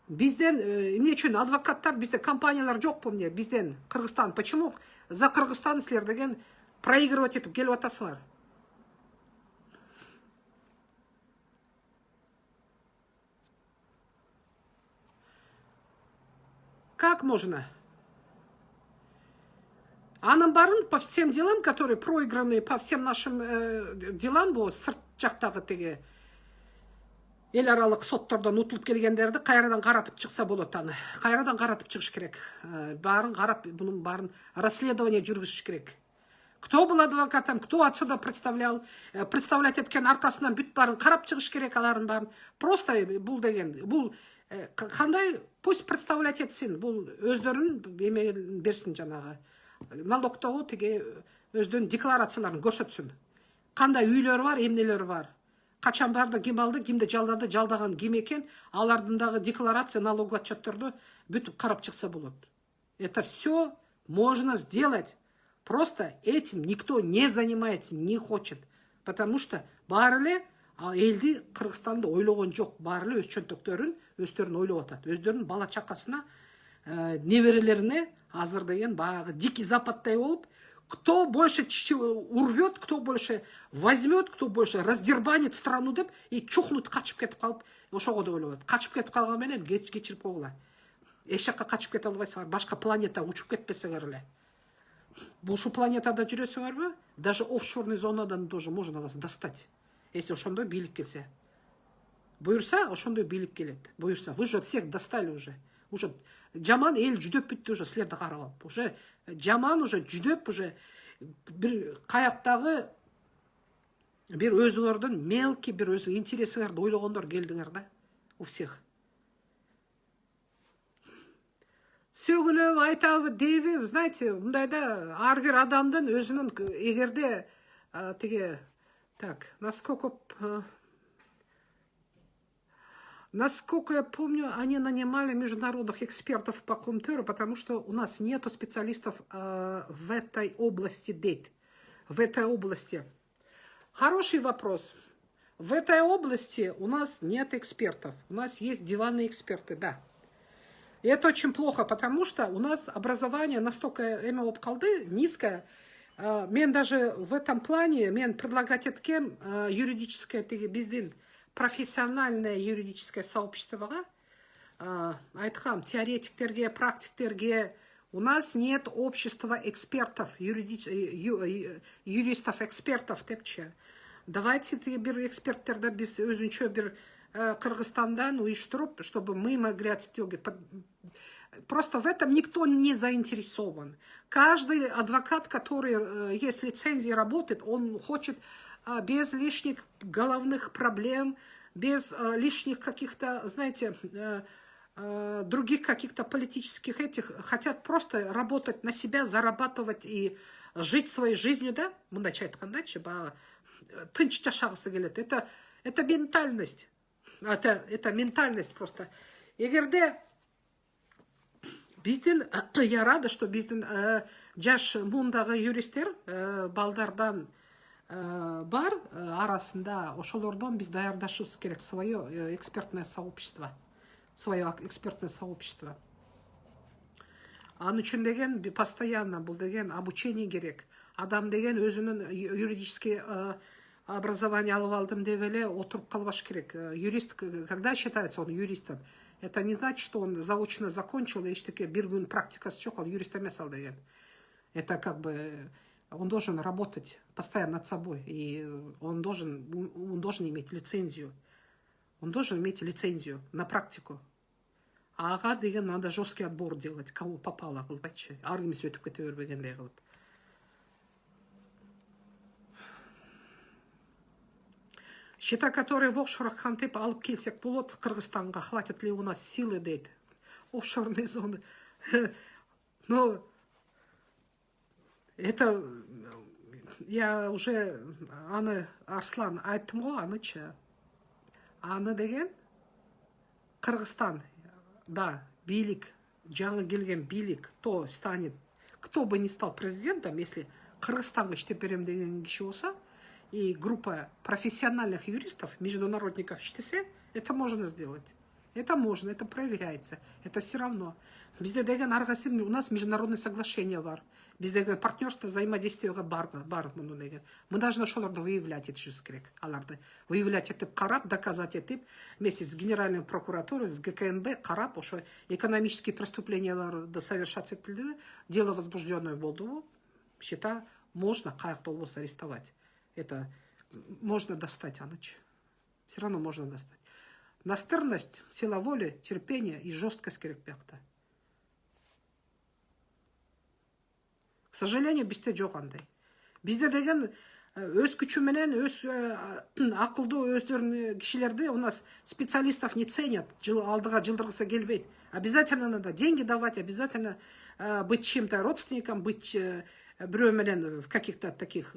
бизден эмне үчүн адвокаттар, бизде компаниялар жокпу эмне? Бизден Кыргызстан, почему за Кыргызстан силер деген проигрывать этип келип атасыңар? Как можно? Анын барын по всем делам, которые проиграны, по всем нашим делам, бул сырт жактагы теги эл аралык соттордон утулуп келгендерди кайрадан каратып чыкса болот аны. Кайрадан каратып чыгыш керек. Барын карап, бунун барын расследование жүргүзүш керек. Кто был адвокатом, кто отсюда представлять эткен аркасынан бүт барын карап чыгыш керек, алардын барын. Просто бул деген, бул кандай, пусть представлять этсин, бул өздөрүнүн эмелерин берсин, жанагы налогтогу тиги өздөрүнүн декларацияларын көрсөтсүн. Кандай үйлөрү бар, эмнелери бар. Качан барды, ким алды, кимди жалдады, жалдаган ким экен, алардын дагы декларация, налоговый отчетторду бүтүп карап чыкса болот. Это все можно сделать. Просто этим никто не занимается, не хочет. Потому что баары эле элди, Кыргызстанды ойлогон жок. Баары эле өз чөнтөктөрүн, өздөрүн ойлоп атат. Өздөрүнүн бала чакасына, неберелерине азыр деген баягы дикий западтай болуп, кто больше урвет, кто больше возьмет, кто больше раздербанит страну деп, и чухнут качып кетип калып, ошого да ойлоп атат. Качып кетип калган менен кечирип койгула. Эч жакка качып кете албайсыңар, башка планета учуп кетпесеңер эле. Бушу планетада жүрөсүңөрбү? Даже офшорный зонадан тоже можно вас достать. Если ошондой бийлик келсе. Буюрса, ошондой бийлик келет. Буюрса, вы же всех достали уже. Уже жаман эл жүдөп бүттү уже силерди карап. Уже жаман уже жүдөп уже бир каяктагы бир өзүңөрдүн мелкий бир өз интересиңерди ойлогондор келдиңер да. У всех. Сөгүлөп айтабы дейби, знаете, мындайда ар бир адамдын өзүнүн эгерде тиги так, насколько я помню, они нанимали международных экспертов по Комтёру, потому что у нас нету специалистов в этой области дейт. В этой области. Хороший вопрос. В этой области у нас нет экспертов. У нас есть диванные эксперты, да. И это очень плохо, потому что у нас образование настолько низкое. Мен даже в этом плане, мен предлагать эткем юридическое биздин профессиональное юридическое сообщество, айтхам, теоретиктерге, практиктерге, у нас нет общества экспертов, юристов-экспертов, тепче. Давайте бир эксперттерди биз өзүнчө бир Кыргызстандан уюштуруп, чтобы мы могли отстегивать. Просто в этом никто не заинтересован. Каждый адвокат, который есть лицензия, работает, он хочет без лишних головных проблем, без лишних каких-то, знаете, других каких-то политических этих, хотят просто работать на себя, зарабатывать и жить своей жизнью, да? Это ментальность. Это ментальность просто. Эгерде биздин, я рада, что биздин жаш мундагы юристтер балдардан бар арасында, ошолордон биз даярдашыбыз керек свое экспертное сообщество. Анын үчүн деген постоянно бул деген обучение керек. Адам деген өзүнүн юридический образование алып алдым деп эле отуруп калбаш керек. Юрист, когда считается он юристом, это не значит, что он заочно закончил, и эчтеке бир күн практикасы жок, ал юрист эмес ал деген. Это как бы он должен работать постоянно над собой, и он должен иметь лицензию. Он должен иметь лицензию на практику. Ага деген надо жесткий отбор делать, кого попало кылбайчы. Ар кимиси өтүп кете бербегендей кылып. Счета, которые в офшорах хантып алып келсек болот, Кыргызстанга хватит ли у нас силы, дейт. Офшорные зоны. Но это я уже аны Арслан айттым го, анычы. Аны деген Кыргызстан, да, билик, жаңы келген билик, кто станет, кто бы не стал президентом, если Кыргызстанга иштеп берем деген киши болса, и группа профессиональных юристов, международников иштесе, это можно сделать. Это можно, это проверяется. Это все равно. Бізде деген аргасы у нас международное соглашение бар. Бізде деген партнерство, взаимодействиеге бар муну деген. Мы должны ошолорду выявлять етишибиз керек. Аларды выявлять етип, карап, доказать етип, вместе с Генеральной прокуратурой, с ГКНБ карап, ошо экономические преступленияларды совершать етилди, дело возбужденное болду. Счета можно каякта болбосо арестовать. Это можно достать, аныч. Все равно можно достать. Настырность, сила воли, терпение и жесткость керек бияқта. К сожалению, бізде жоқ андай. Бізде деген өз күчү менен, өз акылдуу өздөрүнүн кишилерди у нас специалистов не ценят, алдыга жылдыргысы келбейт. Обязательно надо деньги давать, обязательно быть чем-то родственником, быть бирөө менен в каких-то таких,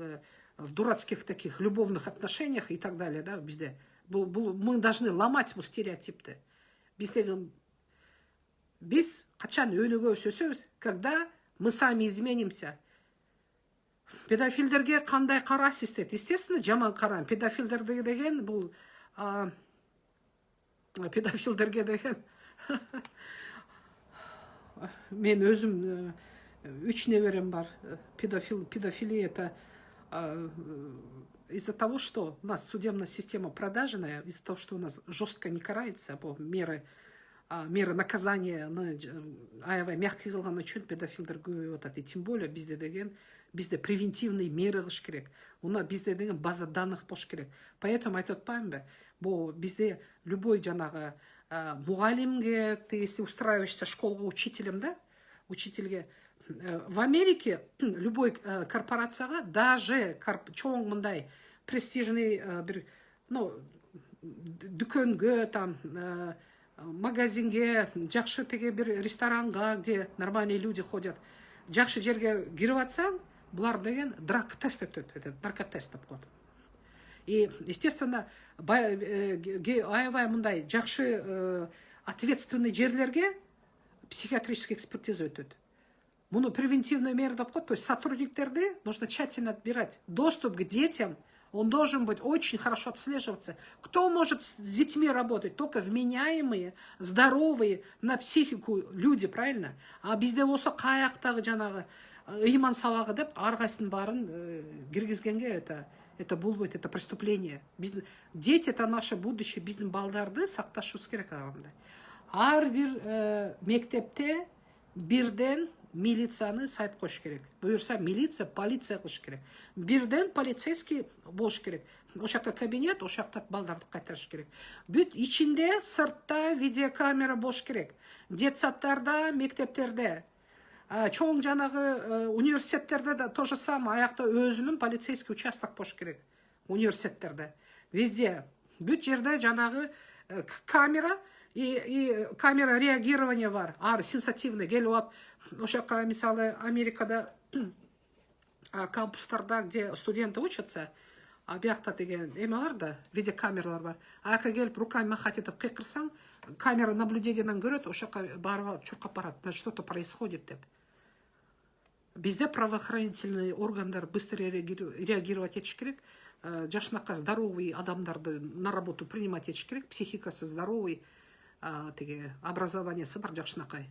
в дурацких таких любовных отношениях и так далее, да, бізде. Мы должны ломать бұл стереотипты. Біз қачан өліге сөсөбүз, когда мы сами изменимся. Педофилдерге қандай қарасыз дейді? Естественно, жаман қарам. Педофилдерге деген бұл педофилдерге деген мен өзім 3 неберем бар. Педофилия это из-за того, что у нас судебная система продажная, из-за того, что у нас жестко не карается по меры наказания, аябай мягкий кылган үчүн педофилдер көбөйүп атат. И тем более bizde превентивный меры кылыш керек. Уна bizde деген база данных болуш керек. Поэтому айтып атпаймынбы? Бу bizde любой жанагы мугалимге, ты если устраиваешься школга учителем, да? Учительге в Америке любой корпорацияга, даже чоң мындай престижный дүкөнгө, там магазинге, жакшы теге бир ресторанга, где нормальные люди ходят, жакшы жерге кирип атсаң, булар деген драг-тест өтөт, это наркотест деп коет. И, естественно, аябай мындай жакшы ответственный жерлерге психиатрический экспертиза өтөт. Муну превентивную меру деп коет, то есть сотрудниктерди нужно тщательно отбирать. Доступ к детям, он должен быть очень хорошо отслеживаться. Кто может с детьми работать? Только вменяемые, здоровые, на психику люди, правильно? А bizde болсо каяктагы жанагы ыйман сабагы деп аргайсынын баарын киргизгенге это болбойт, это преступление. Дети это наше будущее, биздин балдарды сакташыбыз керек андай. Ар бир мектепте бирден милицияны сайып коюш керек. Буюрса милиция, полиция кылыш керек. Бирден полицейский болуш керек. Ошакта кабинет, ошакта балдарды кайтарыш керек. Бүт ичинде, сыртта видеокамера болуш керек. Детсадтарда, мектептерде, чоң жанагы университеттерде да то же самое. Аякта өзүнүн полицейский участок болуш керек. Университеттерде. Везде. Бүт жерде жанагы камера и камера реагирования бар. Сенсативный. Келип алып, ошака мисалы Америкада кампустарда, где студенты учатся, биякта деген эме бар да, видеокамералар бар. Аяка келип руками махать этип кыйкырсаң, камера наблюдениеден көрөт, ошака барып алып чуркап барат, значит что-то происходит деп. Bizde правоохранительный органдар быстро реагировать етиш керек. Жашынакка здоровый адамдарды на работу принимать етиш керек. Психикасы здоровый, теге образованиясы бар жакшынакай.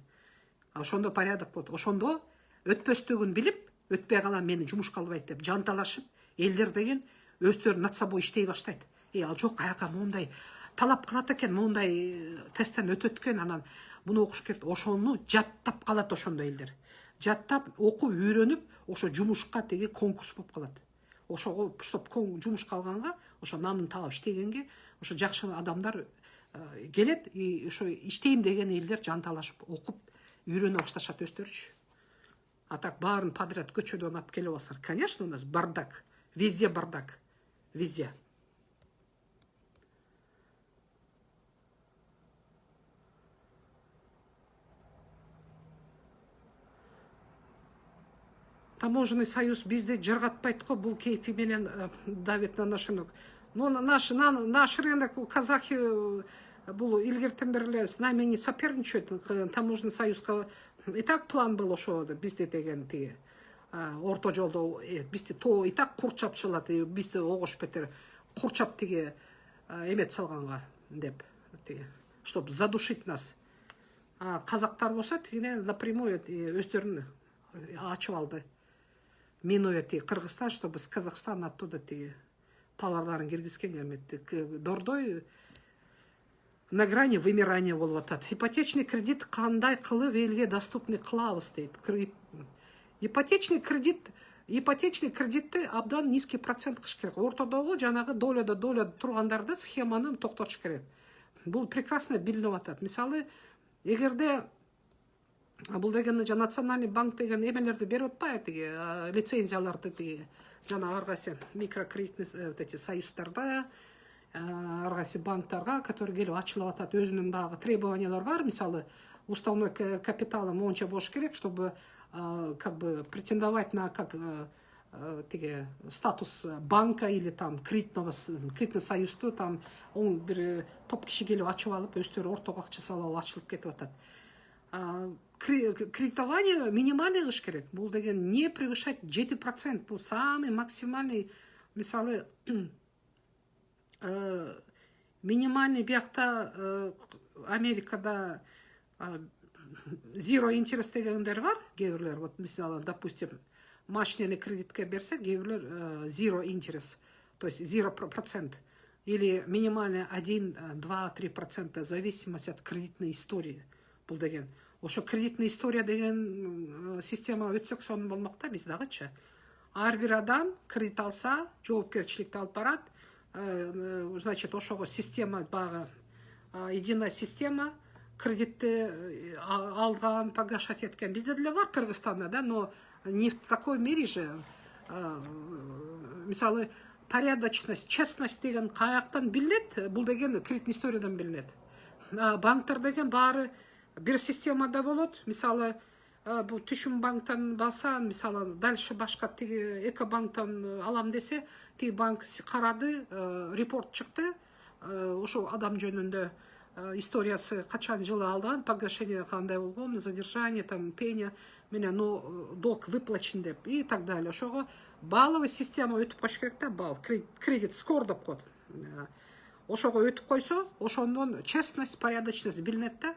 Ошондо порядок болот. Ошондо өтпөстүгүн билип, өтпөй калам мени жумушка албайт деп жанталашып, элдер деген өздөрү над собой иштей баштайт. Ал жок, аяка моундай талап кылат экен, моундай тесттен өтөт экен, анан муну окуш керек. Ошону жаттап калат ошондо элдер. Жаттап, окуп, үйрөнүп, ошо жумушка теге конкурс болуп калат. Ошого чтоб жумушка алганга, ошо нанын таап иштегенге, ошо жакшы адамдар келет, и ошо иштейм деген элдер жанталашып, окуп, үйрөнө башташат өздөрүчү. А так баарын подряд көчөдөн алып келип алсаң, конечно, у нас бардак. Везде бардак. Везде. таможенный союз бізді жырғатпайды ғой, бұл кейпі менен давит на наш рынок. Но наш рынок, казахи, бұл илгертен берле с нами не соперничают, таможенный союзға. И так план был, что бізде деген тиге орто жолда бізде то и так құрчап чылады, бізде оғыш бетер құрчап тиге емет салғанға деп, чтобы задушить нас. Қазақтар болса тигене напрямую өздерін ашып алды. Минуя Кыргызстан, чтобы с Казахстана оттуда товарларын киргизген эметти. Дордой на грани вымирания болуп атат. Ипотечный кредит кандай кылып элге доступный кылабыз дейт. Ипотечный кредитти абдан низкий процент кылыш керек. Ортодогу жанагы доляда тургандарды схеманы токтотуш керек. Бул прекрасно билинип атат. Мисалы, эгерде бұл деген национальный банк деген емелерді беріп отпайды, лицензияларды жана арғасы микрокредитный союздарда, арғасы банктарға, которые келіп ачылып атат, өзінің бағы требованиялар бар. Мысалы, уставной капиталы монша бош керек, чтобы как бы претендовать на статус банка или там кредитный союзды, там он бір топ киши келіп ачып алып, өздері ортого акча салып ачылып кетіп атат. Кредитование минимальный кылыш керек. Бұл деген не превышать 7%. Бұл самый максимальный, мисалы, минимальный бияқта Америкада zero interest дегендер бар, кейбірлер. Вот, мисалы, допустим, машинені кредитке берсе, кейбірлер zero interest, то есть 0%. Или минимальный 1, 2, 3%, в зависимости от кредитной истории. Бұл деген. Ошо кредитный история деген система өтсөк сонун болмокта биздагычы. Ар бир адам кредит алса, жоопкерчиликти алып барат. Значит, ошого система багы единая система кредитти алган, погашать эткен. Бизде деле бар Кыргызстанда, да, но не в такой мере же. Мисалы, порядочность, честность деген каяктан билинет, бул деген кредитный историядан билинет. Банктар деген баары bir системада болот. Мисалы, бул түшүм банктан балсан, мисалы, дальше башка экобанктан алам десе, банк карады, репорт чыкты, ошо адам жөнүндө историясы качан жылы алган, погашение кандай болгон, задержание, там, пеня, менен долг выплачен деп и так далее. Ошого баловый система өтүп коюш керек да, бал, кредит скор деп коет. Ошого өтүп койсо, ошондон честность, порядочность билинет да.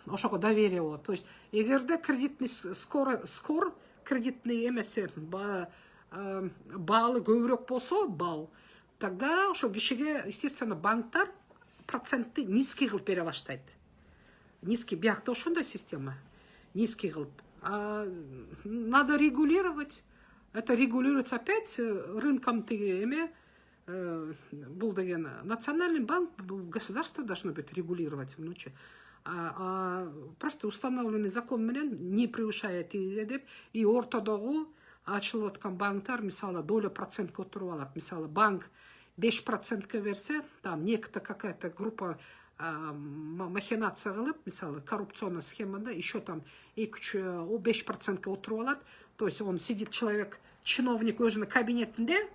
Ошого доверие болот. То есть, эгерде кредитный скор кредитный эмесе баалы көбүрөөк болсо, бал, тогда ошо кишиге, естественно, банктар процентты низкий кылып бере баштайт. Низкий, биякта ошондой система. Низкий кылып. Надо регулировать. Это регулируется опять рынком эме. Бул деген национальный банк, государство должно быть регулировать. Просто установленный закон менен не превышает и ортодогу ачылып аткан банктар, мисалы, доля процентке отуруп алат. Мисалы, банк 5%ке берсе, там некто какая-то группа махинация кылып, мисалы, коррупционная схемада, еще там 5%ке отуруп алат. То есть он сидит, человек, чиновник өзүнүн кабинетинде,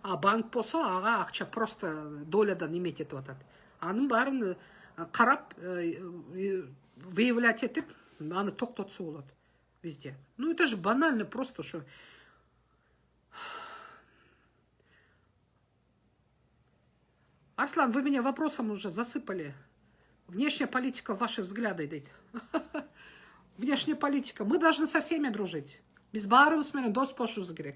а банк болсо ага акча просто долядан эметип атат. Анын баарын карап, выявлять этип, аны токтотсо болот везде. Ну это же банально просто, что Арслан, вы меня вопросом уже засыпали. Внешняя политика, ваши взгляды, дейт. Внешняя политика. Мы должны со всеми дружить. Без баарыбыз менен дос болушубуз керек.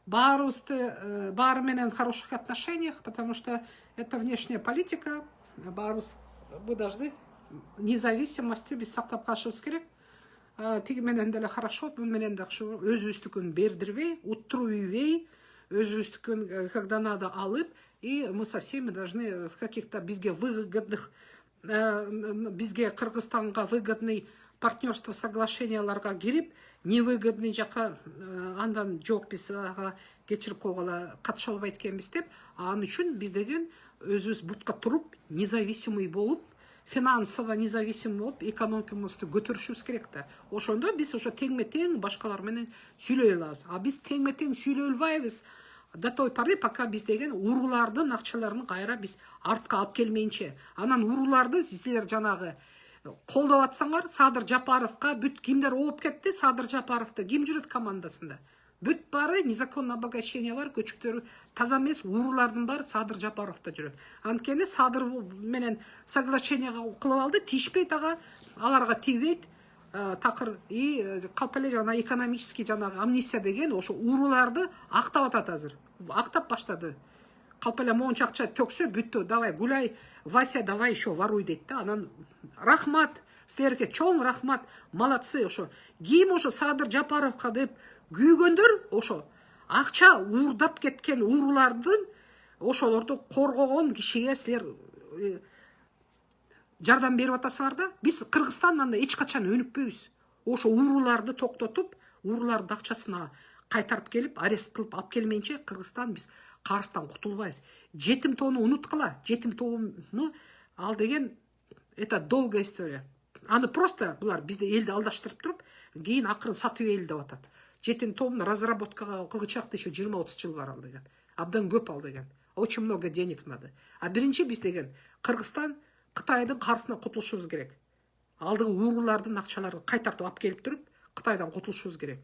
Баары менен в хороших отношениях, потому что это внешняя политика. Мы должны независимости без сактап калышыбыз керек. Тиги менен деле хорошо, бу менен да өзүбүздүкүн бердирбей, уттуруйбей, өзүбүздүкүн когда надо алып, и мы со всеми должны в каких-то бизге выгодных, бизге Кыргызстанга выгодный партнерство соглашенияларга кирип, невыгодный жака андан жок биз кечирип койгола катыша албайт экенбиз деп, ал үчүн биз деген өзүбүз бутка туруп, независимый болуп, финансово независим болуп экономикабызды көтөрүшүбүз керек да. Ошондо биз ошо теңме тең башкалар менен сүйлөй алабыз. А биз теңме тең сүйлөй албайбыз до той поры, пока биз деген уруулардын акчаларын кайра биз артка алып келмейинче. Анан урууларды силер жанагы колдоп атсаңар, Садыр Жапаровка бүт кимдер ооп кетти, Садыр Жапаровду ким жүрөт командасында? Бүт бары незаконный обогащение бар, көчүктөр таза эмес, уруулардын бары Садыр Жапаровда жүрөт. Анткени Садыр менен соглашениега кылып алды, тишпейт ага, аларга тийбейт. Такыр и калп эле жана экономический жанагы амнистия деген ошо урууларды актап атат азыр. Актап баштады. Калп эле монча акча төксө бүттү. Давай гуляй, Вася, давай еще воруй дейт да. Анан рахмат, силерге чоң рахмат, молодцы. Ошо ким ошо Садыр Жапаровка деп күйгөндөр, ошо акча уурдап кеткен уруулардын ошолорду коргогон кишиге силер жардам берип атасыңар да. Биз Кыргызстандан да эч качан өнүкпөйбүз. Ошо урууларды токтотуп, уруулардын акчасына кайтарып келип, арест кылып алып келмейинче Кыргызстан биз карыздан кутулбайбыз. Жетим тоону унуткула. Жетим тоону ал деген это долгая история. Аны просто булар бизди элди алдаштырып туруп, кийин акырын сатып эл деп атат. Жетим тоомун разработкага кылгычакта еще 20-30 жыл бар ал деген. Абдан көп ал деген. Очень много денег надо. А биринчи биз деген Кыргызстан Кытайдын карсына кутулушубуз керек. Алдыгы уруулардын акчаларын кайтартып алып келип туруп, Кытайдан кутулушубуз керек.